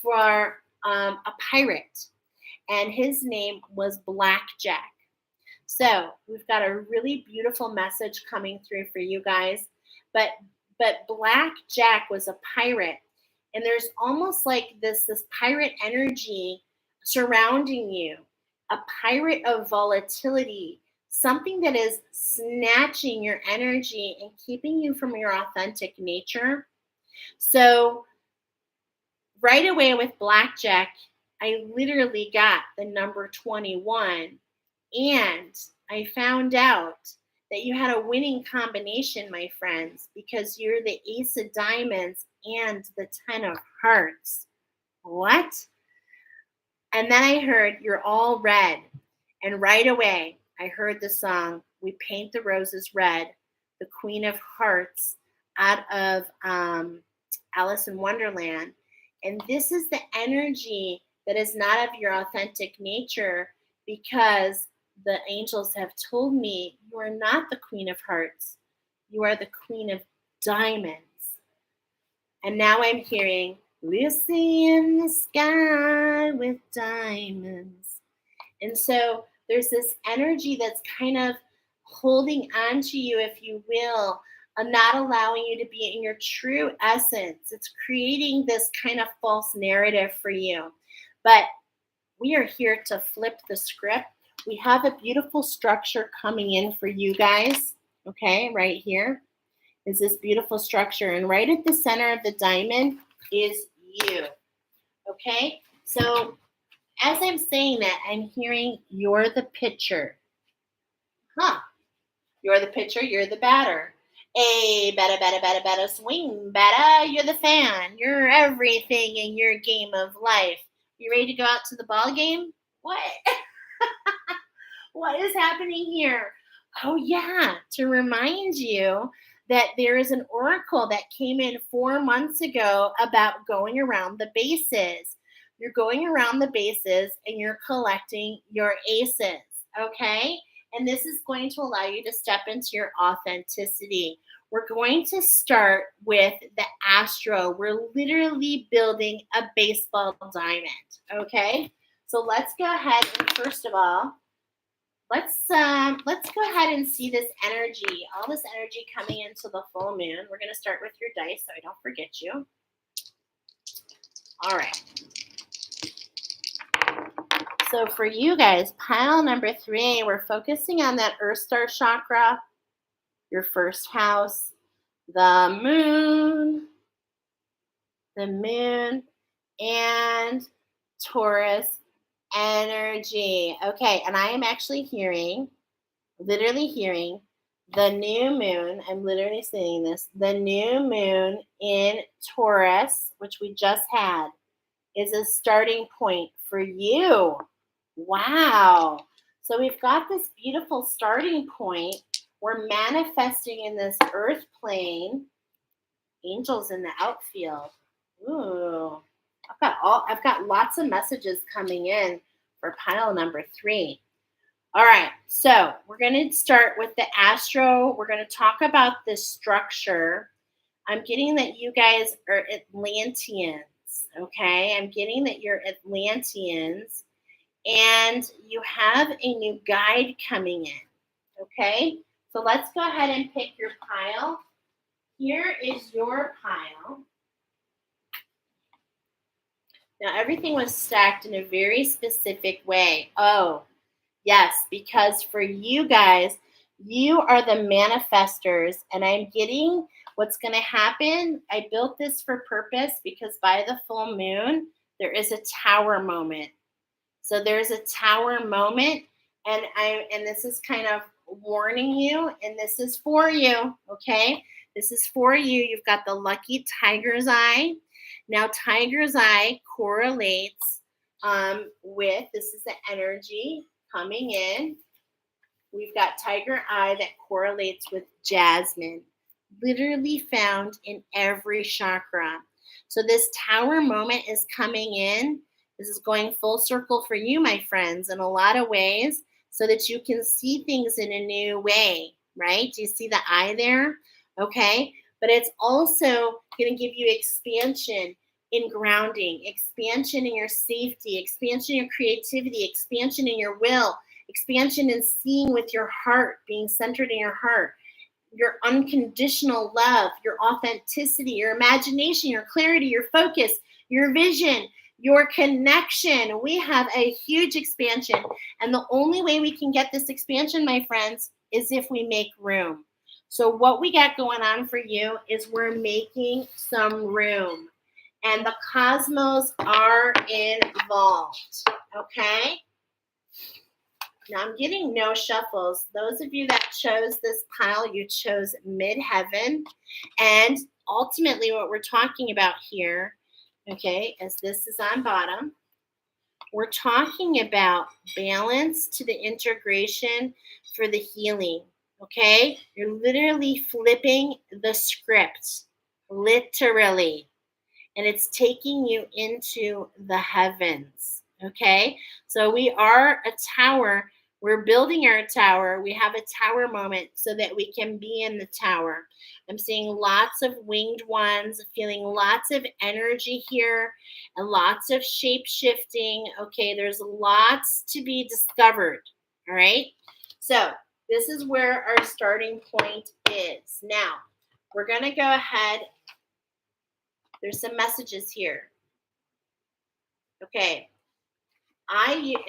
for a pirate. And his name was Blackjack. So we've got a really beautiful message coming through for you guys. But Blackjack was a pirate. And there's almost like this pirate energy surrounding you. A pirate of volatility. Something that is snatching your energy and keeping you from your authentic nature. So right away with Blackjack, I literally got the number 21, and I found out that you had a winning combination, my friends, because you're the Ace of Diamonds and the 10 of Hearts. What? And then I heard you're all red, and right away I heard the song, We Paint the Roses Red, the Queen of Hearts out of Alice in Wonderland. And this is the energy that is not of your authentic nature, because the angels have told me you are not the Queen of Hearts. You are the Queen of Diamonds. And now I'm hearing, Lucy in the sky with diamonds. And so there's this energy that's kind of holding on to you, if you will, not allowing you to be in your true essence. It's creating this kind of false narrative for you. But we are here to flip the script. We have a beautiful structure coming in for you guys. Okay, right here is this beautiful structure. And right at the center of the diamond is you. Okay, so as I'm saying that, I'm hearing you're the pitcher. You're the pitcher, you're the batter. Hey, batter, swing, batter. You're the fan. You're everything in your game of life. You ready to go out to the ball game? What? What is happening here? Oh, yeah, to remind you that there is an oracle that came in 4 months ago about going around the bases. You're going around the bases and you're collecting your aces, okay? And this is going to allow you to step into your authenticity. We're going to start with the Astro. We're literally building a baseball diamond, okay? So let's go ahead and first of all, let's go ahead and see this energy, all this energy coming into the full moon. We're going to start with your dice so I don't forget you. All right. So for you guys, pile number 3, we're focusing on that Earth Star chakra, your first house, the moon, and Taurus energy. Okay, and I am actually literally hearing the new moon. I'm literally saying this. The new moon in Taurus, which we just had, is a starting point for you. Wow. So we've got this beautiful starting point. We're manifesting in this earth plane. Angels in the outfield. Ooh. I've got lots of messages coming in for pile number 3. All right, so we're going to start with the Astro. We're going to talk about this structure. I'm getting that you guys are Atlanteans, okay? I'm getting that you're Atlanteans, and you have a new guide coming in, okay? So let's go ahead and pick your pile. Here is your pile. Now, everything was stacked in a very specific way. Oh, yes, because for you guys, you are the manifestors, and I'm getting what's going to happen. I built this for purpose because by the full moon, there is a tower moment. So there's a tower moment, and this is kind of warning you, and this is for you, okay? This is for you. You've got the lucky tiger's eye. Now, tiger's eye correlates with, this is the energy coming in. We've got tiger eye that correlates with jasmine, literally found in every chakra. So this tower moment is coming in. This is going full circle for you, my friends, in a lot of ways, so that you can see things in a new way, right? Do you see the eye there? Okay. But it's also going to give you expansion in grounding, expansion in your safety, expansion in your creativity, expansion in your will, expansion in seeing with your heart, being centered in your heart, your unconditional love, your authenticity, your imagination, your clarity, your focus, your vision, your connection. We have a huge expansion. And the only way we can get this expansion, my friends, is if we make room. So what we got going on for you is we're making some room. And the cosmos are involved. Okay? Now I'm getting no shuffles. Those of you that chose this pile, you chose Midheaven. And ultimately what we're talking about here, okay, as this is on bottom, we're talking about balance to the integration for the healing, okay? You're literally flipping the script, literally. And it's taking you into the heavens, okay? So we are a tower. We're building our tower. We have a tower moment so that we can be in the tower. I'm seeing lots of winged ones, feeling lots of energy here and lots of shape shifting. Okay, there's lots to be discovered. All right. So this is where our starting point is. Now, we're going to go ahead. There's some messages here. Okay.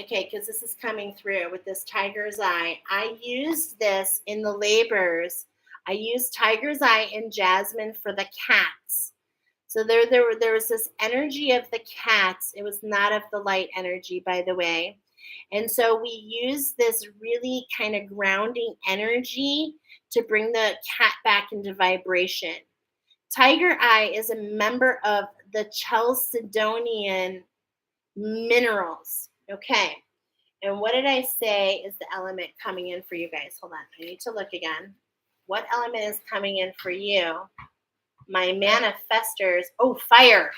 Because this is coming through with this tiger's eye. I used this in the labors. I used tiger's eye and jasmine for the cats. So there was this energy of the cats. It was not of the light energy, by the way. And so we use this really kind of grounding energy to bring the cat back into vibration. Tiger eye is a member of the Chalcedonian minerals. Okay. And what did I say is the element coming in for you guys? Hold on. I need to look again. What element is coming in for you? My manifestors. Oh, fire.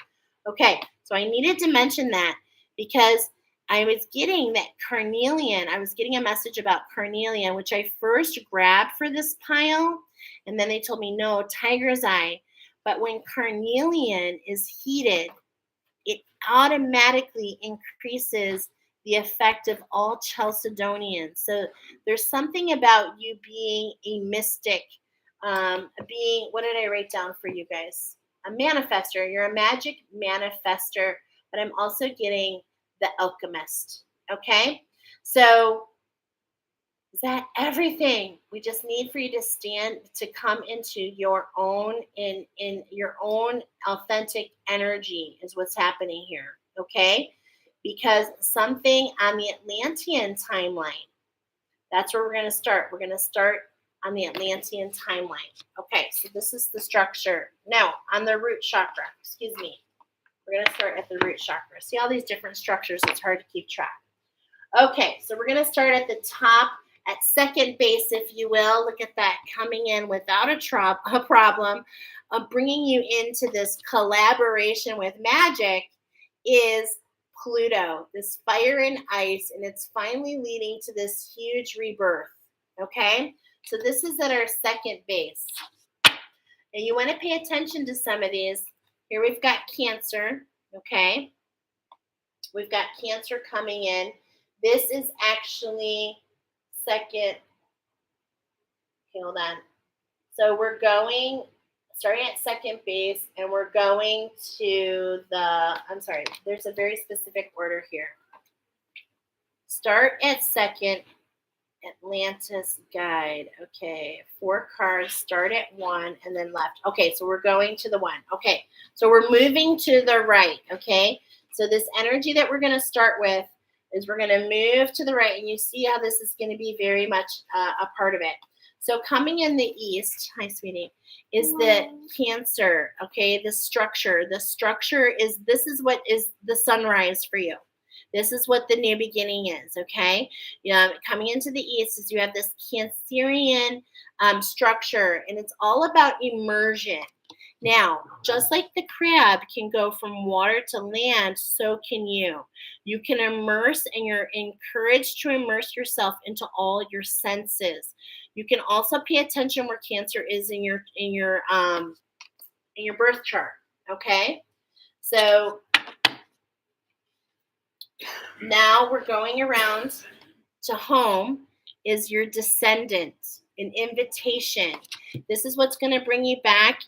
Okay. So I needed to mention that because I was getting that carnelian. I was getting a message about carnelian, which I first grabbed for this pile. And then they told me, no, tiger's eye. But when carnelian is heated, it automatically increases the effect of all Chalcedonians. So there's something about you being a mystic, what did I write down for you guys? A manifester. You're a magic manifester, but I'm also getting the alchemist. Okay? So is that everything? We just need for you to come into your own in your own authentic energy is what's happening here. Okay? Because something on the Atlantean timeline, that's where we're going to start. We're going to start on the Atlantean timeline. Okay, so this is the structure. Now, on the root chakra, excuse me. We're going to start at the root chakra. See all these different structures, it's hard to keep track. Okay, so we're going to start at the top, at second base, if you will. Look at that, coming in without a problem. Bringing you into this collaboration with magic is Pluto, this fire and ice, and it's finally leading to this huge rebirth. Okay, so this is at our second base. And you want to pay attention to some of these. Here we've got Cancer. Okay, we've got Cancer coming in. This is actually second. Okay, hold on. So we're starting at second base, and we're going to there's a very specific order here. Start at second, Atlantis guide. Okay, 4 cards, start at 1 and then left. Okay, so we're going to the 1. Okay, so we're moving to the right. Okay, so this energy that we're going to start with is we're going to move to the right, and you see how this is going to be very much a part of it. So coming in the east, hi sweetie, is the Cancer. Okay, the structure. The structure is, this is what is the sunrise for you. This is what the new beginning is, okay? Coming into the east is you have this Cancerian structure, and it's all about immersion. Now, just like the crab can go from water to land, so can you. You can immerse, and you're encouraged to immerse yourself into all your senses. You can also pay attention where Cancer is in your birth chart, okay? So now we're going around to home is your descendant, an invitation. This is what's going to bring you back.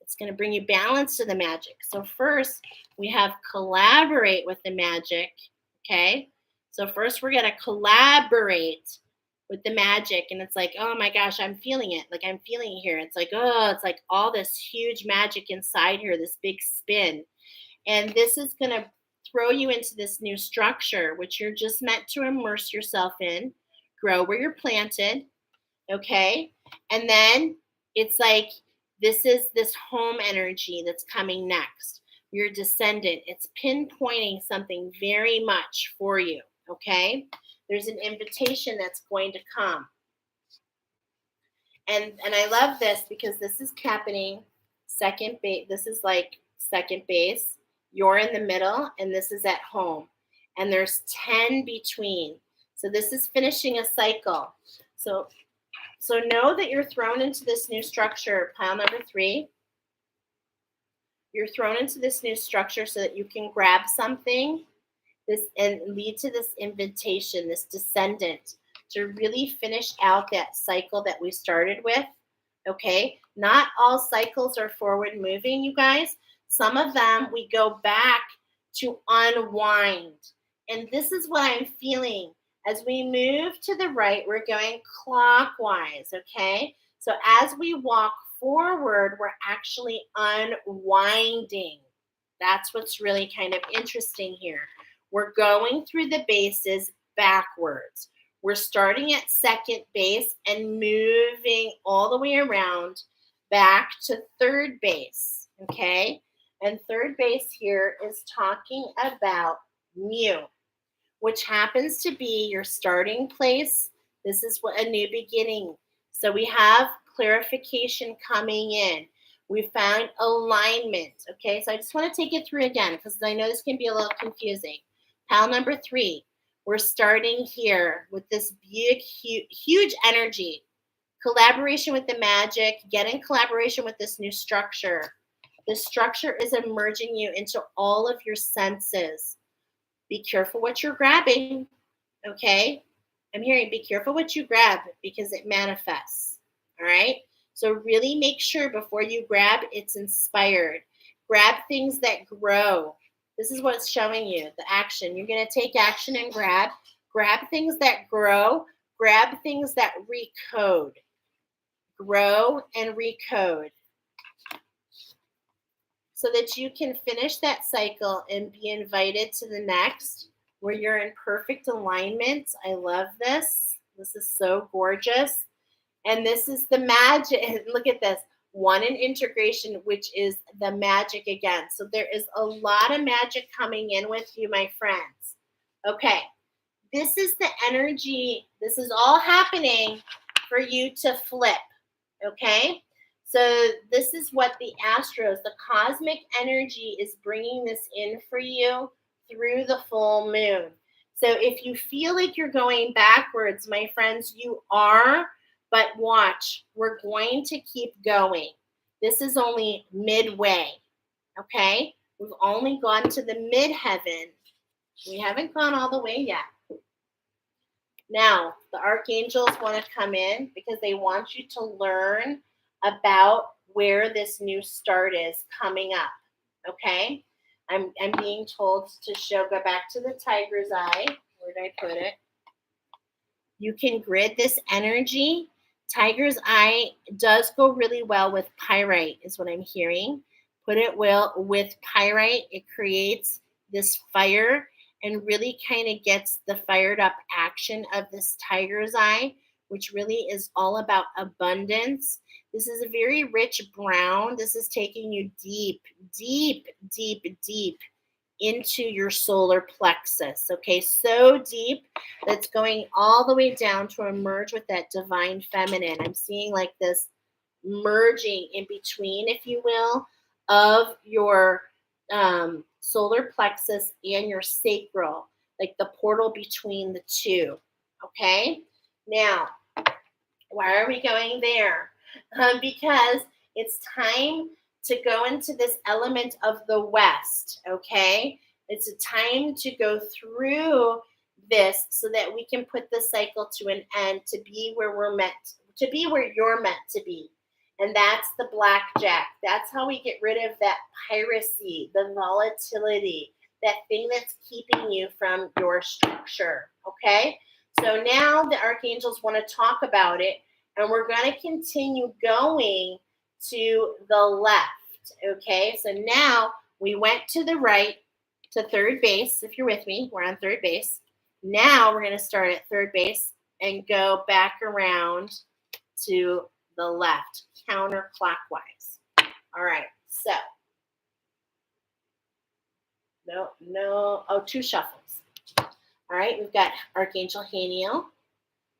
It's going to bring you balance to the magic. So first we have collaborate with the magic. Okay. So first we're going to collaborate with the magic. And it's like, oh my gosh, I'm feeling it. Like I'm feeling it here. It's like, oh, it's like all this huge magic inside here, this big spin. And this is going to throw you into this new structure, which you're just meant to immerse yourself in, grow where you're planted, okay? And then it's like, this is this home energy that's coming next. Your descendant, it's pinpointing something very much for you, okay? There's an invitation that's going to come. And I love this because this is happening second base. This is like second base. You're in the middle, and this is at home. And there's 10 between. So this is finishing a cycle. So know that you're thrown into this new structure, pile number 3. You're thrown into this new structure so that you can grab something and lead to this invitation, this descendant, to really finish out that cycle that we started with. Okay? Not all cycles are forward moving, you guys. Some of them we go back to unwind. And this is what I'm feeling. As we move to the right, we're going clockwise, okay? So as we walk forward, we're actually unwinding. That's what's really kind of interesting here. We're going through the bases backwards. We're starting at second base and moving all the way around back to third base, okay? And third base here is talking about mu, which happens to be your starting place. This is what a new beginning. So we have clarification coming in. We found alignment, okay? So I just want to take it through again because I know this can be a little confusing. Pile number 3, we're starting here with this big, huge energy. Collaboration with the magic, get in collaboration with this new structure. This structure is immersing you into all of your senses. Be careful what you're grabbing, okay? I'm hearing be careful what you grab because it manifests, all right? So really make sure before you grab, it's inspired. Grab things that grow. This is what it's showing you, the action. You're going to take action and grab. Grab things that grow. Grab things that recode. Grow and recode. So that you can finish that cycle and be invited to the next where you're in perfect alignment. I love this. This is so gorgeous. And this is the magic. Look at this. 1 in integration, which is the magic again. So there is a lot of magic coming in with you, my friends. Okay. This is the energy. This is all happening for you to flip. Okay. So this is what the astros, the cosmic energy is bringing this in for you through the full moon. So if you feel like you're going backwards, my friends, you are, but watch, we're going to keep going. This is only midway, okay? We've only gone to the midheaven. We haven't gone all the way yet. Now, the archangels want to come in because they want you to learn about where this new start is coming up, okay? I'm being told to go back to the tiger's eye. Where did I put it? You can grid this energy. Tiger's eye does go really well with pyrite, is what I'm hearing. Put it well with pyrite. It creates this fire and really kind of gets the fired up action of this tiger's eye, which really is all about abundance. This is a very rich brown. This is taking you deep, deep, deep, deep into your solar plexus. Okay, so deep that's going all the way down to emerge with that divine feminine. I'm seeing like this merging in between, if you will, of your solar plexus and your sacral, like the portal between the two. Okay, now why are we going there? Because it's time to go into this element of the West, okay? It's a time to go through this so that we can put the cycle to an end, to be where we're meant, to be where you're meant to be. And that's the blackjack. That's how we get rid of that piracy, the volatility, that thing that's keeping you from your structure, okay? So now the archangels want to talk about it, and we're going to continue going to the left, okay? So now we went to the right, to third base. If you're with me, we're on third base. Now we're going to start at third base and go back around to the left, counterclockwise. All right, so two shuffles. All right, we've got Archangel Haniel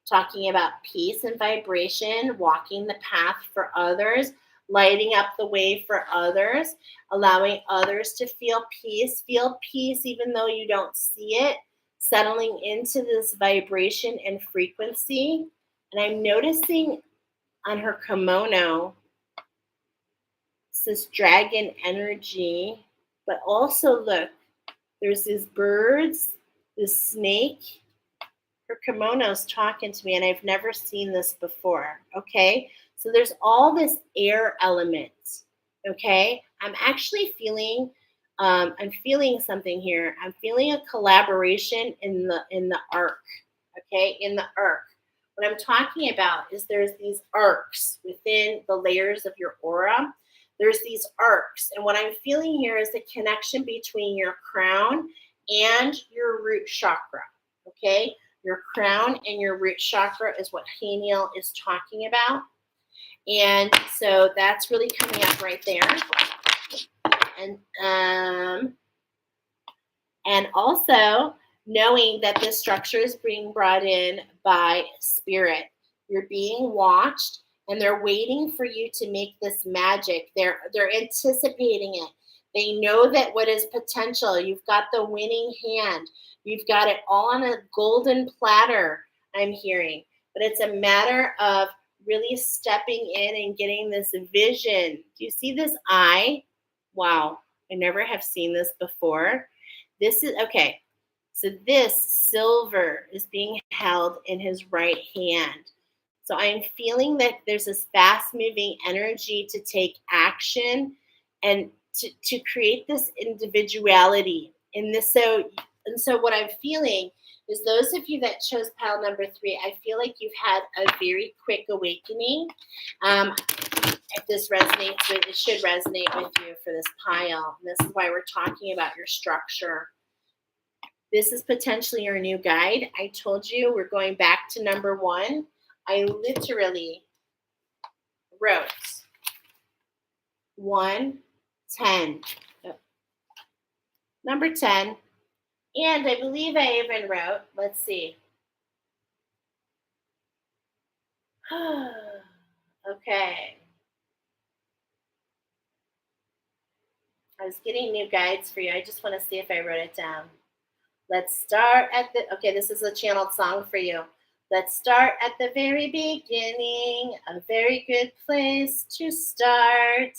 talking about peace and vibration, walking the path for others, lighting up the way for others, allowing others to feel peace even though you don't see it. settling into this vibration and frequency. And I'm noticing on her kimono, this dragon energy, but also look, there's these birds, this snake. Her kimono's talking to me, and I've never seen this before. Okay, so there's all this air element. Okay, I'm actually feeling, I'm feeling something here. I'm feeling a collaboration in the arc. Okay, in the arc. What I'm talking about is there's these arcs within the layers of your aura. There's these arcs, and what I'm feeling here is the connection between your crown and your root chakra. Okay, your crown and your root chakra is what Haniel is talking about. And so that's really coming up right there. And also knowing that this structure is being brought in by spirit. You're being watched, and they're waiting for you to make this magic. They're anticipating it. They know that what is potential. You've got the winning hand. You've got it all on a golden platter, I'm hearing. But it's a matter of really stepping in and getting this vision. Do you see this eye? Wow, I never have seen this before. This is, okay, so this silver is being held in his right hand. So I'm feeling that there's this fast-moving energy to take action and to create this individuality in this. So what I'm feeling is those of you that chose pile number 3, I feel like you've had a very quick awakening. If this resonates with, it should resonate with you for this pile. And this is why we're talking about your structure. This is potentially your new guide. I told you we're going back to number 1. I literally wrote 1, 10. Number 10. And I believe I even wrote, let's see. Okay. I was getting new guides for you. I just want to see if I wrote it down. Let's start at the, okay, this is a channeled song for you. Let's start at the very beginning, a very good place to start.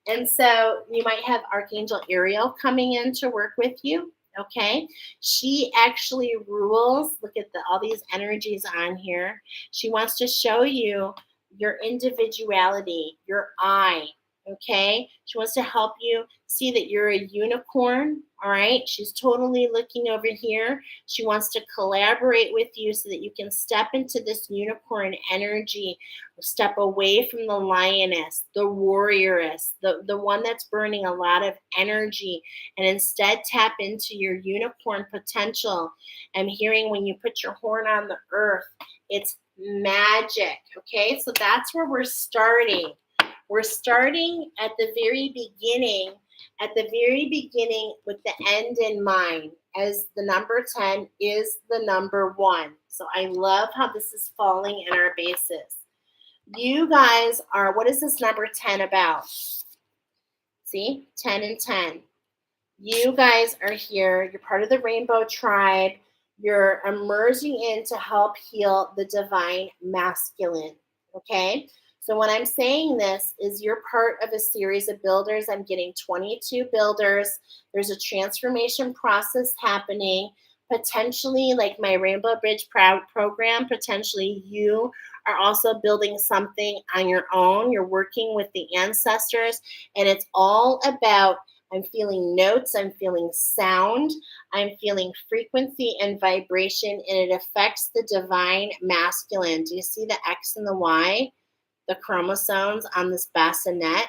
And so you might have Archangel Ariel coming in to work with you, okay? She actually rules, look at all these energies on here. She wants to show you your individuality, your eye, okay? She wants to help you see that you're a unicorn, all right? She's totally looking over here. She wants to collaborate with you so that you can step into this unicorn energy, step away from the lioness, the warrioress, the one that's burning a lot of energy, and instead tap into your unicorn potential. I'm hearing when you put your horn on the earth, it's magic, okay? So that's where we're starting. We're starting at the very beginning with the end in mind, as the number 10 is the number 1. So I love how this is falling in our basis. You guys are, what is this number 10 about? See, 10 and 10. You guys are here. You're part of the Rainbow Tribe. You're emerging in to help heal the divine masculine, okay? So when I'm saying this is you're part of a series of builders. I'm getting 22 builders. There's a transformation process happening. Potentially, like my Rainbow Bridge program, potentially you are also building something on your own. You're working with the ancestors, and it's all about, I'm feeling notes, I'm feeling sound, I'm feeling frequency and vibration, and it affects the divine masculine. Do you see the X and the Y? The chromosomes on this bassinet.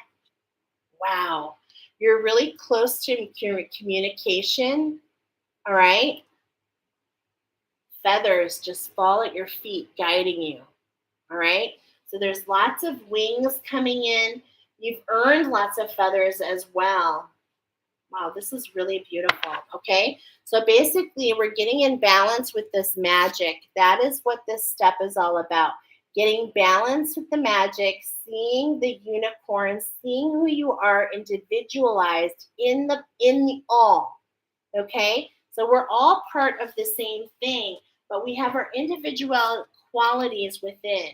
Wow. You're really close to communication. All right. Feathers just fall at your feet, guiding you. All right. So there's lots of wings coming in. You've earned lots of feathers as well. Wow, this is really beautiful. Okay. So basically, we're getting in balance with this magic. That is what this step is all about. Getting balanced with the magic, seeing the unicorn, seeing who you are individualized in the all. Okay? So we're all part of the same thing, but we have our individual qualities within.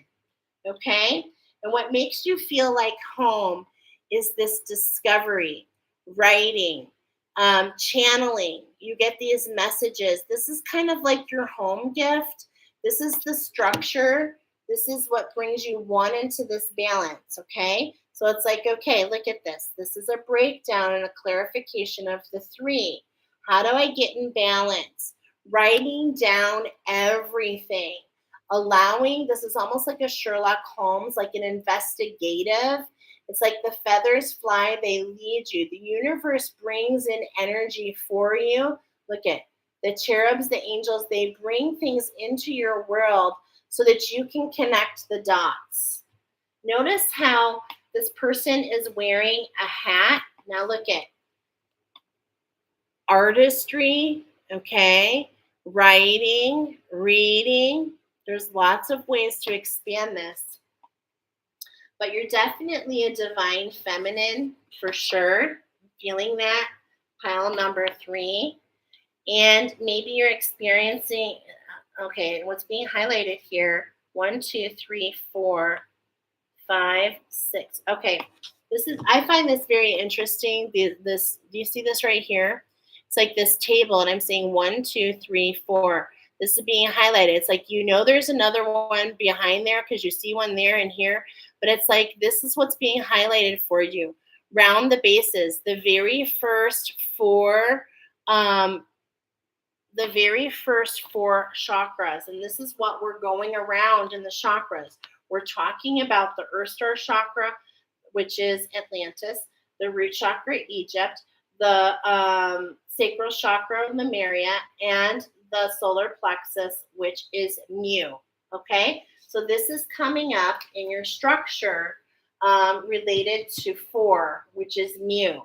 Okay? And what makes you feel like home is this discovery, writing, channeling. You get these messages. This is kind of like your home gift. This is the structure. This is what brings you one into this balance. Okay? So it's like, okay, look at this. This is a breakdown and a clarification of the three. How do I get in balance? Writing down everything, allowing, this is almost like a Sherlock Holmes, like an investigative. It's like the feathers fly, they lead you. The universe brings in energy for you. Look at the cherubs, the angels, they bring things into your world so that you can connect the dots. Notice how this person is wearing a hat. Now look at artistry, okay, writing, reading. There's lots of ways to expand this. But you're definitely a divine feminine for sure. Feeling that. Pile number 3. And maybe you're experiencing, okay, what's being highlighted here? 1, 2, 3, 4, 5, 6. Okay. This is, I find this very interesting. This, do you see this right here? It's like this table, and I'm saying 1, 2, 3, 4. This is being highlighted. It's like, you know, there's another one behind there because you see one there and here, but it's like, this is what's being highlighted for you. Round the bases, the very first 4, chakras, and this is what we're going around in the chakras. We're talking about the Earth Star chakra, which is Atlantis, the root chakra, Egypt, the sacral chakra, Lemuria, and the solar plexus, which is Mu. Okay, so this is coming up in your structure related to 4, which is Mu.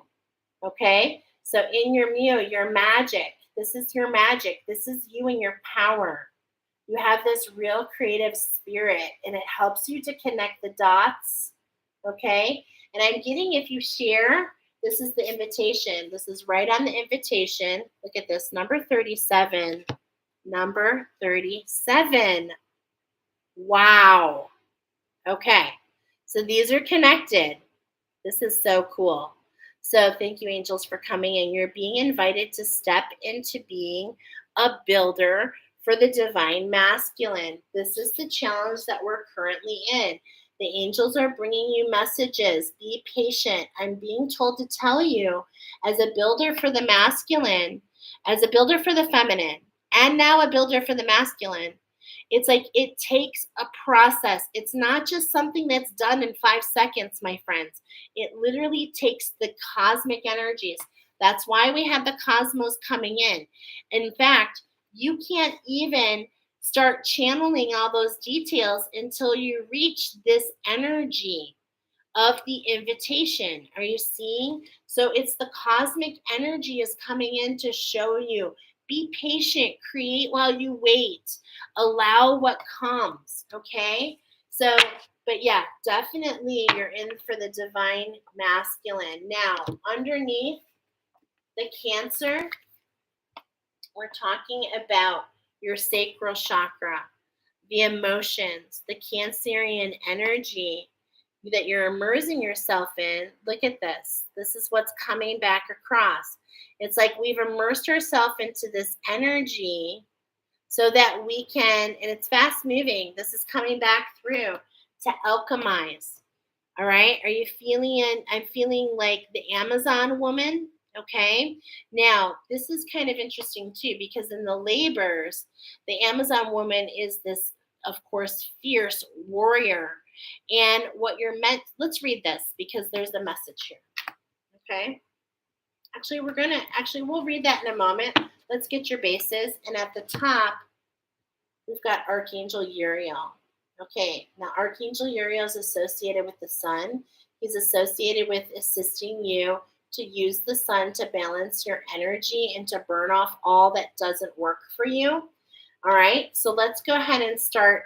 Okay, so in your Mu, your magic. This is your magic. This is you and your power. You have this real creative spirit, and it helps you to connect the dots. Okay, and I'm getting, if you share, this is the invitation. This is right on the invitation. Look at this, number 37. Number 37. Wow. Okay, so these are connected. This is so cool. So thank you, angels, for coming in. You're being invited to step into being a builder for the divine masculine. This is the challenge that we're currently in. The angels are bringing you messages. Be patient. I'm being told to tell you, as a builder for the masculine, as a builder for the feminine, and now a builder for the masculine, it's like it takes a process. It's not just something that's done in 5 seconds, my friends. It literally takes the cosmic energies. That's why we have the cosmos coming in. In fact, you can't even start channeling all those details until you reach this energy of the invitation. Are you seeing? So it's the cosmic energy is coming in to show you. Be patient, create while you wait, allow what comes. Okay, so but yeah, definitely you're in for the divine masculine. Now underneath the Cancer, we're talking about your sacral chakra, the emotions, the Cancerian energy that you're immersing yourself in. Look at this. This is what's coming back across. It's like we've immersed ourselves into this energy so that we can, and it's fast moving. This is coming back through to alchemize. All right. Are you feeling it? I'm feeling like the Amazon woman. Okay. Now, this is kind of interesting too, because in the labors, the Amazon woman is this, of course, fierce warrior. And what you're meant, let's read this because there's a message here. Okay. Actually, we'll read that in a moment. Let's get your bases. And at the top, we've got Archangel Uriel. Okay, now Archangel Uriel is associated with the sun. He's associated with assisting you to use the sun to balance your energy and to burn off all that doesn't work for you. All right, so let's go ahead and start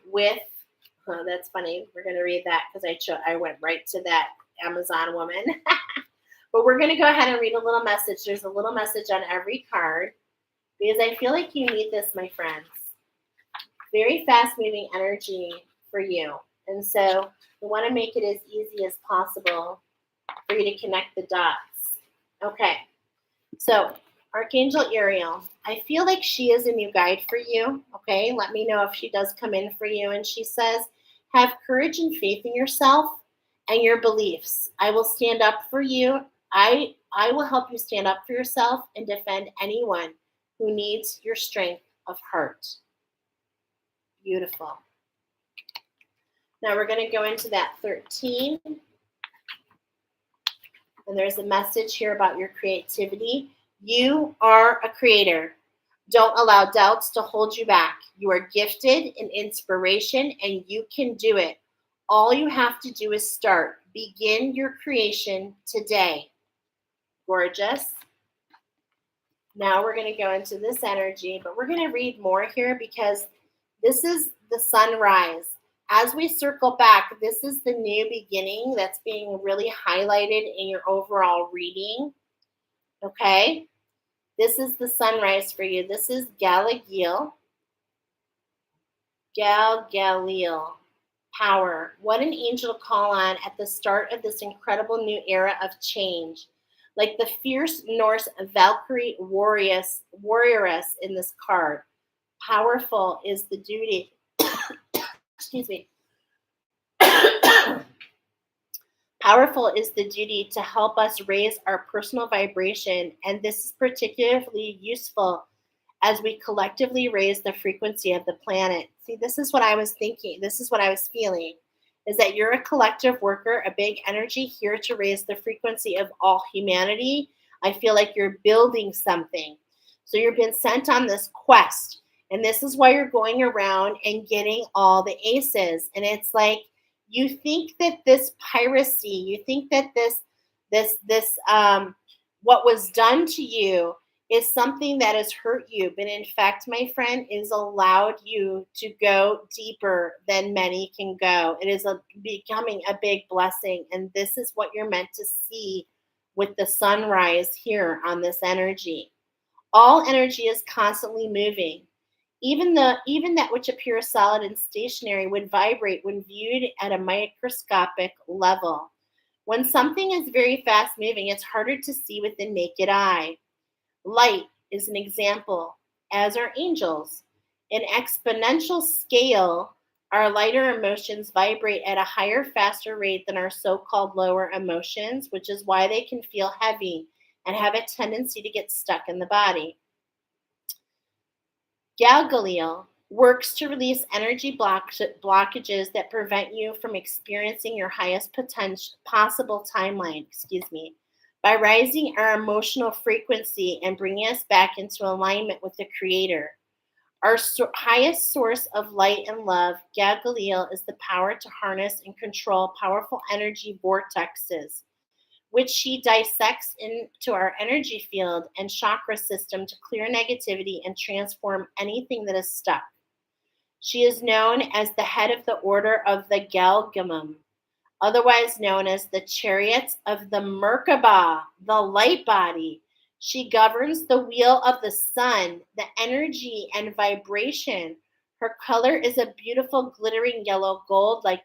with, that's funny. We're going to read that because I went right to that Amazon woman. But we're going to go ahead and read a little message. There's a little message on every card because I feel like you need this, my friends. Very fast-moving energy for you. And so we want to make it as easy as possible for you to connect the dots. Okay. So Archangel Ariel, I feel like she is a new guide for you. Okay. Let me know if she does come in for you. And she says, have courage and faith in yourself and your beliefs. I will stand up for you. I will help you stand up for yourself and defend anyone who needs your strength of heart. Beautiful. Now we're going to go into that 13. And there's a message here about your creativity. You are a creator. Don't allow doubts to hold you back. You are gifted in inspiration and you can do it. All you have to do is start. Begin your creation today. Gorgeous. Now we're going to go into this energy, but we're going to read more here because this is the sunrise. As we circle back, this is the new beginning that's being really highlighted in your overall reading. Okay? This is the sunrise for you. This is Galileo. Power. What an angel to call on at the start of this incredible new era of change. Like the fierce Norse Valkyrie warrioress in this card. Powerful is the duty. Excuse me. Powerful is the duty to help us raise our personal vibration, and this is particularly useful as we collectively raise the frequency of the planet. See, this is what I was thinking. This is what I was feeling, is that you're a collective worker, a big energy here to raise the frequency of all humanity. I feel like you're building something. So you've been sent on this quest, and this is why you're going around and getting all the aces. And it's like, you think that this piracy, you think that this what was done to you is something that has hurt you, but in fact, my friend, is allowed you to go deeper than many can go. It is becoming a big blessing, and this is what you're meant to see with the sunrise here on this energy. All energy is constantly moving. Even that which appears solid and stationary would vibrate when viewed at a microscopic level. When something is very fast moving, it's harder to see with the naked eye. Light is an example, as are angels. In exponential scale, our lighter emotions vibrate at a higher, faster rate than our so-called lower emotions, which is why they can feel heavy and have a tendency to get stuck in the body. Galileo works to release energy blockages that prevent you from experiencing your highest possible timeline, by raising our emotional frequency and bringing us back into alignment with the Creator. Our highest source of light and love, Galileo, is the power to harness and control powerful energy vortexes, which she dissects into our energy field and chakra system to clear negativity and transform anything that is stuck. She is known as the head of the Order of the Galgamum, otherwise known as the Chariots of the Merkaba, the light body. She governs the wheel of the sun, the energy and vibration. Her color is a beautiful glittering yellow gold like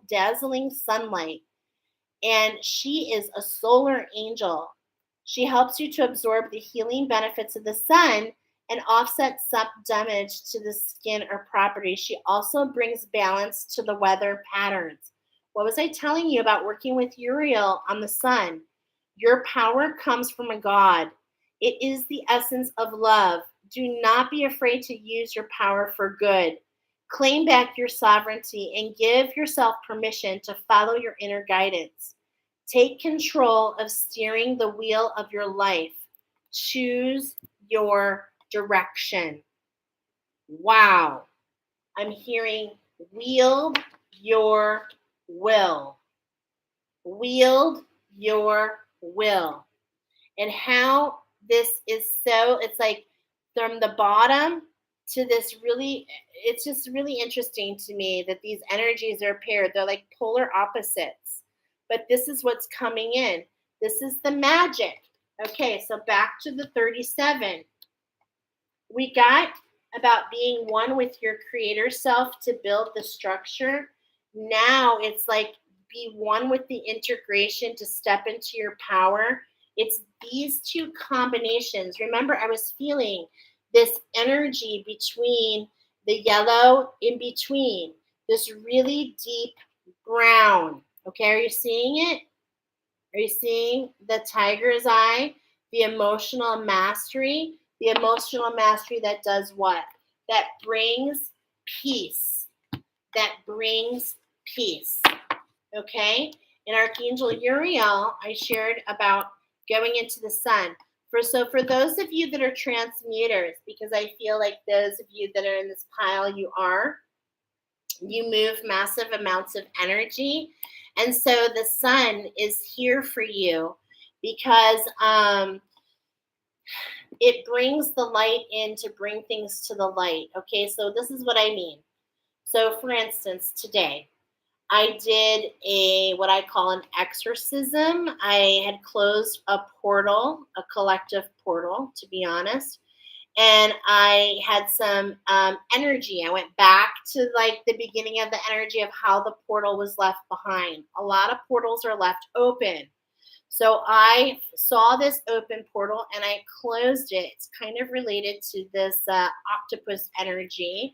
dazzling sunlight. And she is a solar angel. She helps you to absorb the healing benefits of the sun and offset some damage to the skin or property. She also brings balance to the weather patterns. What was I telling you about working with Uriel on the sun? Your power comes from a God. It is the essence of love. Do not be afraid to use your power for good. Claim back your sovereignty and give yourself permission to follow your inner guidance. Take control of steering the wheel of your life. Choose your direction. Wow. I'm hearing wield your will. Wield your will. And how this is so, it's like from the bottom to this really, it's just really interesting to me that these energies are paired. They're like polar opposites. But this is what's coming in. This is the magic. Okay, so back to the 37. We got about being one with your creator self to build the structure. Now it's like be one with the integration to step into your power. It's these two combinations. Remember, I was feeling this energy between the yellow in between, this really deep brown. Okay, are you seeing it? Are you seeing the tiger's eye? The emotional mastery. The emotional mastery that does what? That brings peace. That brings peace. Okay? In Archangel Uriel, I shared about going into the sun. For those of you that are transmuters, because I feel like those of you that are in this pile, you move massive amounts of energy. And so the sun is here for you because it brings the light in to bring things to the light. Okay, so this is what I mean. So for instance, today I did what I call an exorcism. I had closed a portal, a collective portal, to be honest. And I had some energy. I went back to like the beginning of the energy of how the portal was left behind. A lot of portals are left open. So I saw this open portal and I closed it. It's kind of related to this octopus energy.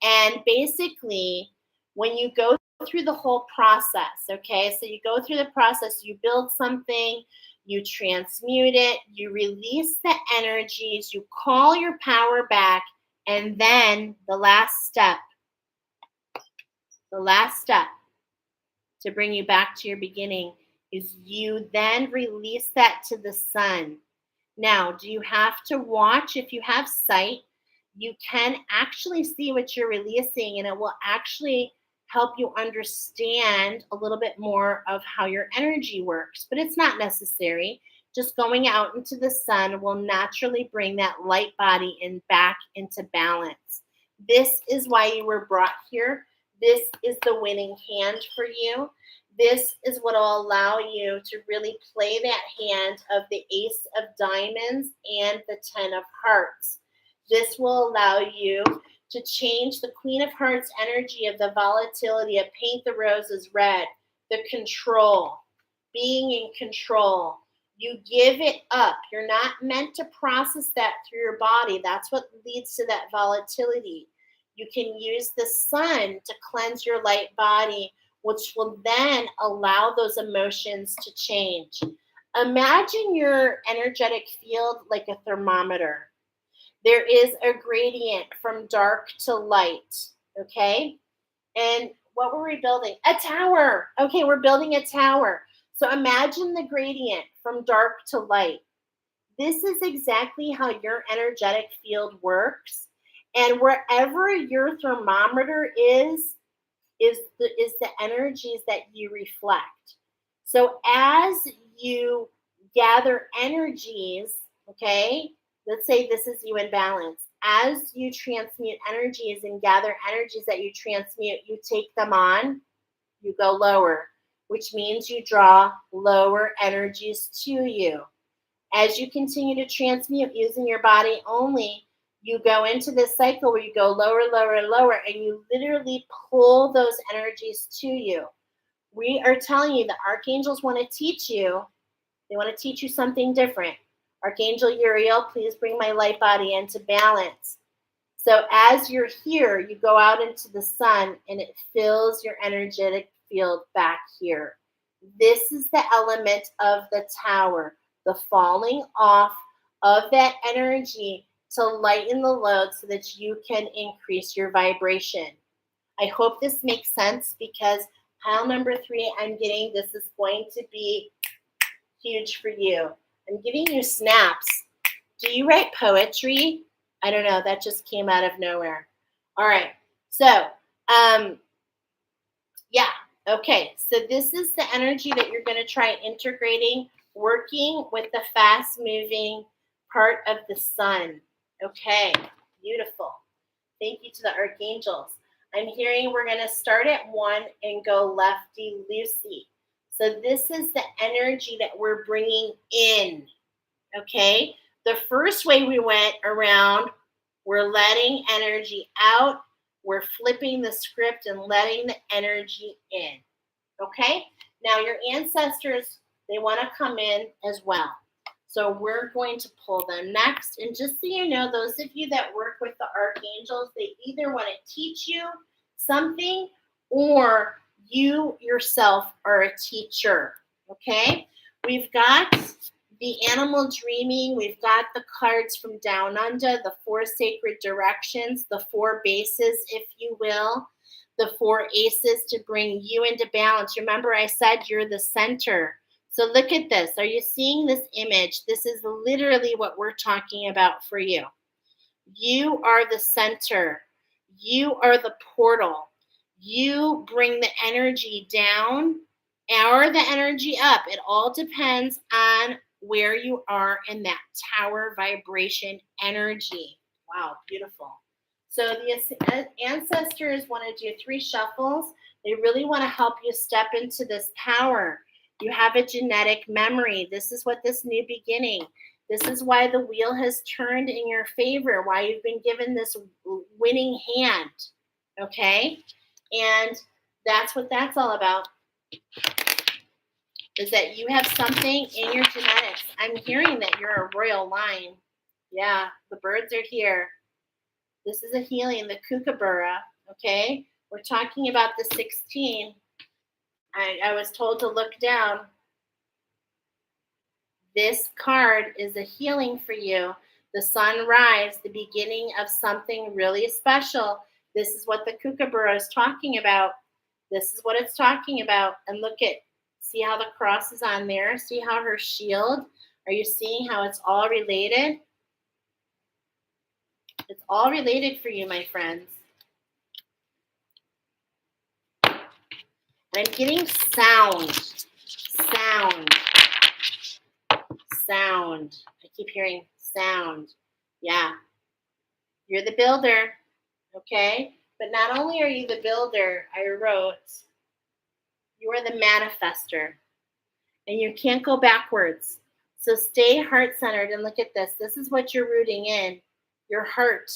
And basically, when you go through the whole process, okay, so you go through the process, you build something, you transmute it, you release the energies, you call your power back, and then the last step to bring you back to your beginning is you then release that to the sun. Now, do you have to watch? If you have sight, you can actually see what you're releasing, and it will actually help you understand a little bit more of how your energy works. But it's not necessary. Just going out into the sun will naturally bring that light body back into balance. This is why you were brought here. This is the winning hand for you. This is what will allow you to really play that hand of the Ace of Diamonds and the 10 of Hearts. This will allow you to change the Queen of Hearts energy of the volatility of paint the roses red, the control, being in control. You give it up. You're not meant to process that through your body. That's what leads to that volatility. You can use the sun to cleanse your light body, which will then allow those emotions to change. Imagine your energetic field like a thermometer. There is a gradient from dark to light, okay? And what were we building? A tower. Okay, we're building a tower. So imagine the gradient from dark to light. This is exactly how your energetic field works. And wherever your thermometer is the energies that you reflect. So as you gather energies, okay, let's say this is you in balance. As you transmute energies and gather energies that you transmute, you take them on, you go lower, which means you draw lower energies to you. As you continue to transmute using your body only, you go into this cycle where you go lower, lower, lower, and you literally pull those energies to you. We are telling you that archangels want to teach you. They want to teach you something different. Archangel Uriel, please bring my light body into balance. So as you're here, you go out into the sun and it fills your energetic field back here. This is the element of the tower, the falling off of that energy to lighten the load so that you can increase your vibration. I hope this makes sense because pile number 3, I'm getting this is going to be huge for you. I'm giving you snaps. Do you write poetry? I don't know. That just came out of nowhere. All right. So, yeah. Okay. So this is the energy that you're going to try integrating, working with the fast-moving part of the sun. Okay. Beautiful. Thank you to the archangels. I'm hearing we're going to start at 1 and go lefty-loosey. So this is the energy that we're bringing in, okay? The first way we went around, we're letting energy out. We're flipping the script and letting the energy in, okay? Now your ancestors, they want to come in as well. So we're going to pull them next. And just so you know, those of you that work with the archangels, they either want to teach you something or you yourself are a teacher, okay? We've got the animal dreaming. We've got the cards from Down Under, the 4 sacred directions, the 4 bases, if you will, the 4 aces to bring you into balance. Remember, I said you're the center. So look at this. Are you seeing this image? This is literally what we're talking about for you. You are the center. You are the portal. You bring the energy down or the energy up. It all depends on where you are in that tower vibration energy. Wow, beautiful. So the ancestors want to do 3 shuffles. They really want to help you step into this power. You have a genetic memory. This is what this new beginning. This is why the wheel has turned in your favor, why you've been given this winning hand, okay? And that's what that's all about, is that you have something in your genetics. I'm hearing that you're a royal line. Yeah, the birds are here. This is a healing, the kookaburra, okay? We're talking about the 16. I was told to look down. This card is a healing for you. The sunrise, the beginning of something really special. This is what the kookaburra is talking about. This is what it's talking about. And look at, see how the cross is on there? See how her shield? Are you seeing how it's all related? It's all related for you, my friends. I'm getting sound. I keep hearing sound. Yeah. You're the builder, okay? But not only are you the builder, I wrote, you are the manifester. And you can't go backwards. So stay heart-centered and look at this. This is what you're rooting in. Your heart.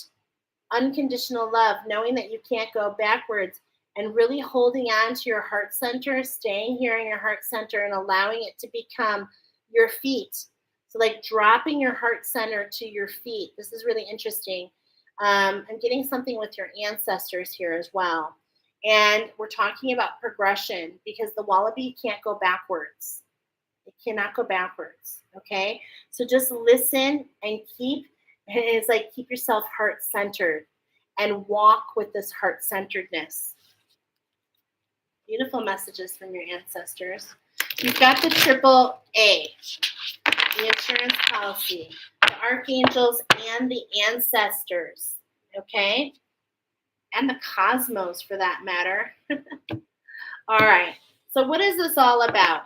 Unconditional love, knowing that you can't go backwards, and really holding on to your heart center, staying here in your heart center and allowing it to become your feet. So like dropping your heart center to your feet. This is really interesting. I'm getting something with your ancestors here as well. And we're talking about progression because the wallaby can't go backwards. It cannot go backwards, okay? So just listen and keep yourself heart-centered and walk with this heart-centeredness. Beautiful messages from your ancestors. You've got the triple A, the insurance policy, the archangels, and the ancestors, okay? And the cosmos, for that matter. All right. So what is this all about?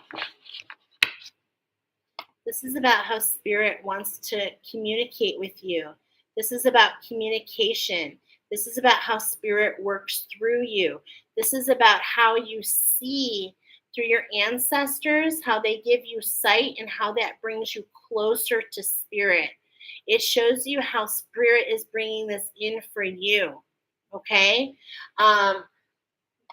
This is about how Spirit wants to communicate with you. This is about communication. This is about how Spirit works through you. This is about how you see through your ancestors, how they give you sight and how that brings you closer to Spirit. It shows you how Spirit is bringing this in for you, okay?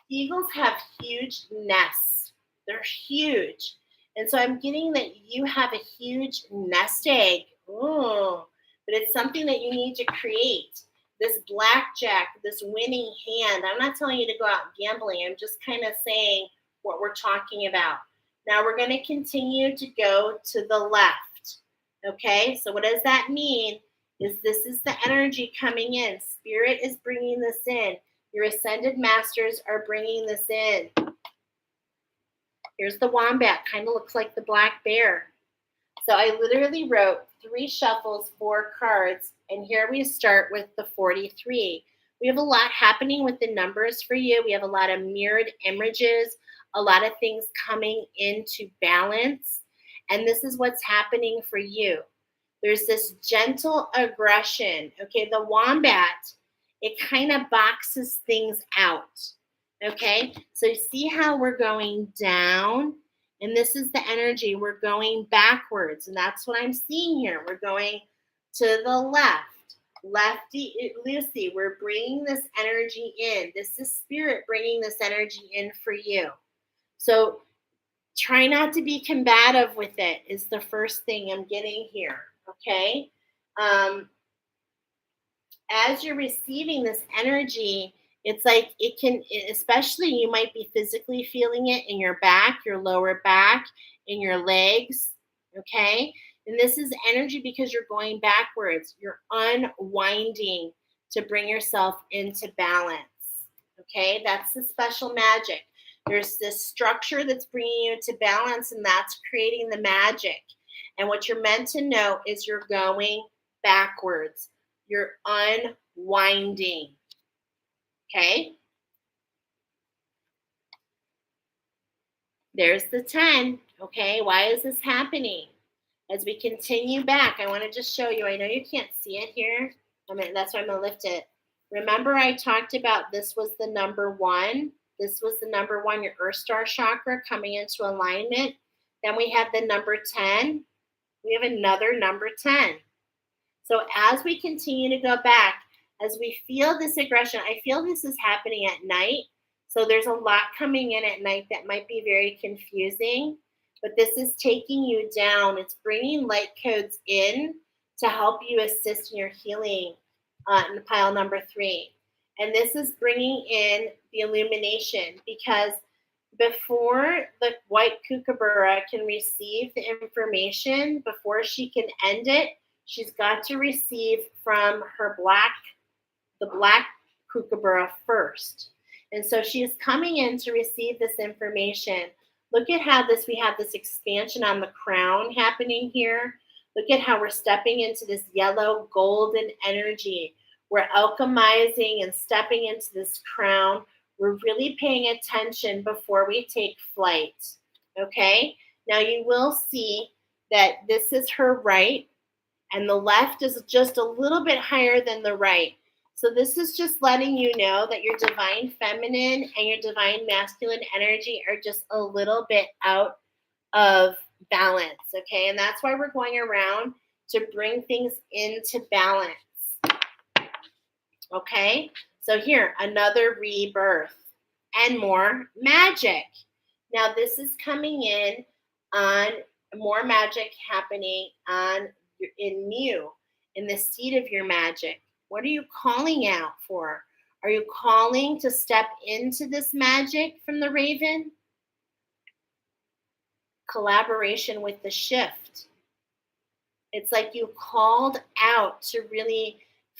Eagles have huge nests. They're huge. And so I'm getting that you have a huge nest egg. Ooh, but it's something that you need to create. This blackjack, this winning hand. I'm not telling you to go out gambling. I'm just kind of saying what we're talking about. Now we're going to continue to go to the left. Okay, so what does that mean? This is the energy coming in. Spirit is bringing this in. Your ascended masters are bringing this in. Here's the wombat, kind of looks like the black bear. So I literally wrote 3 shuffles, 4 cards, and here we start with the 43. We have a lot happening with the numbers for you. We have a lot of mirrored images, a lot of things coming into balance, and this is what's happening for you. There's this gentle aggression. Okay, the wombat, it kind of boxes things out. Okay, so you see how we're going down And this is the energy. We're going backwards. And that's what I'm seeing here. We're going to the left. Lefty Lucy, we're bringing this energy in. This is spirit bringing this energy in for you. So try not to be combative with it is the first thing I'm getting here. Okay. As you're receiving this energy, it's like it can, especially you might be physically feeling it in your back, your lower back, in your legs. Okay. And this is energy because you're going backwards. You're unwinding to bring yourself into balance. Okay. That's the special magic. There's this structure that's bringing you to balance, and that's creating the magic. And what you're meant to know is you're going backwards. You're unwinding. Okay? There's the 10. Okay? Why is this happening? As we continue back, I want to just show you. I know you can't see it here. That's why I'm going to lift it. Remember I talked about this was the number 1. This was the number 1, your Earth Star chakra coming into alignment. Then we have the number 10. We have another number 10. So as we continue to go back, as we feel this aggression, I feel this is happening at night. So there's a lot coming in at night that might be very confusing, but this is taking you down. It's bringing light codes in to help you assist in your healing in pile number 3. And this is bringing in the illumination, because before the white kookaburra can receive the information, before she can end it, she's got to receive from the black kookaburra first. And so she is coming in to receive this information. Look at how we have this expansion on the crown happening here. Look at how we're stepping into this yellow golden energy. We're alchemizing and stepping into this crown. We're really paying attention before we take flight. Okay? Now you will see that this is her right, and the left is just a little bit higher than the right. So this is just letting you know that your divine feminine and your divine masculine energy are just a little bit out of balance, okay? And that's why we're going around to bring things into balance, okay? So here, another rebirth and more magic. Now this is coming in on more magic happening in Mu, in the seat of your magic. What are you calling out for? Are you calling to step into this magic from the Raven? Collaboration with the shift. It's like you called out to really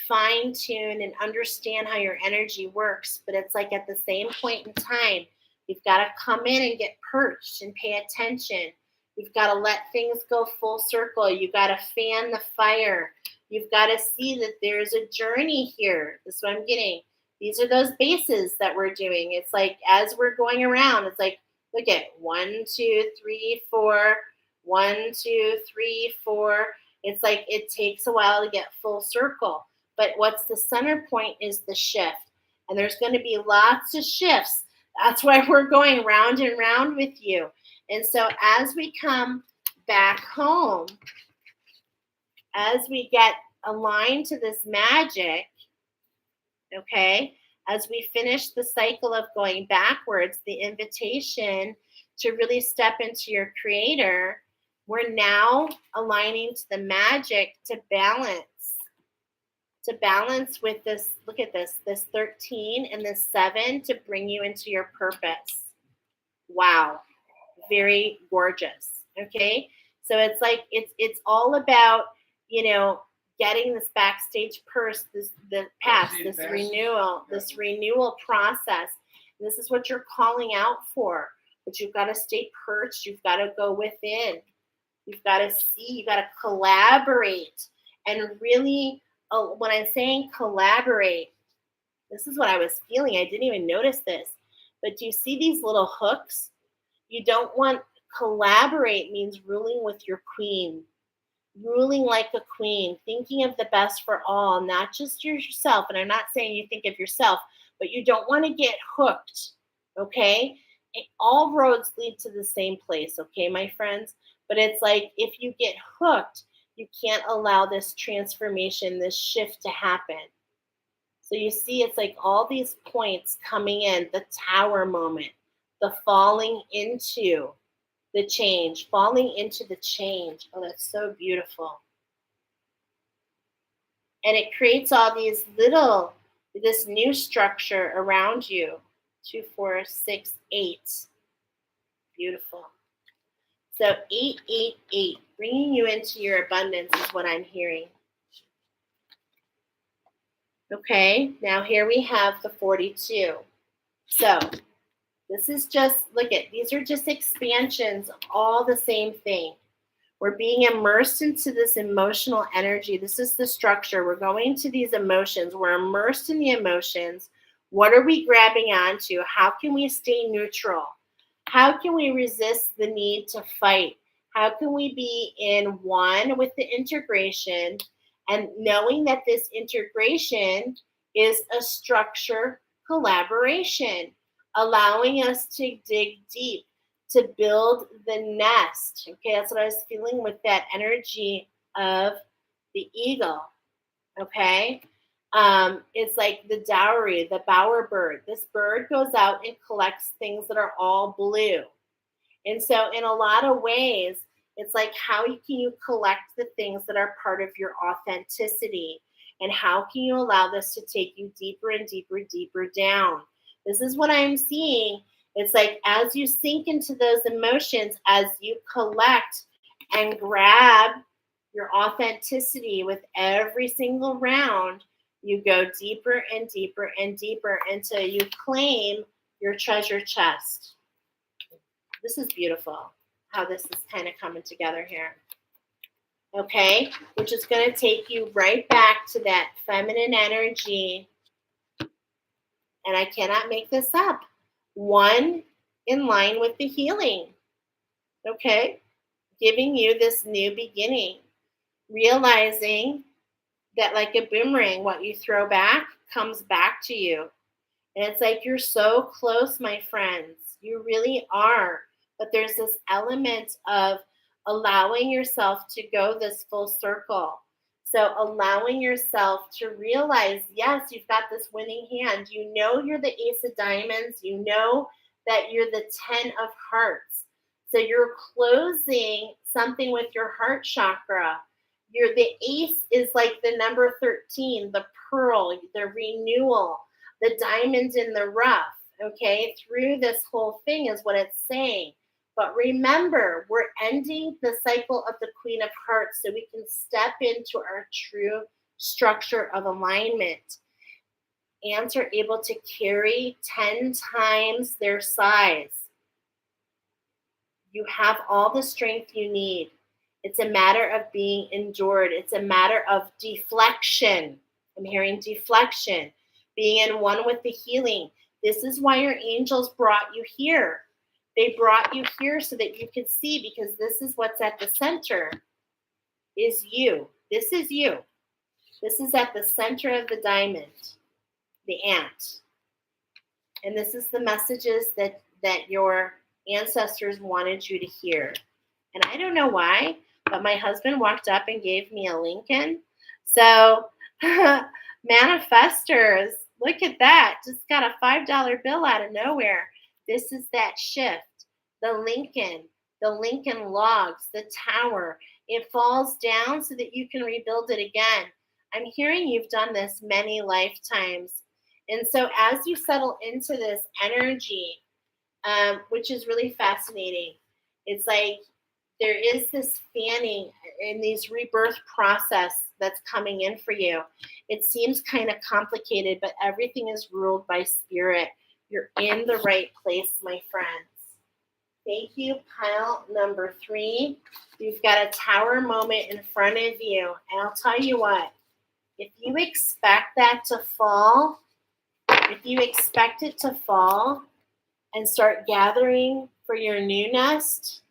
fine tune and understand how your energy works, but it's like at the same point in time, you've got to come in and get perched and pay attention. You've got to let things go full circle. You've got to fan the fire. You've got to see that there's a journey here. This is what I'm getting. These are those bases that we're doing. It's like as we're going around, it's like, look at 1, 2, 3, 4, 1, 2, 3, 4. It's like it takes a while to get full circle. But what's the center point is the shift. And there's going to be lots of shifts. That's why we're going round and round with you. And so as we come back home, as we get aligned to this magic, okay, as we finish the cycle of going backwards, the invitation to really step into your creator, we're now aligning to the magic to balance with this, look at this 13 and this 7 to bring you into your purpose. Wow. Very gorgeous. Okay. So it's like, it's all about, getting this backstage purse, this renewal process. And this is what you're calling out for, but you've got to stay perched. You've got to go within. You've got to see, you've got to collaborate. And really, when I'm saying collaborate, this is what I was feeling. I didn't even notice this, but do you see these little hooks? You don't want collaborate means ruling with your queen, ruling like a queen, thinking of the best for all, not just yourself. And I'm not saying you think of yourself, but you don't want to get hooked, okay? all roads lead to the same place, okay, my friends? But it's like if you get hooked, you can't allow this transformation, this shift to happen. So you see, it's like all these points coming in, the tower moment, the falling into the change, falling into the change. Oh, that's so beautiful. And it creates all these this new structure around you. 2, 4, 6, 8. Beautiful. So 888, bringing you into your abundance is what I'm hearing. Okay, now here we have the 42. So this is just, look at, these are just expansions of all the same thing. We're being immersed into this emotional energy. This is the structure. We're going to these emotions. We're immersed in the emotions. What are we grabbing onto? How can we stay neutral? How can we resist the need to fight? How can we be in one with the integration and knowing that this integration is a structure collaboration, allowing us to dig deep, to build the nest. Okay, that's what I was feeling with that energy of the eagle. Okay, it's like the dowry, the bowerbird. This bird goes out and collects things that are all blue. And so, in a lot of ways, it's like how can you collect the things that are part of your authenticity? And how can you allow this to take you deeper and deeper, deeper down? This is what I'm seeing. It's like as you sink into those emotions, as you collect and grab your authenticity with every single round, you go deeper and deeper and deeper until you claim your treasure chest. This is beautiful how this is kind of coming together here. Okay, which is going to take you right back to that feminine energy. And I cannot make this up. One in line with the healing. Okay, giving you this new beginning. Realizing that like a boomerang, what you throw back comes back to you. And it's like you're so close, my friends. You really are. But there's this element of allowing yourself to go this full circle. So allowing yourself to realize, yes, you've got this winning hand. You know you're the ace of diamonds. You know that you're the 10 of hearts. So you're closing something with your heart chakra. The ace is like the number 13, the pearl, the renewal, the diamond in the rough. Okay, through this whole thing is what it's saying. But remember, we're ending the cycle of the Queen of Hearts so we can step into our true structure of alignment. Ants are able to carry 10 times their size. You have all the strength you need. It's a matter of being endured. It's a matter of deflection. I'm hearing deflection, being in one with the healing. This is why your angels brought you here. They brought you here so that you could see, because this is what's at the center is you. This is you. This is at the center of the diamond, the ant. And this is the messages that your ancestors wanted you to hear. And I don't know why, but my husband walked up and gave me a Lincoln. So manifestors, look at that. Just got a $5 bill out of nowhere. This is that shift. The Lincoln logs, the tower. It falls down so that you can rebuild it again. I'm hearing you've done this many lifetimes. And so as you settle into this energy, which is really fascinating, it's like there is this fanning in these rebirth process that's coming in for you. It seems kind of complicated, but everything is ruled by spirit. You're in the right place, my friends. Thank you, pile number 3. You've got a tower moment in front of you. And I'll tell you what, if you expect that to fall, if you expect it to fall and start gathering for your new nest,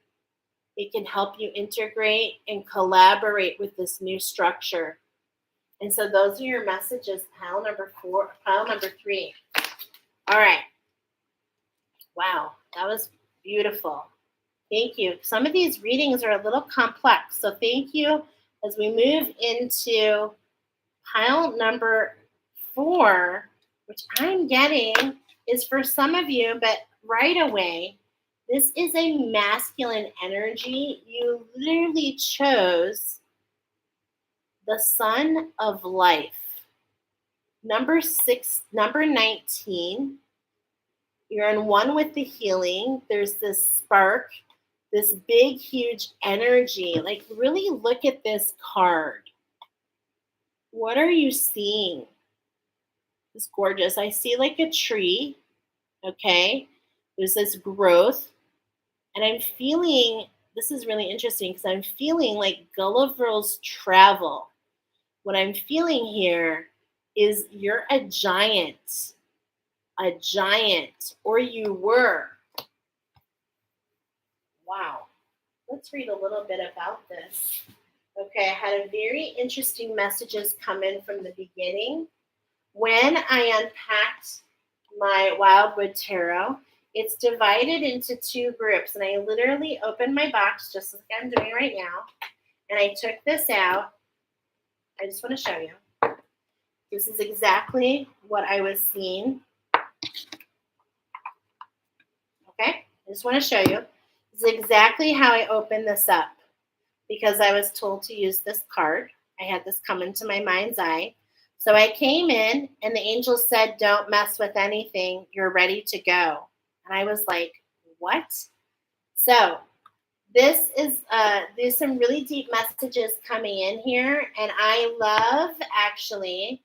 it can help you integrate and collaborate with this new structure. And so those are your messages, pile number 3. All right. Wow, that was beautiful. Thank you. Some of these readings are a little complex, so thank you as we move into pile number 4, which I'm getting is for some of you, but right away, this is a masculine energy. You literally chose the sun of life. Number 6, number 19, you're in one with the healing. There's this spark, this big, huge energy. Like, really look at this card. What are you seeing? It's gorgeous. I see like a tree. Okay. There's this growth. And I'm feeling, this is really interesting because I'm feeling like Gulliver's Travel. What I'm feeling here is you're a giant, or you were. Wow. Let's read a little bit about this. Okay, I had a very interesting messages come in from the beginning. When I unpacked my Wildwood Tarot, it's divided into 2 groups. And I literally opened my box just like I'm doing right now. And I took this out. I just want to show you. This is exactly what I was seeing. Okay, I just want to show you. This is exactly how I opened this up because I was told to use this card. I had this come into my mind's eye. So I came in and the angel said, don't mess with anything. You're ready to go. And I was like, what? So this is, there's some really deep messages coming in here. And I love actually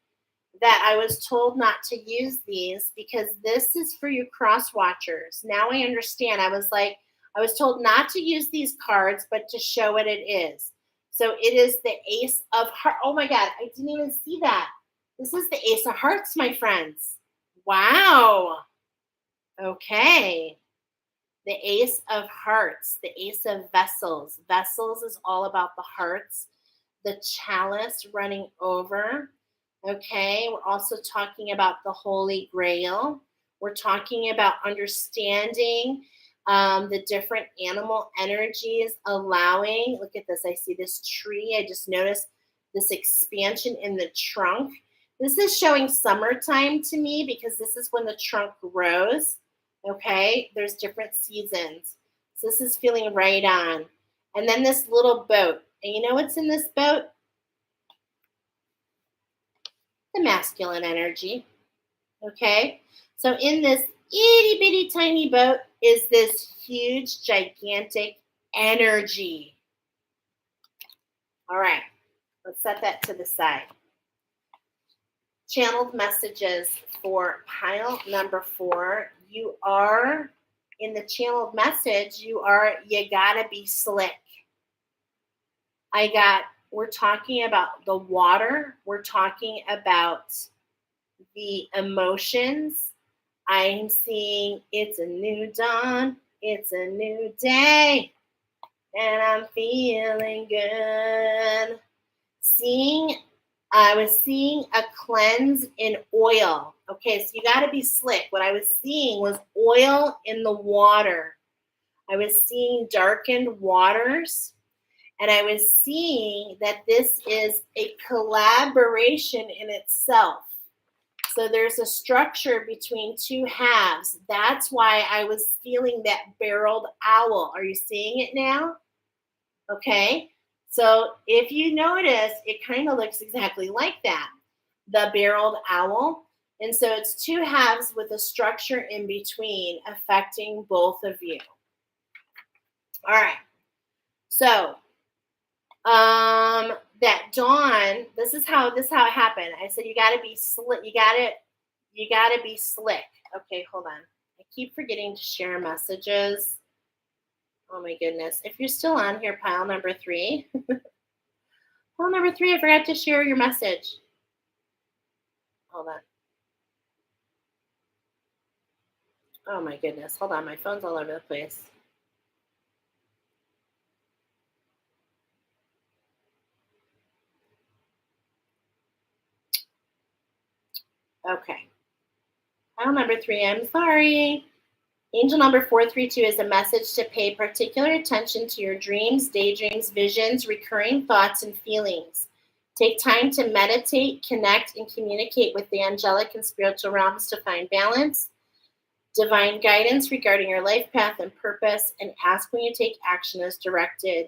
that I was told not to use these because this is for you cross watchers. Now I understand. I was told not to use these cards, but to show what it is. So it is the Ace of Hearts. Oh my God, I didn't even see that. This is the Ace of Hearts, my friends. Wow. Okay. The Ace of Hearts, the Ace of Vessels. Vessels is all about the hearts, the chalice running over. Okay, we're also talking about the Holy Grail. We're talking about understanding the different animal energies, allowing, look at this, I see this tree. I just noticed this expansion in the trunk. This is showing summertime to me because this is when the trunk grows. Okay, there's different seasons. So this is feeling right on. And then this little boat. And you know what's in this boat? The masculine energy. Okay, so in this itty bitty tiny boat is this huge, gigantic energy. All right, let's set that to the side. Channeled messages for pile number 4. You are, in the channeled message, you gotta be slick. We're talking about the water. We're talking about the emotions. I'm seeing it's a new dawn. It's a new day. And I'm feeling good. I was seeing a cleanse in oil. Okay, so you got to be slick. What I was seeing was oil in the water. I was seeing darkened waters. And I was seeing that this is a collaboration in itself. So there's a structure between 2 halves. That's why I was feeling that barreled owl. Are you seeing it now? Okay. So if you notice, it kind of looks exactly like that, the barreled owl. And so it's 2 halves with a structure in between affecting both of you. All right. So that dawn, this is how it happened. I said you gotta be slick. You gotta be slick. Okay, hold on. I keep forgetting to share messages. Oh my goodness. If you're still on here, pile number 3. Pile number 3, I forgot to share your message. Hold on. Oh my goodness. Hold on. My phone's all over the place. Okay. Pile number 3, I'm sorry. Angel number 432 is a message to pay particular attention to your dreams, daydreams, visions, recurring thoughts, and feelings. Take time to meditate, connect, and communicate with the angelic and spiritual realms to find balance, divine guidance regarding your life path and purpose, and ask when you take action as directed.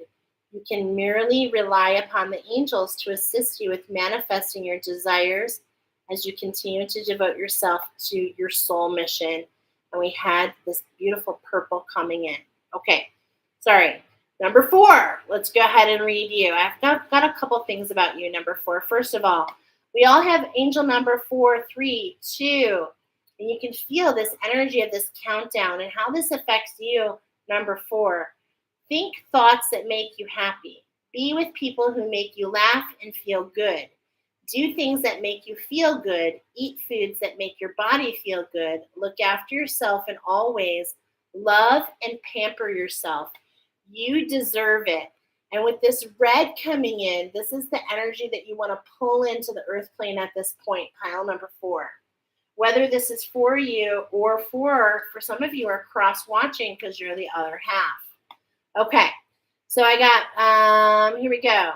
You can merely rely upon the angels to assist you with manifesting your desires as you continue to devote yourself to your soul mission. And we had this beautiful purple coming in. Okay, sorry. Number 4, let's go ahead and read you. I've got a couple things about you, number 4. First of all, we all have angel number 4, 3, 2. And you can feel this energy of this countdown and how this affects you, number 4. Think thoughts that make you happy. Be with people who make you laugh and feel good. Do things that make you feel good. Eat foods that make your body feel good. Look after yourself in all ways. Love and pamper yourself. You deserve it. And with this red coming in, this is the energy that you want to pull into the earth plane at this point, pile number 4. Whether this is for you or for some of you are cross-watching because you're the other half. Okay, so I got, here we go.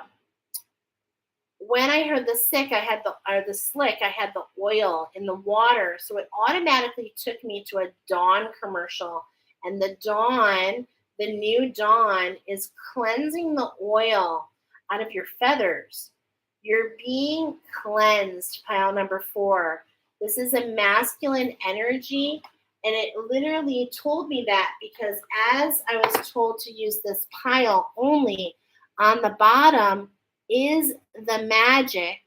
When I heard the slick, I had the oil in the water. So it automatically took me to a Dawn commercial. And the new Dawn is cleansing the oil out of your feathers. You're being cleansed, pile number 4. This is a masculine energy. And it literally told me that because as I was told to use this pile only, on the bottom is the magic,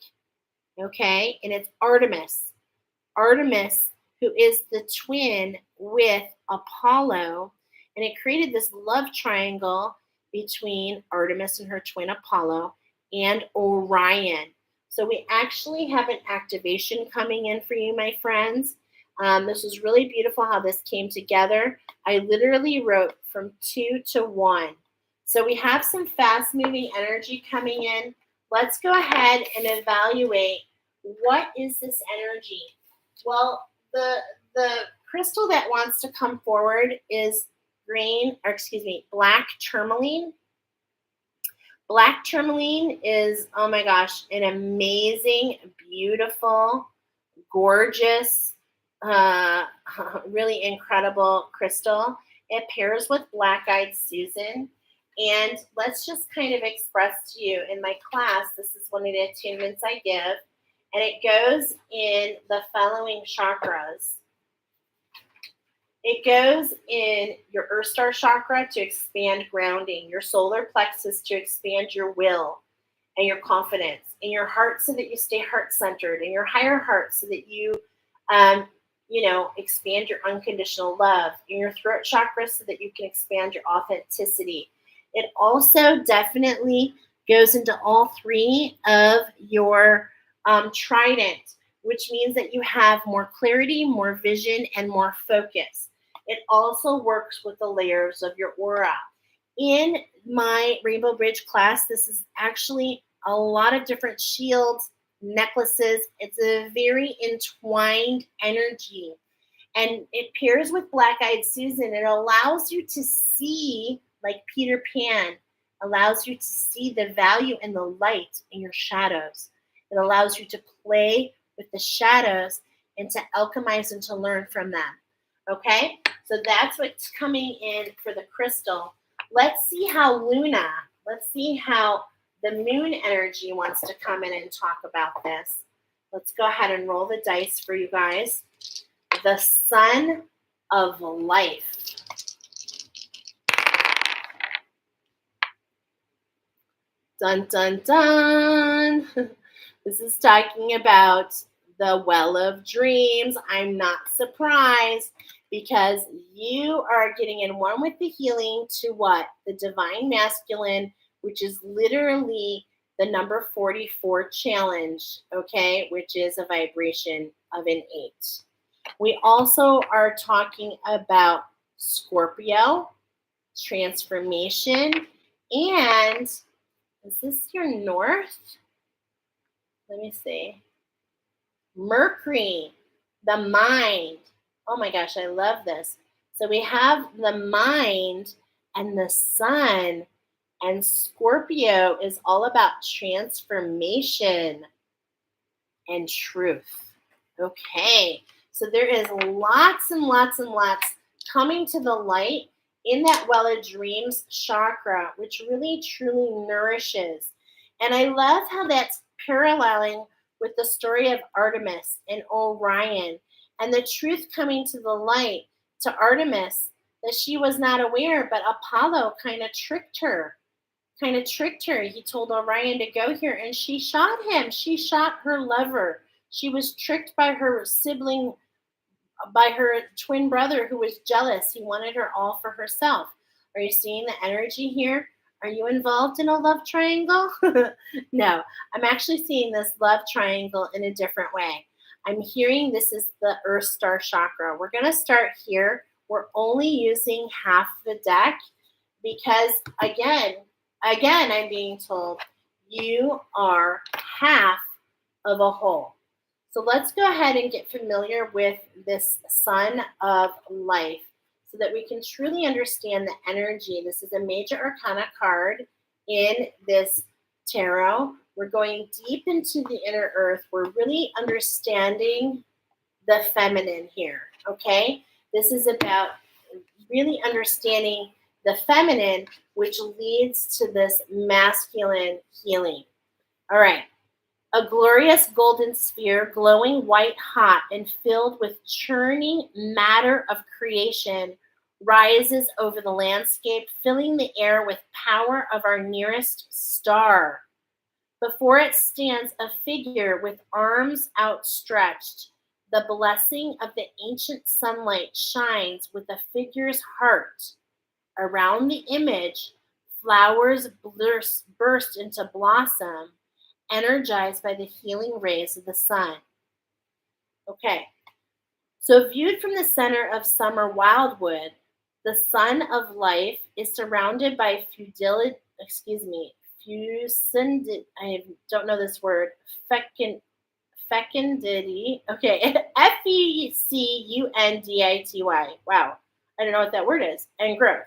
okay? And it's Artemis. Artemis, who is the twin with Apollo. And it created this love triangle between Artemis and her twin Apollo and Orion. So we actually have an activation coming in for you, my friends. This was really beautiful how this came together. I literally wrote from 2 to 1. So we have some fast-moving energy coming in. Let's go ahead and evaluate what is this energy. Well, the crystal that wants to come forward is black tourmaline. Black tourmaline is, oh my gosh, an amazing, beautiful, gorgeous, really incredible crystal. It pairs with black-eyed Susan. And let's just kind of express to you in my class, this is one of the attunements I give, and it goes in the following chakras. It goes in your Earth Star chakra to expand grounding, your solar plexus to expand your will and your confidence, in your heart so that you stay heart-centered, in your higher heart so that you, expand your unconditional love, in your throat chakra so that you can expand your authenticity. It also definitely goes into all 3 of your trident, which means that you have more clarity, more vision, and more focus. It also works with the layers of your aura. In my Rainbow Bridge class, this is actually a lot of different shields, necklaces. It's a very entwined energy. And it pairs with Black-Eyed Susan. It allows you to see, like Peter Pan, allows you to see the value and the light in your shadows. It allows you to play with the shadows and to alchemize and to learn from them. Okay? So that's what's coming in for the crystal. Let's see how let's see how the moon energy wants to come in and talk about this. Let's go ahead and roll the dice for you guys. The sun of life. Dun, dun, dun. This is talking about the well of dreams. I'm not surprised because you are getting in one with the healing to what? The divine masculine, which is literally the number 44 challenge, okay, which is a vibration of an 8. We also are talking about Scorpio, transformation, and is this your north? Let me see. Mercury, the mind. Oh my gosh, I love this. So we have the mind and the sun, and Scorpio is all about transformation and truth. Okay, so there is lots and lots and lots coming to the light in that well of dreams chakra, which really truly nourishes. And I love how that's paralleling with the story of Artemis and Orion, and the truth coming to the light to Artemis that she was not aware, but Apollo kind of tricked her. He told Orion to go here, and she shot him. She shot her lover. She was tricked by her sibling, by her twin brother who was jealous. He wanted her all for herself. Are you seeing the energy here? Are you involved in a love triangle? No, I'm actually seeing this love triangle in a different way. I'm hearing this is the Earth Star chakra. We're going to start here. We're only using half the deck because, again, I'm being told you are half of a whole. So let's go ahead and get familiar with this Sun of Life so that we can truly understand the energy. This is a major arcana card in this tarot. We're going deep into the inner earth. We're really understanding the feminine here, okay? This is about really understanding the feminine, which leads to this masculine healing. All right. A glorious golden sphere, glowing white hot and filled with churning matter of creation, rises over the landscape, filling the air with power of our nearest star. Before it stands a figure with arms outstretched. The blessing of the ancient sunlight shines with the figure's heart. Around the image, flowers burst into blossom, energized by the healing rays of the sun. Okay, so viewed from the center of summer wildwood, the Sun of Life is surrounded by I don't know this word, fecundity. Okay, fecundity. Wow, I don't know what that word is. And growth.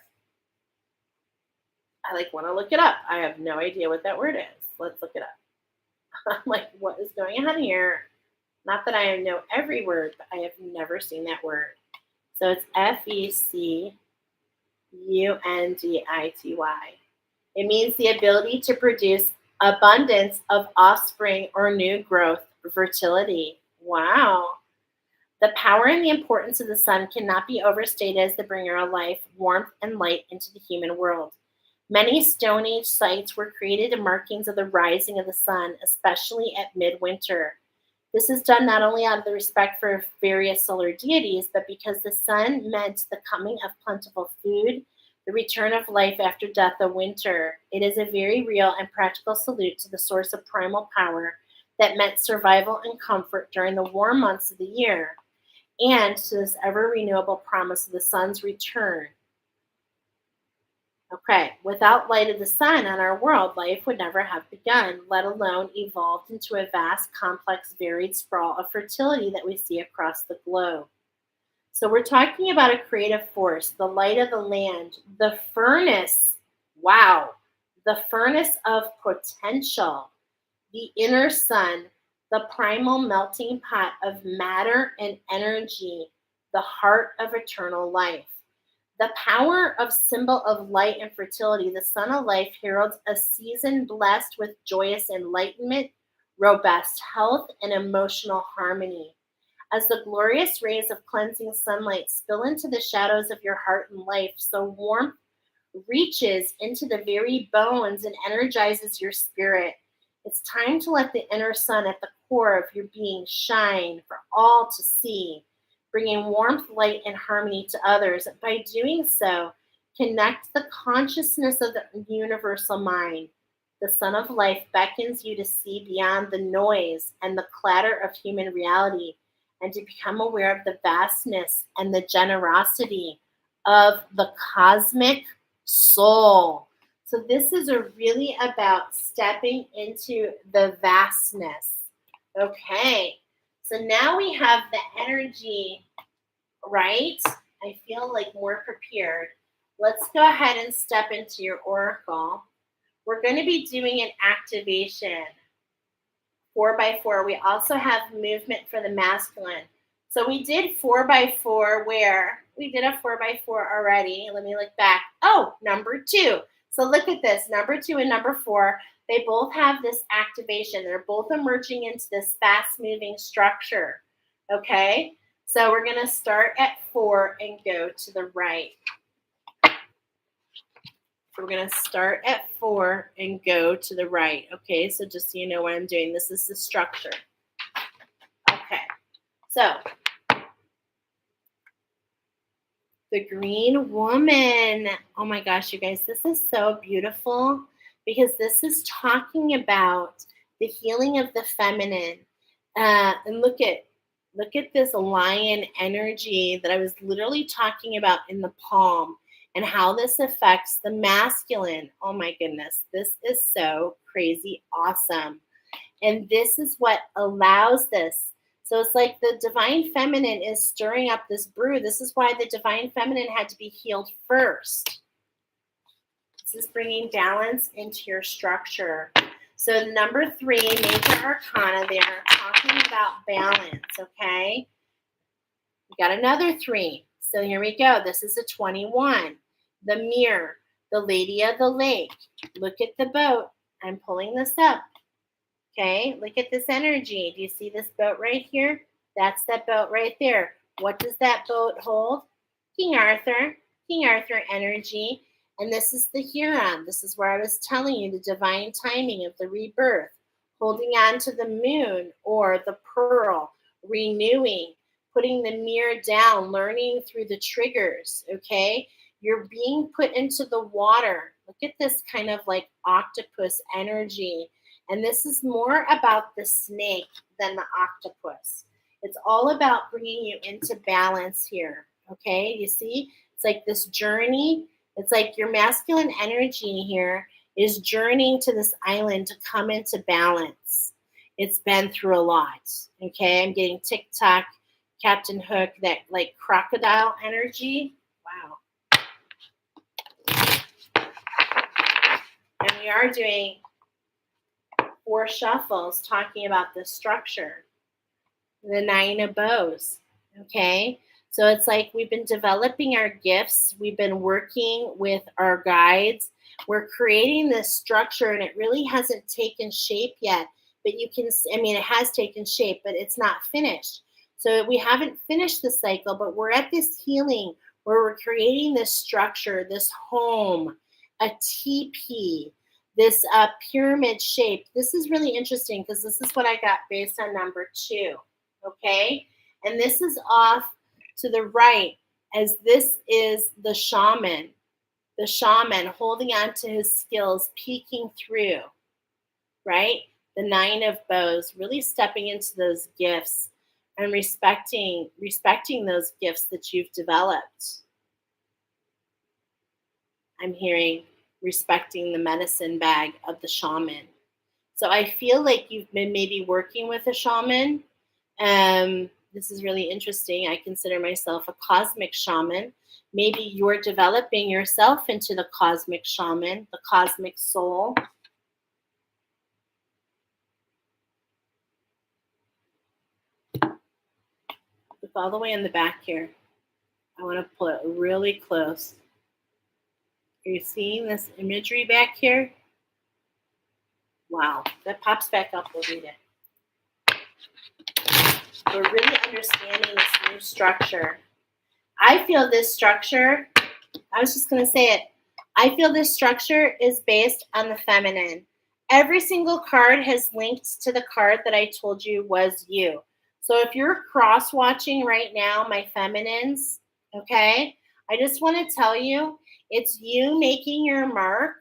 I want to look it up. I have no idea what that word is. Let's look it up. I'm like, what is going on here? Not that I know every word, but I have never seen that word. So it's FECUNDITY. It means the ability to produce abundance of offspring or new growth, fertility. Wow. The power and the importance of the sun cannot be overstated as the bringer of life, warmth, and light into the human world. Many Stone Age sites were created in markings of the rising of the sun, especially at midwinter. This is done not only out of the respect for various solar deities, but because the sun meant the coming of plentiful food, the return of life after death of winter. It is a very real and practical salute to the source of primal power that meant survival and comfort during the warm months of the year, and to this ever-renewable promise of the sun's return. Okay, without light of the sun on our world, life would never have begun, let alone evolved into a vast, complex, varied sprawl of fertility that we see across the globe. So we're talking about a creative force, the light of the land, the furnace. Wow, the furnace of potential, the inner sun, the primal melting pot of matter and energy, the heart of eternal life. The power of symbol of light and fertility, the Sun of Life heralds a season blessed with joyous enlightenment, robust health, and emotional harmony. As the glorious rays of cleansing sunlight spill into the shadows of your heart and life, so warmth reaches into the very bones and energizes your spirit. It's time to let the inner sun at the core of your being shine for all to see, bringing warmth, light, and harmony to others. By doing so, connect the consciousness of the universal mind. The Sun of Life beckons you to see beyond the noise and the clatter of human reality and to become aware of the vastness and the generosity of the cosmic soul. So this is really about stepping into the vastness. Okay. So now we have the energy, right? I feel like more prepared. Let's go ahead and step into your oracle. We're going to be doing an activation 4x4. We also have movement for the masculine. So we did 4x4 where we did a 4x4 already. Let me look back. Oh, number 2. So look at this. Number 2 and number 4, they both have this activation. They're both emerging into this fast-moving structure. Okay? So we're going to start at 4 and go to the right. So we're going to start at 4 and go to the right. Okay, so just so you know what I'm doing, this is the structure. Okay, so the green woman. Oh my gosh, you guys, this is so beautiful because this is talking about the healing of the feminine. And look at this lion energy that I was literally talking about in the palm and how this affects the masculine. Oh my goodness, this is so crazy awesome. And this is what allows this. So it's like the divine feminine is stirring up this brew. This is why the divine feminine had to be healed first. This is bringing balance into your structure. So number 3, major arcana there, talking about balance, okay? We got another 3. So here we go. This is a 21. The mirror, the lady of the lake. Look at the boat. I'm pulling this up. Okay, look at this energy. Do you see this boat right here? That's that boat right there. What does that boat hold? King Arthur energy. And this is the Huron. This is where I was telling you the divine timing of the rebirth. Holding on to the moon or the pearl, renewing, putting the mirror down, learning through the triggers, okay? You're being put into the water. Look at this kind of like octopus energy. And this is more about the snake than the octopus. It's all about bringing you into balance here, okay? You see, it's like this journey. It's like your masculine energy here is journeying to this island to come into balance. It's been through a lot, okay? I'm getting TikTok, Captain Hook, that like crocodile energy. Wow. And we are doing 4 shuffles talking about the structure, the 9 of bows, okay? So it's like we've been developing our gifts. We've been working with our guides. We're creating this structure, and it really hasn't taken shape yet. But you can, it has taken shape, but it's not finished. So we haven't finished the cycle, but we're at this healing where we're creating this structure, this home, a teepee, this pyramid shape. This is really interesting because this is what I got based on number 2, okay? And this is off to the right, as this is the shaman holding on to his skills, peeking through, right? The 9 of bows, really stepping into those gifts and respecting those gifts that you've developed. I'm hearing respecting the medicine bag of the shaman. So I feel like you've been maybe working with a shaman. This is really interesting. I consider myself a cosmic shaman. Maybe you're developing yourself into the cosmic shaman, the cosmic soul. Look all the way in the back here. I want to pull it really close. Are you seeing this imagery back here? Wow, that pops back up. We'll read it. We're really understanding this new structure. I feel this structure, I was just going to say it. I feel this structure is based on the feminine. Every single card has linked to the card that I told you was you. So if you're cross-watching right now, my feminines, okay, I just want to tell you, it's you making your mark.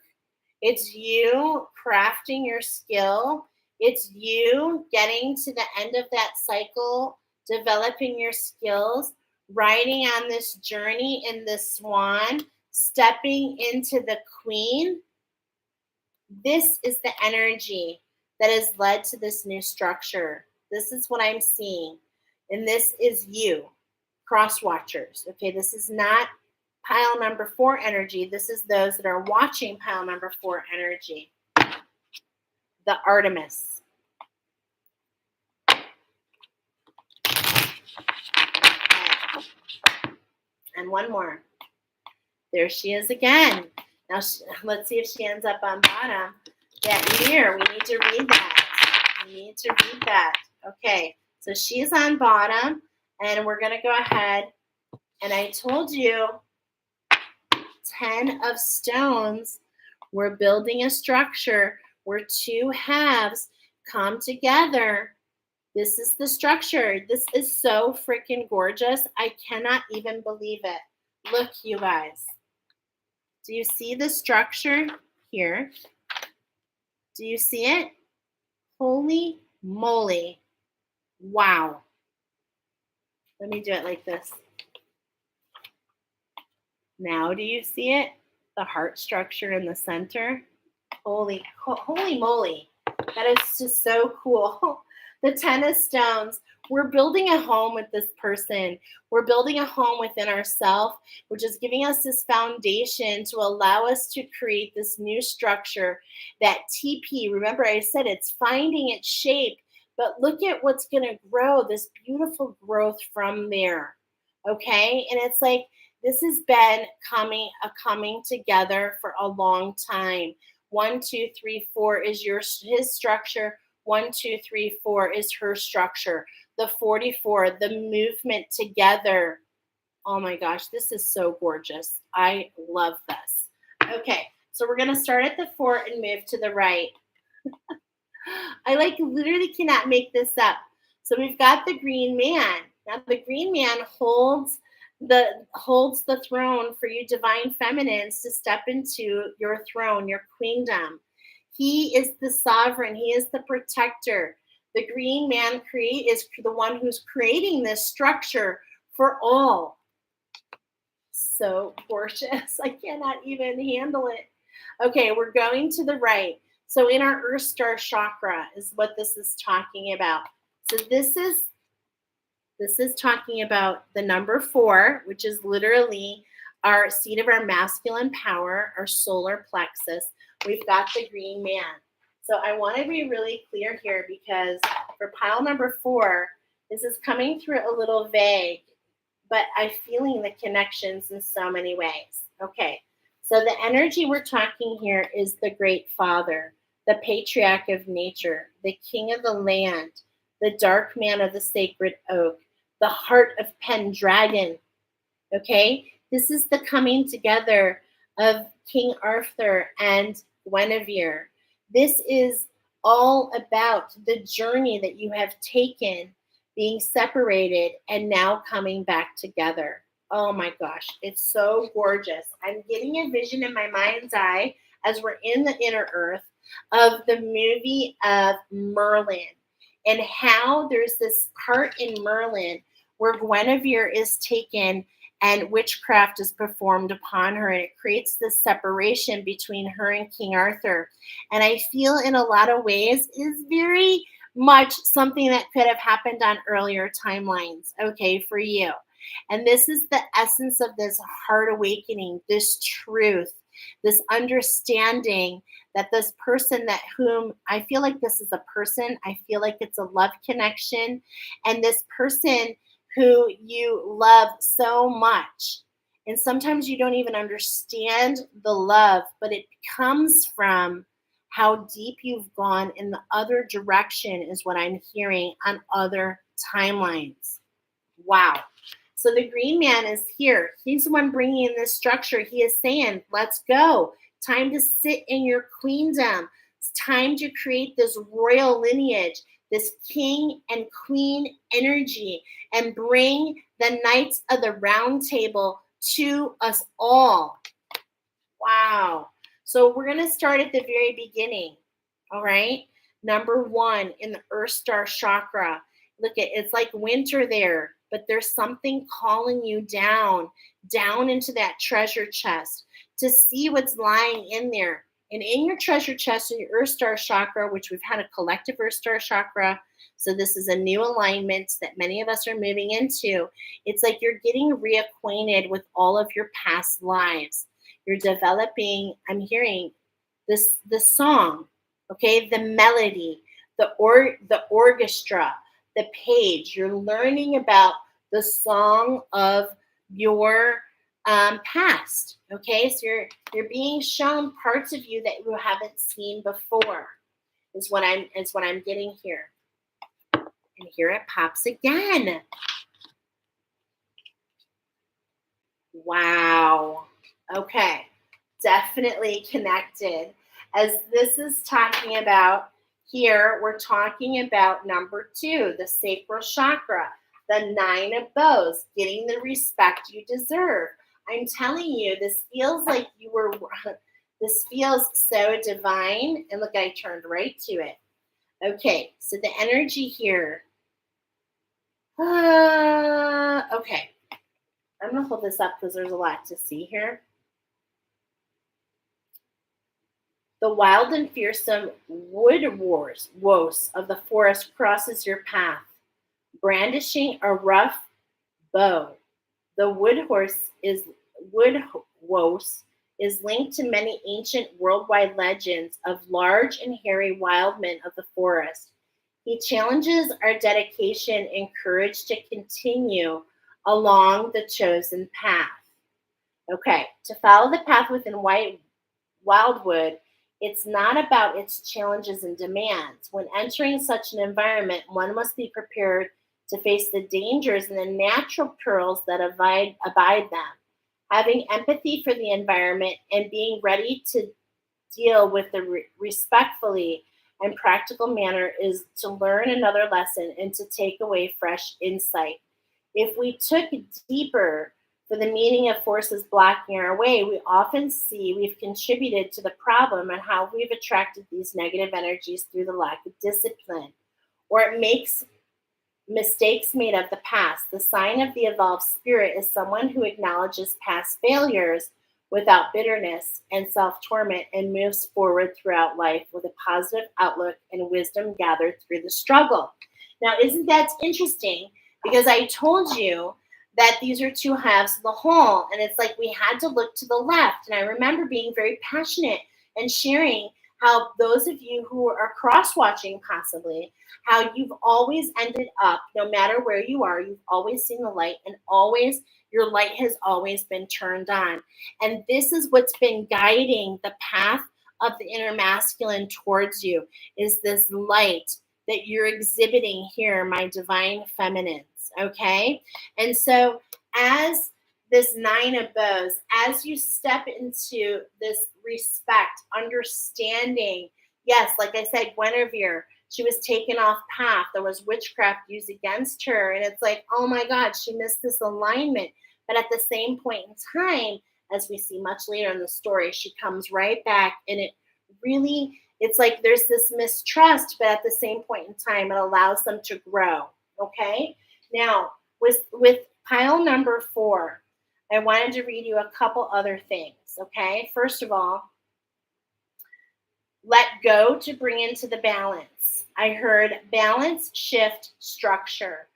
It's you crafting your skill. It's you getting to the end of that cycle, developing your skills, riding on this journey in the swan, stepping into the queen. This is the energy that has led to this new structure. This is what I'm seeing. And this is you cross watchers. Okay, this is not pile number 4 energy. This is those that are watching pile number 4 energy. The Artemis. And one more. There she is again. Now, let's see if she ends up on bottom. That mirror, we need to read that. We need to read that. Okay, so she's on bottom, and we're going to go ahead. And I told you 10 of stones. We're building a structure where 2 halves come together. This is the structure. This is so freaking gorgeous. I cannot even believe it. Look, you guys. Do you see the structure here? Do you see it? Holy moly. Wow. Let me do it like this. Now do you see it? The heart structure in the center. Holy moly. That is just so cool. The 10 of stones. We're building a home with this person. We're building a home within ourselves, which is giving us this foundation to allow us to create this new structure. That TP, remember I said it's finding its shape, but look at what's going to grow, this beautiful growth from there. Okay? And it's like, this has been coming together for a long time. 1, 2, 3, 4 is his structure. 1, 2, 3, 4 is her structure. The 44, the movement together. Oh my gosh, this is so gorgeous. I love this. Okay, so we're going to start at the 4 and move to the right. I literally cannot make this up. So we've got the green man. Now the green man holds the throne for you divine feminines to step into your throne, your queendom. He is the sovereign. He is the protector. The green man is the one who's creating this structure for all. So gorgeous. I cannot even handle it. Okay, we're going to the right. So in our Earth Star chakra is what this is talking about. So this is talking about the number 4, which is literally our seat of our masculine power, our solar plexus. We've got the green man. So I want to be really clear here because for pile number 4, this is coming through a little vague, but I'm feeling the connections in so many ways. Okay, so the energy we're talking here is the great father, the patriarch of nature, the king of the land, the dark man of the sacred oak, the heart of Pendragon. Okay, this is the coming together of King Arthur and Guinevere. This is all about the journey that you have taken, being separated and now coming back together. Oh my gosh, it's so gorgeous. I'm getting a vision in my mind's eye as we're in the inner earth of the movie of Merlin and how there's this part in Merlin where Guinevere is taken and witchcraft is performed upon her, and it creates this separation between her and King Arthur. And I feel in a lot of ways is very much something that could have happened on earlier timelines, okay, for you. And this is the essence of this heart awakening, this truth, this understanding that this person that whom I feel like this is a person, I feel like it's a love connection, and this person who you love so much. And sometimes you don't even understand the love, but it comes from how deep you've gone in the other direction is what I'm hearing on other timelines. Wow. So the green man is here. He's the one bringing in this structure. He is saying, let's go. Time to sit in your queendom. It's time to create this royal lineage, this king and queen energy, and bring the Knights of the Round Table to us all. Wow. So we're going to start at the very beginning. All right. Number 1 in the Earth Star chakra. Look at it's like winter there, but there's something calling you down into that treasure chest to see what's lying in there. And in your treasure chest, in your Earth Star chakra, which we've had a collective Earth Star chakra, so this is a new alignment that many of us are moving into. It's like you're getting reacquainted with all of your past lives. You're developing, I'm hearing the song, okay, the melody, the orchestra, the page. You're learning about the song of your past. Okay, so you're being shown parts of you that you haven't seen before. Is what I'm getting here. And here it pops again. Wow. Okay. Definitely connected. As this is talking about here, we're talking about number 2, the sacral chakra, the 9 of bows, getting the respect you deserve. I'm telling you, this feels like this feels so divine. And look, I turned right to it. Okay, so the energy here. Okay. I'm going to hold this up because there's a lot to see here. The wild and fearsome wood woes of the forest crosses your path, brandishing a rough bow. The wood wose is linked to many ancient worldwide legends of large and hairy wild men of the forest. He challenges our dedication and courage to continue along the chosen path. Okay, to follow the path within wildwood, it's not about its challenges and demands. When entering such an environment, one must be prepared to face the dangers and the natural perils that abide them. Having empathy for the environment and being ready to deal with the respectfully and practical manner is to learn another lesson and to take away fresh insight. If we took deeper for the meaning of forces blocking our way, we often see we've contributed to the problem and how we've attracted these negative energies through the lack of discipline, or it makes mistakes made of the past. The sign of the evolved spirit is someone who acknowledges past failures without bitterness and self-torment and moves forward throughout life with a positive outlook and wisdom gathered through the struggle. Now, isn't that interesting? Because I told you that these are two halves of the whole, and it's like we had to look to the left. And I remember being very passionate and sharing how those of you who are cross-watching possibly, how you've always ended up, no matter where you are, you've always seen the light, and always your light has always been turned on. And this is what's been guiding the path of the inner masculine towards you, is this light that you're exhibiting here, my divine feminines, okay? And so as this 9 of bows, as you step into this respect, understanding, yes, like I said, Guinevere, she was taken off path. There was witchcraft used against her. And it's like, oh my God, she missed this alignment. But at the same point in time, as we see much later in the story, she comes right back, and it really, it's like there's this mistrust, but at the same point in time, it allows them to grow. Okay. Now, with pile number 4, I wanted to read you a couple other things. Okay. First of all, let go to bring into the balance. I heard balance, shift, structure.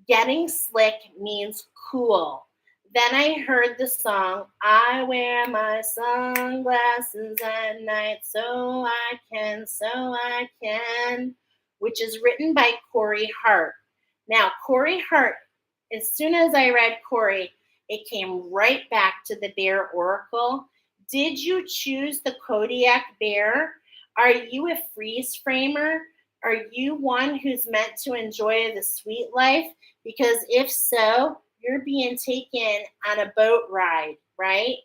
Getting slick means cool. Then I heard the song, I wear my sunglasses at night so I can, which is written by Corey Hart. Now, Corey Hart, as soon as I read Corey, it came right back to the Bear Oracle. Did you choose the Kodiak Bear? Are you a freeze framer? Are you one who's meant to enjoy the sweet life? Because if so, you're being taken on a boat ride, right?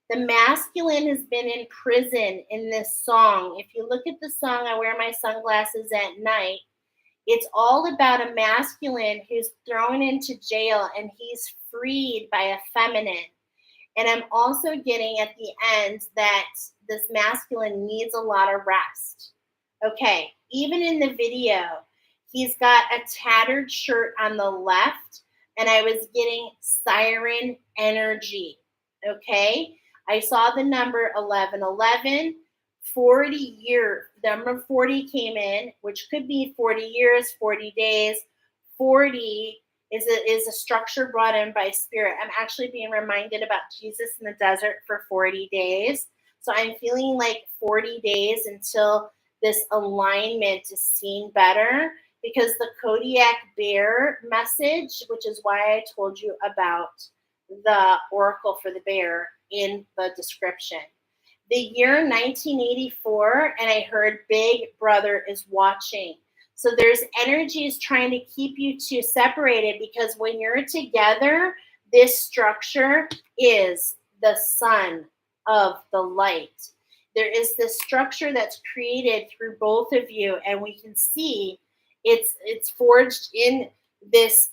The masculine has been in prison in this song. If you look at the song, I wear my sunglasses at night, it's all about a masculine who's thrown into jail and he's freed by a feminine. And I'm also getting at the end that this masculine needs a lot of rest. Okay, even in the video, he's got a tattered shirt on the left, and I was getting siren energy. Okay, I saw the number 1111 40 years, the number 40 came in, which could be 40 years, 40 days. 40 is a structure brought in by spirit. I'm actually being reminded about Jesus in the desert for 40 days. So I'm feeling like 40 days until this alignment is seen better, because the Kodiak bear message, which is why I told you about the oracle for the bear in the description. The year 1984, and I heard Big Brother is watching. So there's energies trying to keep you two separated, because when you're together, this structure is the sun of the light. There is this structure that's created through both of you, and we can see it's forged in this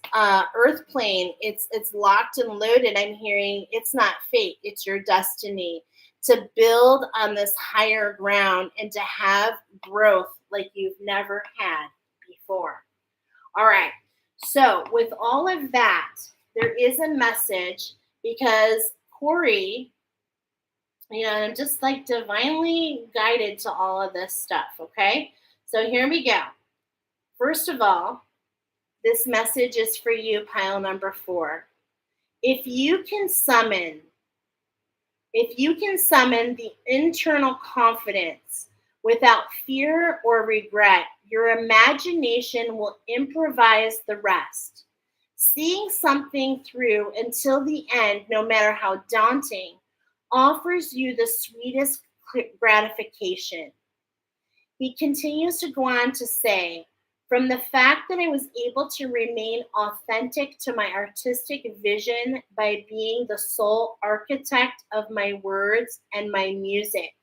earth plane. It's locked and loaded. I'm hearing it's not fate, it's your destiny to build on this higher ground and to have growth like you've never had before. All right. So with all of that, there is a message, because Corey, I'm just like divinely guided to all of this stuff. Okay. So here we go. First of all, this message is for you, pile number 4. If you can summon the internal confidence without fear or regret, your imagination will improvise the rest. Seeing something through until the end, no matter how daunting, offers you the sweetest gratification. He continues to go on to say, from the fact that I was able to remain authentic to my artistic vision by being the sole architect of my words and my music.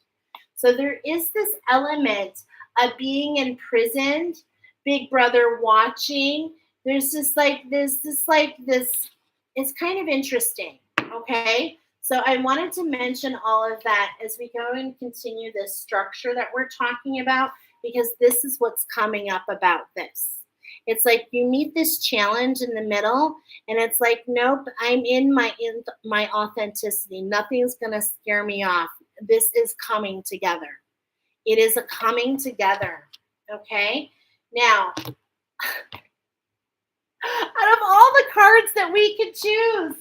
So there is this element of being imprisoned, Big Brother watching. There's this, it's kind of interesting, okay? So I wanted to mention all of that as we go and continue this structure that we're talking about, because this is what's coming up about this. It's like you meet this challenge in the middle, and it's like, nope, I'm in my authenticity. Nothing's going to scare me off. This is coming together. It is a coming together, okay? Now, out of all the cards that we could choose,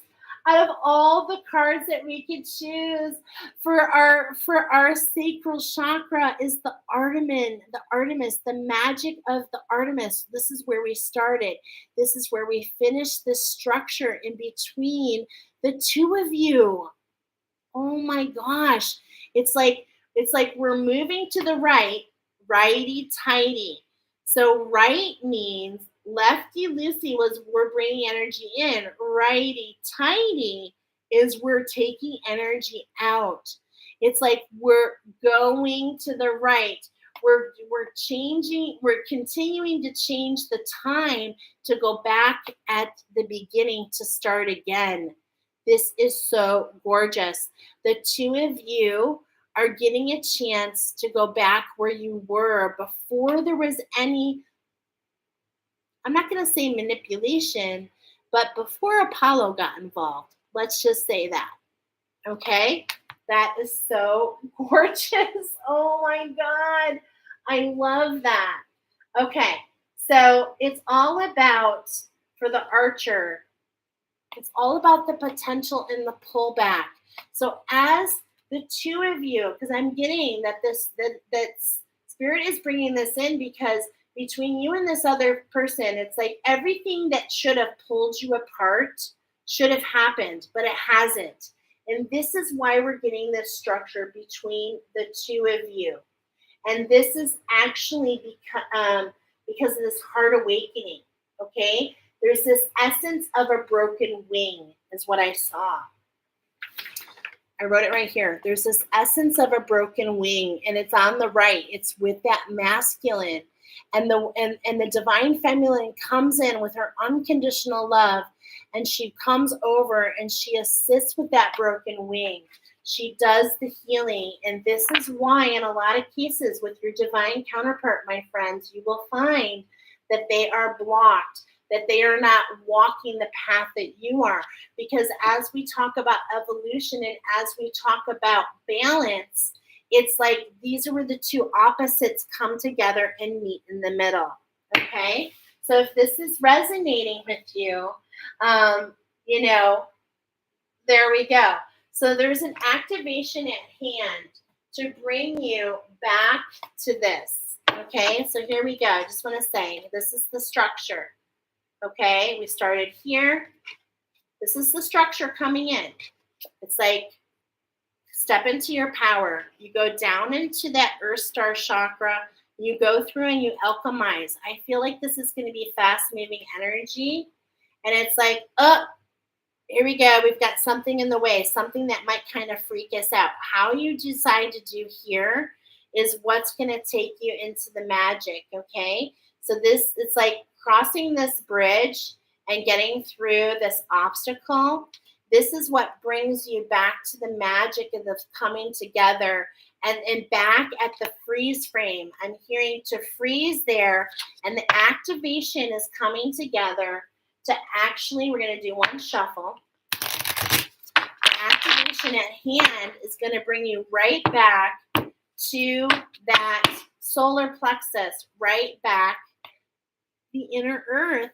for our sacral chakra is the Artemis, the magic of the Artemis. This is where we started. This is where we finished this structure in between the two of you. Oh my gosh. It's like we're moving to the right, righty-tighty. So right means lefty-loosey we're bringing energy in. Righty-tighty is we're taking energy out. It's like we're going to the right. We're continuing to change the time to go back at the beginning to start again. This is so gorgeous. The two of you are getting a chance to go back where you were before there was any, I'm not going to say manipulation, but before Apollo got involved. Let's just say that. Okay? That is so gorgeous. Oh my God. I love that. Okay. So it's all about, for the archer, it's all about the potential and the pullback. So as the two of you, because I'm getting that that spirit is bringing this in, because between you and this other person, it's like everything that should have pulled you apart should have happened, but it hasn't. And this is why we're getting this structure between the two of you. And this is actually because of this heart awakening, okay? There's this essence of a broken wing is what I saw. I wrote it right here. There's this essence of a broken wing, and it's on the right. It's with that masculine. And the divine feminine comes in with her unconditional love, and she comes over and she assists with that broken wing. She does the healing. And this is why in a lot of cases with your divine counterpart, my friends, you will find that they are blocked, that they are not walking the path that you are. Because as we talk about evolution and as we talk about balance, it's like these are where the two opposites come together and meet in the middle. Okay? So if this is resonating with you, you know, there we go. So there's an activation at hand to bring you back to this. Okay, so here we go. I just want to say this is the structure. Okay, we started here. This is the structure coming in. It's like step into your power. You go down into that Earth Star chakra. You go through and you alchemize. I feel like this is going to be fast moving energy. And it's like, oh, here we go. We've got something in the way, something that might kind of freak us out. How you decide to do here is what's going to take you into the magic, okay? So this, it's like crossing this bridge and getting through this obstacle. This is what brings you back to the magic of the coming together and back at the freeze frame. I'm hearing to freeze there, and the activation is coming together to actually, we're going to do one shuffle. The activation at hand is going to bring you right back to that solar plexus, right back the inner earth,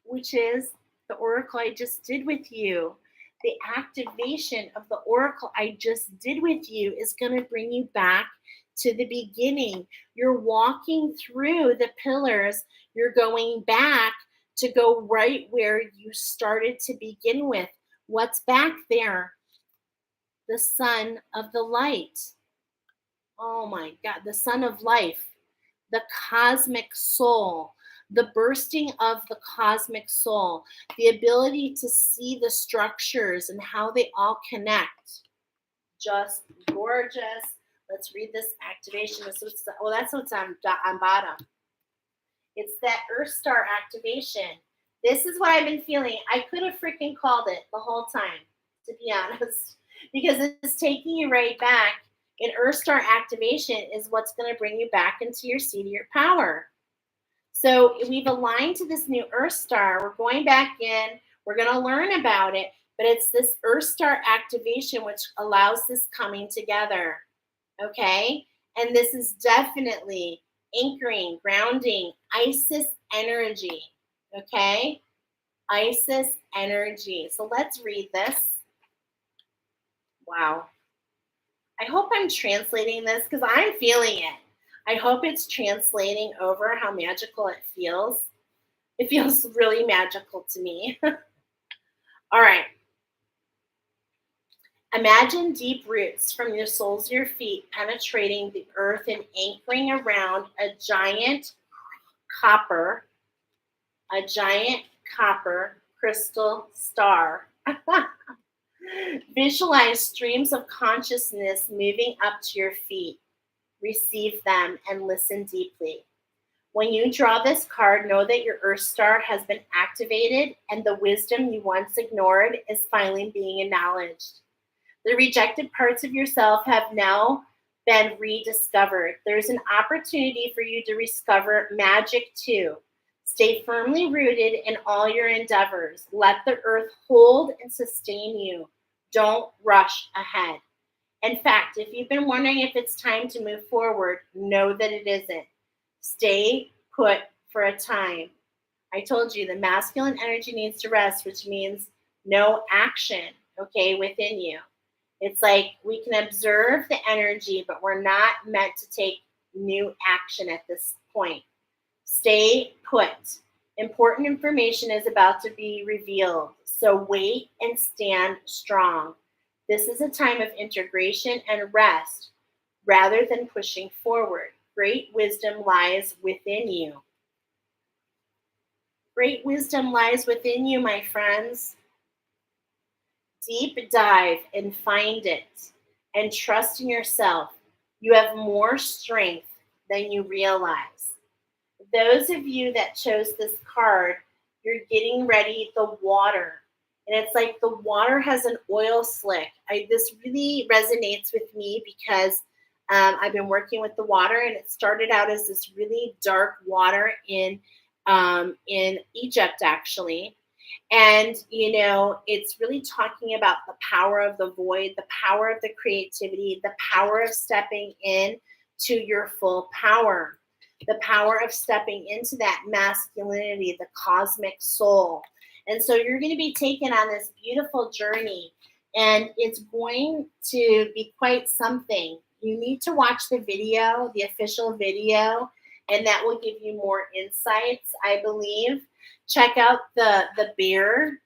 which is the oracle I just did with you. The activation of the oracle I just did with you is going to bring you back to the beginning. You're walking through the pillars. You're going back to go right where you started to begin with. What's back there? The sun of the light. Oh my God, the sun of life, the cosmic soul, the bursting of the cosmic soul, the ability to see the structures and how they all connect. Just gorgeous. Let's read this activation. That's what's on bottom. It's that Earth Star activation. This is what I've been feeling. I could have freaking called it the whole time, to be honest, because it's taking you right back. And Earth Star activation is what's going to bring you back into your seat of your power. So we've aligned to this new Earth Star. We're going back in. We're going to learn about it. But it's this Earth Star activation which allows this coming together. Okay? And this is definitely anchoring, grounding, Isis energy. Okay? Isis energy. So let's read this. Wow. I hope I'm translating this because I'm feeling it. I hope it's translating over how magical it feels. It feels really magical to me. All right. Imagine deep roots from your soles of your feet penetrating the earth and anchoring around a giant copper crystal star. Visualize streams of consciousness moving up to your feet. Receive them and listen deeply. When you draw this card, know that your Earth Star has been activated and the wisdom you once ignored is finally being acknowledged. The rejected parts of yourself have now been rediscovered. There's an opportunity for you to discover magic too. Stay firmly rooted in all your endeavors. Let the earth hold and sustain you. Don't rush ahead. In fact, if you've been wondering if it's time to move forward, know that it isn't. Stay put for a time. I told you the masculine energy needs to rest, which means no action, okay, within you. It's like we can observe the energy, but we're not meant to take new action at this point. Stay put. Important information is about to be revealed, so wait and stand strong. This is a time of integration and rest rather than pushing forward. Great wisdom lies within you. Great wisdom lies within you, my friends. Deep dive and find it and trust in yourself. You have more strength than you realize. Those of you that chose this card, you're getting ready the water. And it's like the water has an oil slick. This really resonates with me because I've been working with the water, and it started out as this really dark water in Egypt, actually. And, it's really talking about the power of the void, the power of the creativity, the power of stepping in to your full power, the power of stepping into that masculinity, the cosmic soul. And so you're going to be taken on this beautiful journey, and it's going to be quite something. You need to watch the video, the official video, and that will give you more insights, I believe. Check out the bear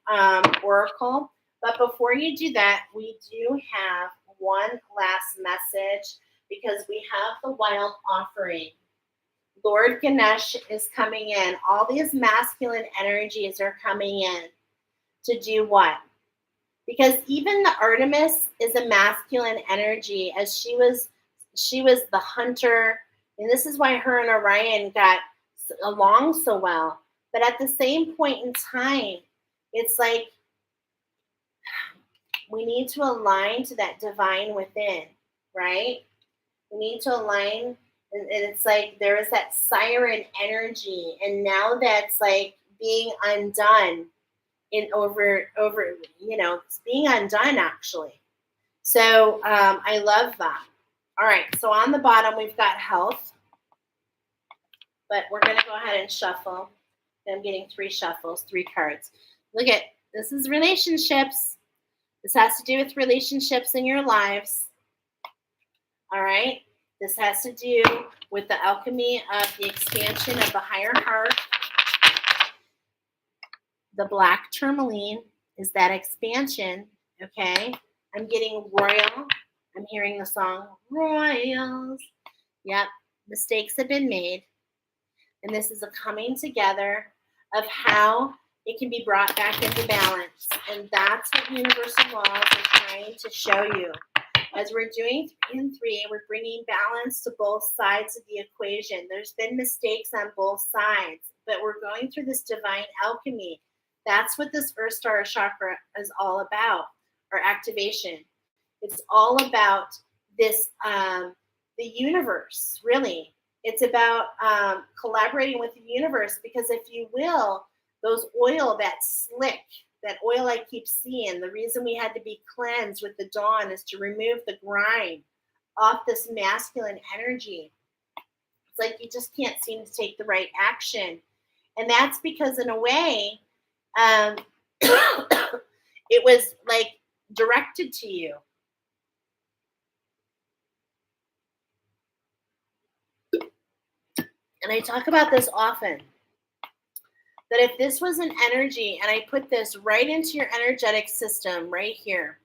oracle. But before you do that, we do have one last message, because we have the wild offering. Lord Ganesh is coming in. All these masculine energies are coming in to do what? Because even the Artemis is a masculine energy, as she was the hunter, and this is why her and Orion got along so well. But at the same point in time, it's like we need to align to that divine within, right? We need to align, and it's like there is that siren energy, and now that's like being undone over it's being undone, actually. So I love that. All right, so on the bottom we've got health, but we're going to go ahead and shuffle. I'm getting 3 shuffles, 3 cards. Look at this is relationships. This has to do with relationships in your lives. All right, this has to do with the alchemy of the expansion of the higher heart. The black tourmaline is that expansion, okay? I'm getting royal. I'm hearing the song Royals. Yep, mistakes have been made. And this is a coming together of how it can be brought back into balance. And that's what universal laws are trying to show you. As we're doing 3 and 3, we're bringing balance to both sides of the equation. There's been mistakes on both sides, but we're going through this divine alchemy. That's what this Earth Star chakra is all about, or activation. It's all about this, the universe, really. It's about collaborating with the universe, because if you will, those oil, that slick, that oil I keep seeing, the reason we had to be cleansed with the dawn is to remove the grime off this masculine energy. It's like you just can't seem to take the right action. And that's because, in a way, it was like directed to you. And I talk about this often, that if this was an energy, and I put this right into your energetic system right here,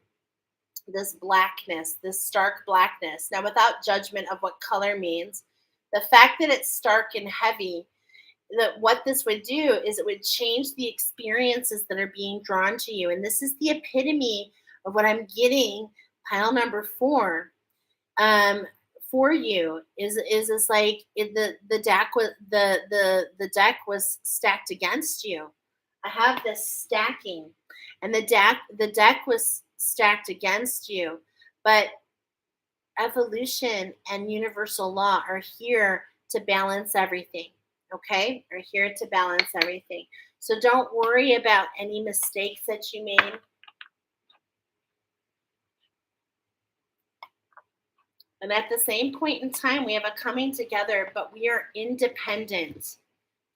this blackness, this stark blackness, now without judgment of what color means, the fact that it's stark and heavy, that what this would do is it would change the experiences that are being drawn to you. And this is the epitome of what I'm getting, pile number 4, for you is like the deck was the deck was stacked against you. I have this stacking, and the deck was stacked against you, but evolution and universal law are here to balance everything. Okay, are here to balance everything. So don't worry about any mistakes that you made. And at the same point in time, we have a coming together, but we are independent.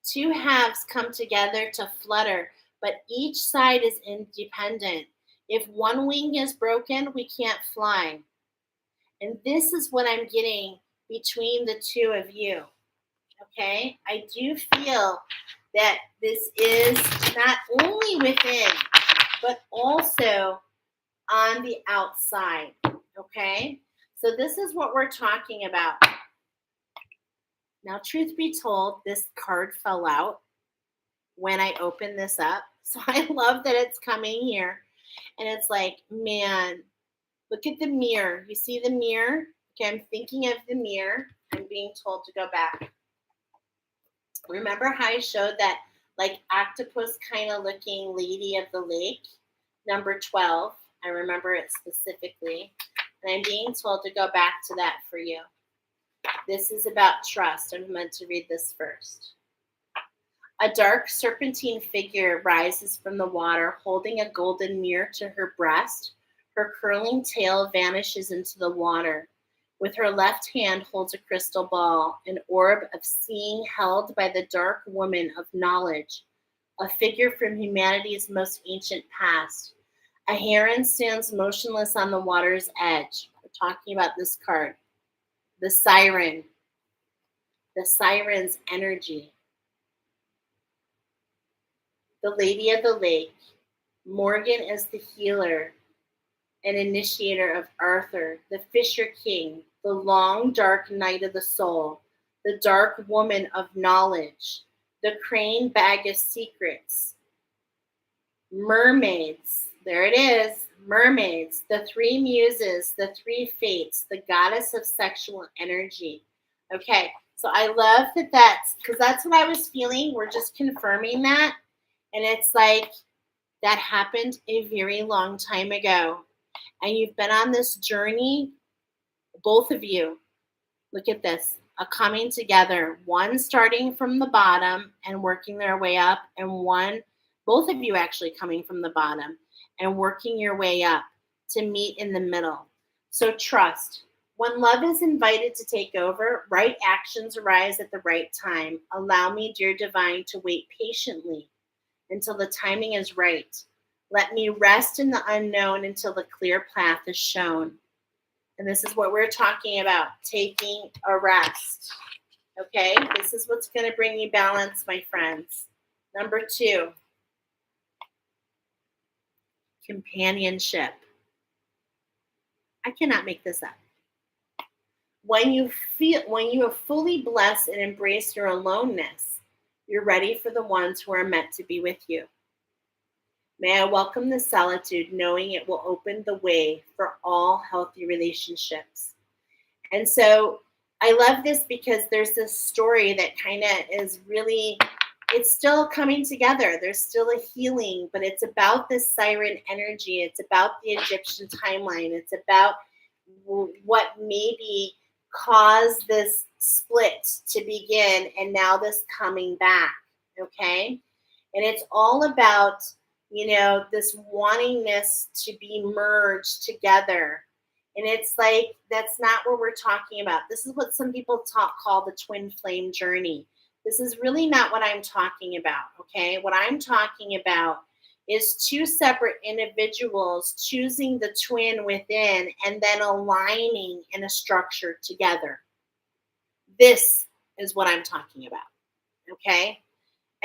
2 halves come together to flutter, but each side is independent. If one wing is broken, we can't fly. And this is what I'm getting between the 2 of you. Okay? I do feel that this is not only within, but also on the outside. Okay? So this is what we're talking about. Now, truth be told, this card fell out when I opened this up. So I love that it's coming here. And it's like, man, look at the mirror. You see the mirror? Okay, I'm thinking of the mirror. I'm being told to go back. Remember how I showed that like octopus kind of looking lady of the lake? Number 12. I remember it specifically. And I'm being told to go back to that for you. This is about trust. I'm meant to read this first. A dark serpentine figure rises from the water, holding a golden mirror to her breast. Her curling tail vanishes into the water. With her left hand holds a crystal ball, an orb of seeing held by the dark woman of knowledge, a figure from humanity's most ancient past. A heron stands motionless on the water's edge. We're talking about this card. The siren, the siren's energy. The Lady of the Lake. Morgan is the healer and initiator of Arthur, the Fisher King, the long dark night of the soul, the dark woman of knowledge, the crane bag of secrets, mermaids, there it is, mermaids, the three muses, the three fates, the goddess of sexual energy. Okay, so I love that's because that's what I was feeling. We're just confirming that. And it's like that happened a very long time ago. And you've been on this journey, both of you. Look at this, a coming together, one starting from the bottom and working their way up, and both of you actually coming from the bottom and working your way up to meet in the middle. So trust. When love is invited to take over, right actions arise at the right time. Allow me, dear divine, to wait patiently until the timing is right. Let me rest in the unknown until the clear path is shown. And this is what we're talking about, taking a rest. Okay, this is what's going to bring you balance, my friends. Number 2, companionship. I cannot make this up. When you have fully blessed and embraced your aloneness, you're ready for the ones who are meant to be with you. May I welcome the solitude, knowing it will open the way for all healthy relationships. And so I love this because there's this story that kind of is really, it's still coming together. There's still a healing, but it's about this siren energy. It's about the Egyptian timeline. It's about what maybe caused this split to begin and now this coming back, okay? And it's all about, this wantingness to be merged together. And it's like, that's not what we're talking about. This is what some people call the twin flame journey. This is really not what I'm talking about, okay? What I'm talking about is two separate individuals choosing the twin within and then aligning in a structure together. This is what I'm talking about, okay?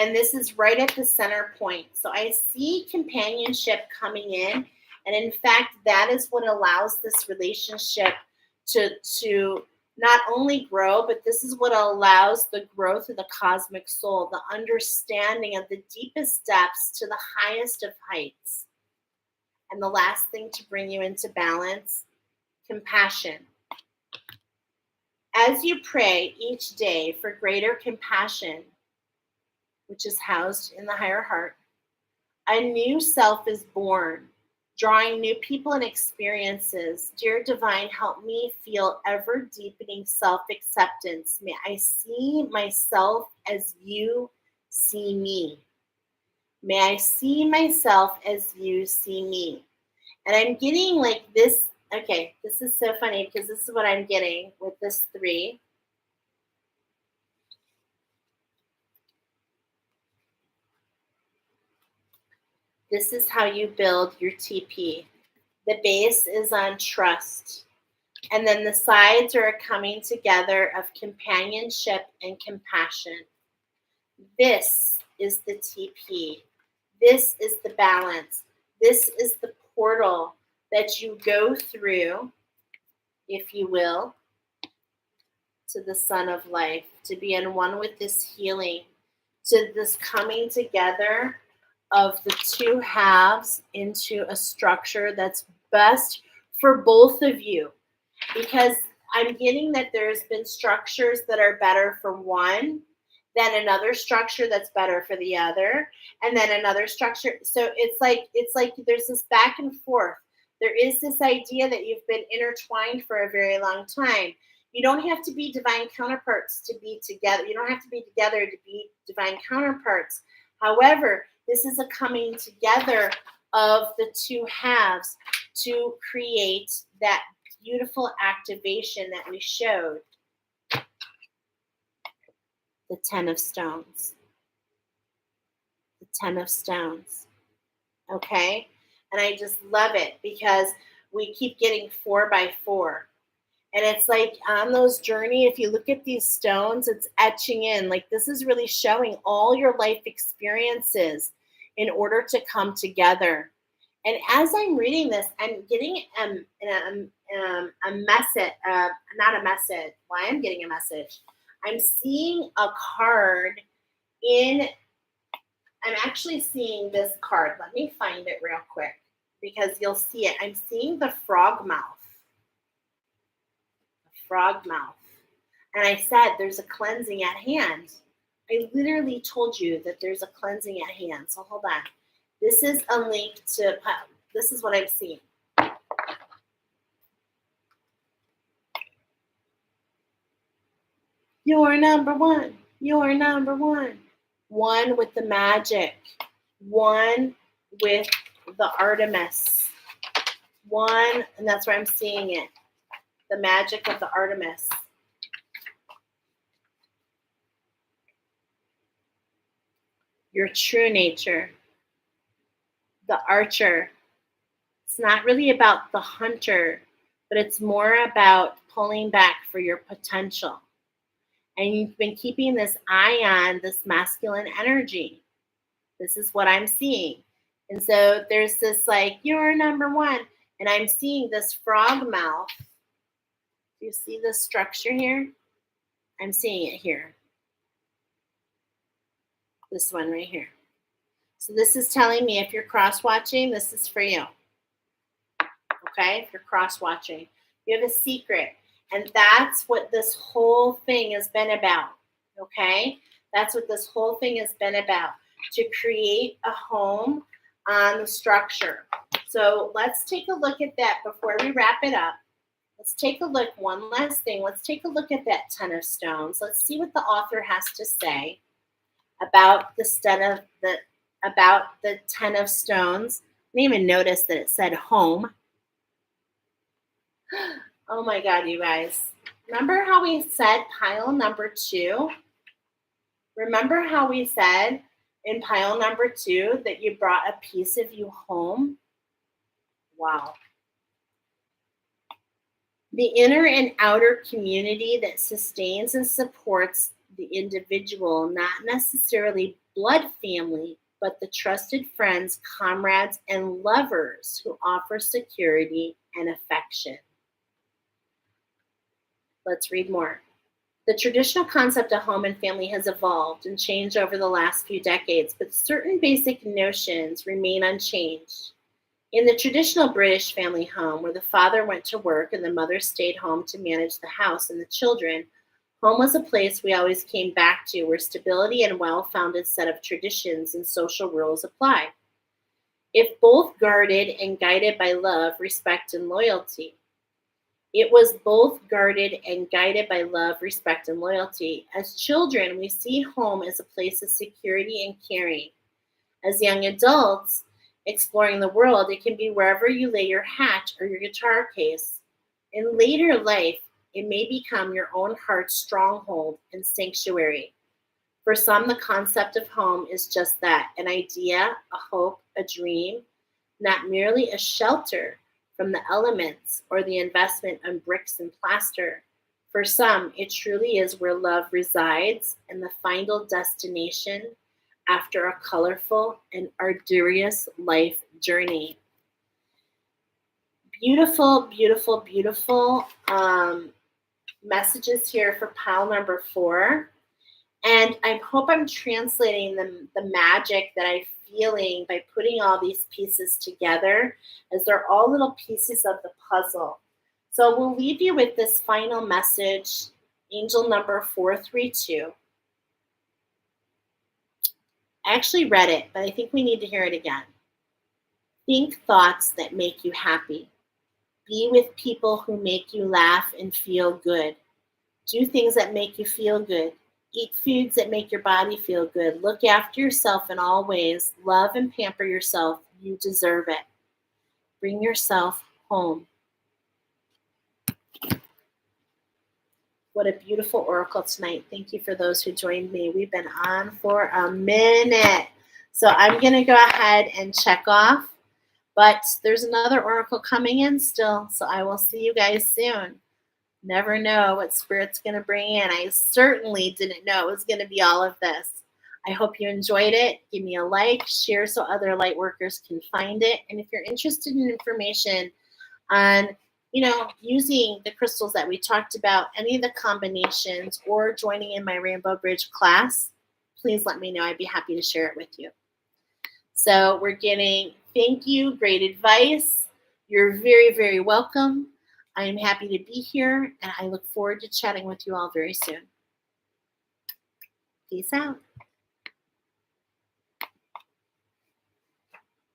And this is right at the center point. So I see companionship coming in. And in fact, that is what allows this relationship to not only grow, but this is what allows the growth of the cosmic soul, the understanding of the deepest depths to the highest of heights. And the last thing to bring you into balance, compassion. As you pray each day for greater compassion, which is housed in the higher heart, a new self is born, drawing new people and experiences. Dear Divine, help me feel ever deepening self-acceptance. May I see myself as you see me. May I see myself as you see me. And I'm getting like this. Okay, this is so funny because this is what I'm getting with this 3. This is how you build your TP. The base is on trust. And then the sides are a coming together of companionship and compassion. This is the TP. This is the balance. This is the portal that you go through, if you will, to the sun of life, to be in one with this healing, to this coming together of the two halves into a structure that's best for both of you. Because I'm getting that there's been structures that are better for one, then another structure that's better for the other, and then another structure. So it's like there's this back and forth. There is this idea that you've been intertwined for a very long time. You don't have to be divine counterparts to be together. You don't have to be together to be divine counterparts. However, this is a coming together of the two halves to create that beautiful activation that we showed. The 10 of Stones. The 10 of Stones. Okay? And I just love it because we keep getting 4 by 4. And it's like on those journey, if you look at these stones, it's etching in. Like this is really showing all your life experiences in order to come together. And as I'm reading this, I'm getting a message, not a message. Well, I am getting a message. I'm seeing a card I'm actually seeing this card. Let me find it real quick because you'll see it. I'm seeing the frog mouth. Frog mouth. And I said there's a cleansing at hand. I literally told you that there's a cleansing at hand. So hold on. This is a link to, this is what I'm seeing. You're number one. You're number one. One with the magic. One with the Artemis. One, and that's where I'm seeing it. The magic of the Artemis. Your true nature. The archer. It's not really about the hunter, but it's more about pulling back for your potential. And you've been keeping this eye on this masculine energy. This is what I'm seeing. And so there's this like, you're number one. And I'm seeing this frog mouth. Do you see the structure here? I'm seeing it here. This one right here. So this is telling me if you're cross-watching, this is for you. Okay? If you're cross-watching. You have a secret. And that's what this whole thing has been about. Okay? That's what this whole thing has been about. To create a home on the structure. So let's take a look at that before we wrap it up. Let's take a look, one last thing. Let's take a look at that 10 of Stones. Let's see what the author has to say about the 10 of Stones. I didn't even notice that it said home. Oh my God, you guys. Remember how we said pile number 2? Remember how we said in pile number 2 that you brought a piece of you home? Wow. The inner and outer community that sustains and supports the individual, not necessarily blood family, but the trusted friends, comrades, and lovers who offer security and affection. Let's read more. The traditional concept of home and family has evolved and changed over the last few decades, but certain basic notions remain unchanged. In the traditional British family home, where the father went to work and the mother stayed home to manage the house and the children, home was a place we always came back to where stability and well-founded set of traditions and social rules apply. If both guarded and guided by love, respect, and loyalty. It was both guarded and guided by love, respect, and loyalty. As children, we see home as a place of security and caring. As young adults, exploring the world, it can be wherever you lay your hat or your guitar case. In later life, it may become your own heart's stronghold and sanctuary. For some, the concept of home is just that, an idea, a hope, a dream, not merely a shelter from the elements or the investment on bricks and plaster. For some, it truly is where love resides and the final destination after a colorful and arduous life journey. Beautiful, beautiful, beautiful messages here for pile number 4. And I hope I'm translating the magic that I'm feeling by putting all these pieces together, as they're all little pieces of the puzzle. So we'll leave you with this final message, angel number 432. I actually read it, but I think we need to hear it again. Think thoughts that make you happy. Be with people who make you laugh and feel good. Do things that make you feel good. Eat foods that make your body feel good. Look after yourself in all ways. Love and pamper yourself. You deserve it. Bring yourself home. What a beautiful oracle tonight. Thank you for those who joined me. We've been on for a minute. So I'm going to go ahead and check off. But there's another oracle coming in still. So I will see you guys soon. Never know what Spirit's going to bring in. I certainly didn't know it was going to be all of this. I hope you enjoyed it. Give me a like, share so other light workers can find it. And if you're interested in information on, using the crystals that we talked about, any of the combinations, or joining in my Rainbow Bridge class, please let me know. I'd be happy to share it with you. So we're getting thank you, great advice. You're very, very welcome. I am happy to be here, and I look forward to chatting with you all very soon. Peace out.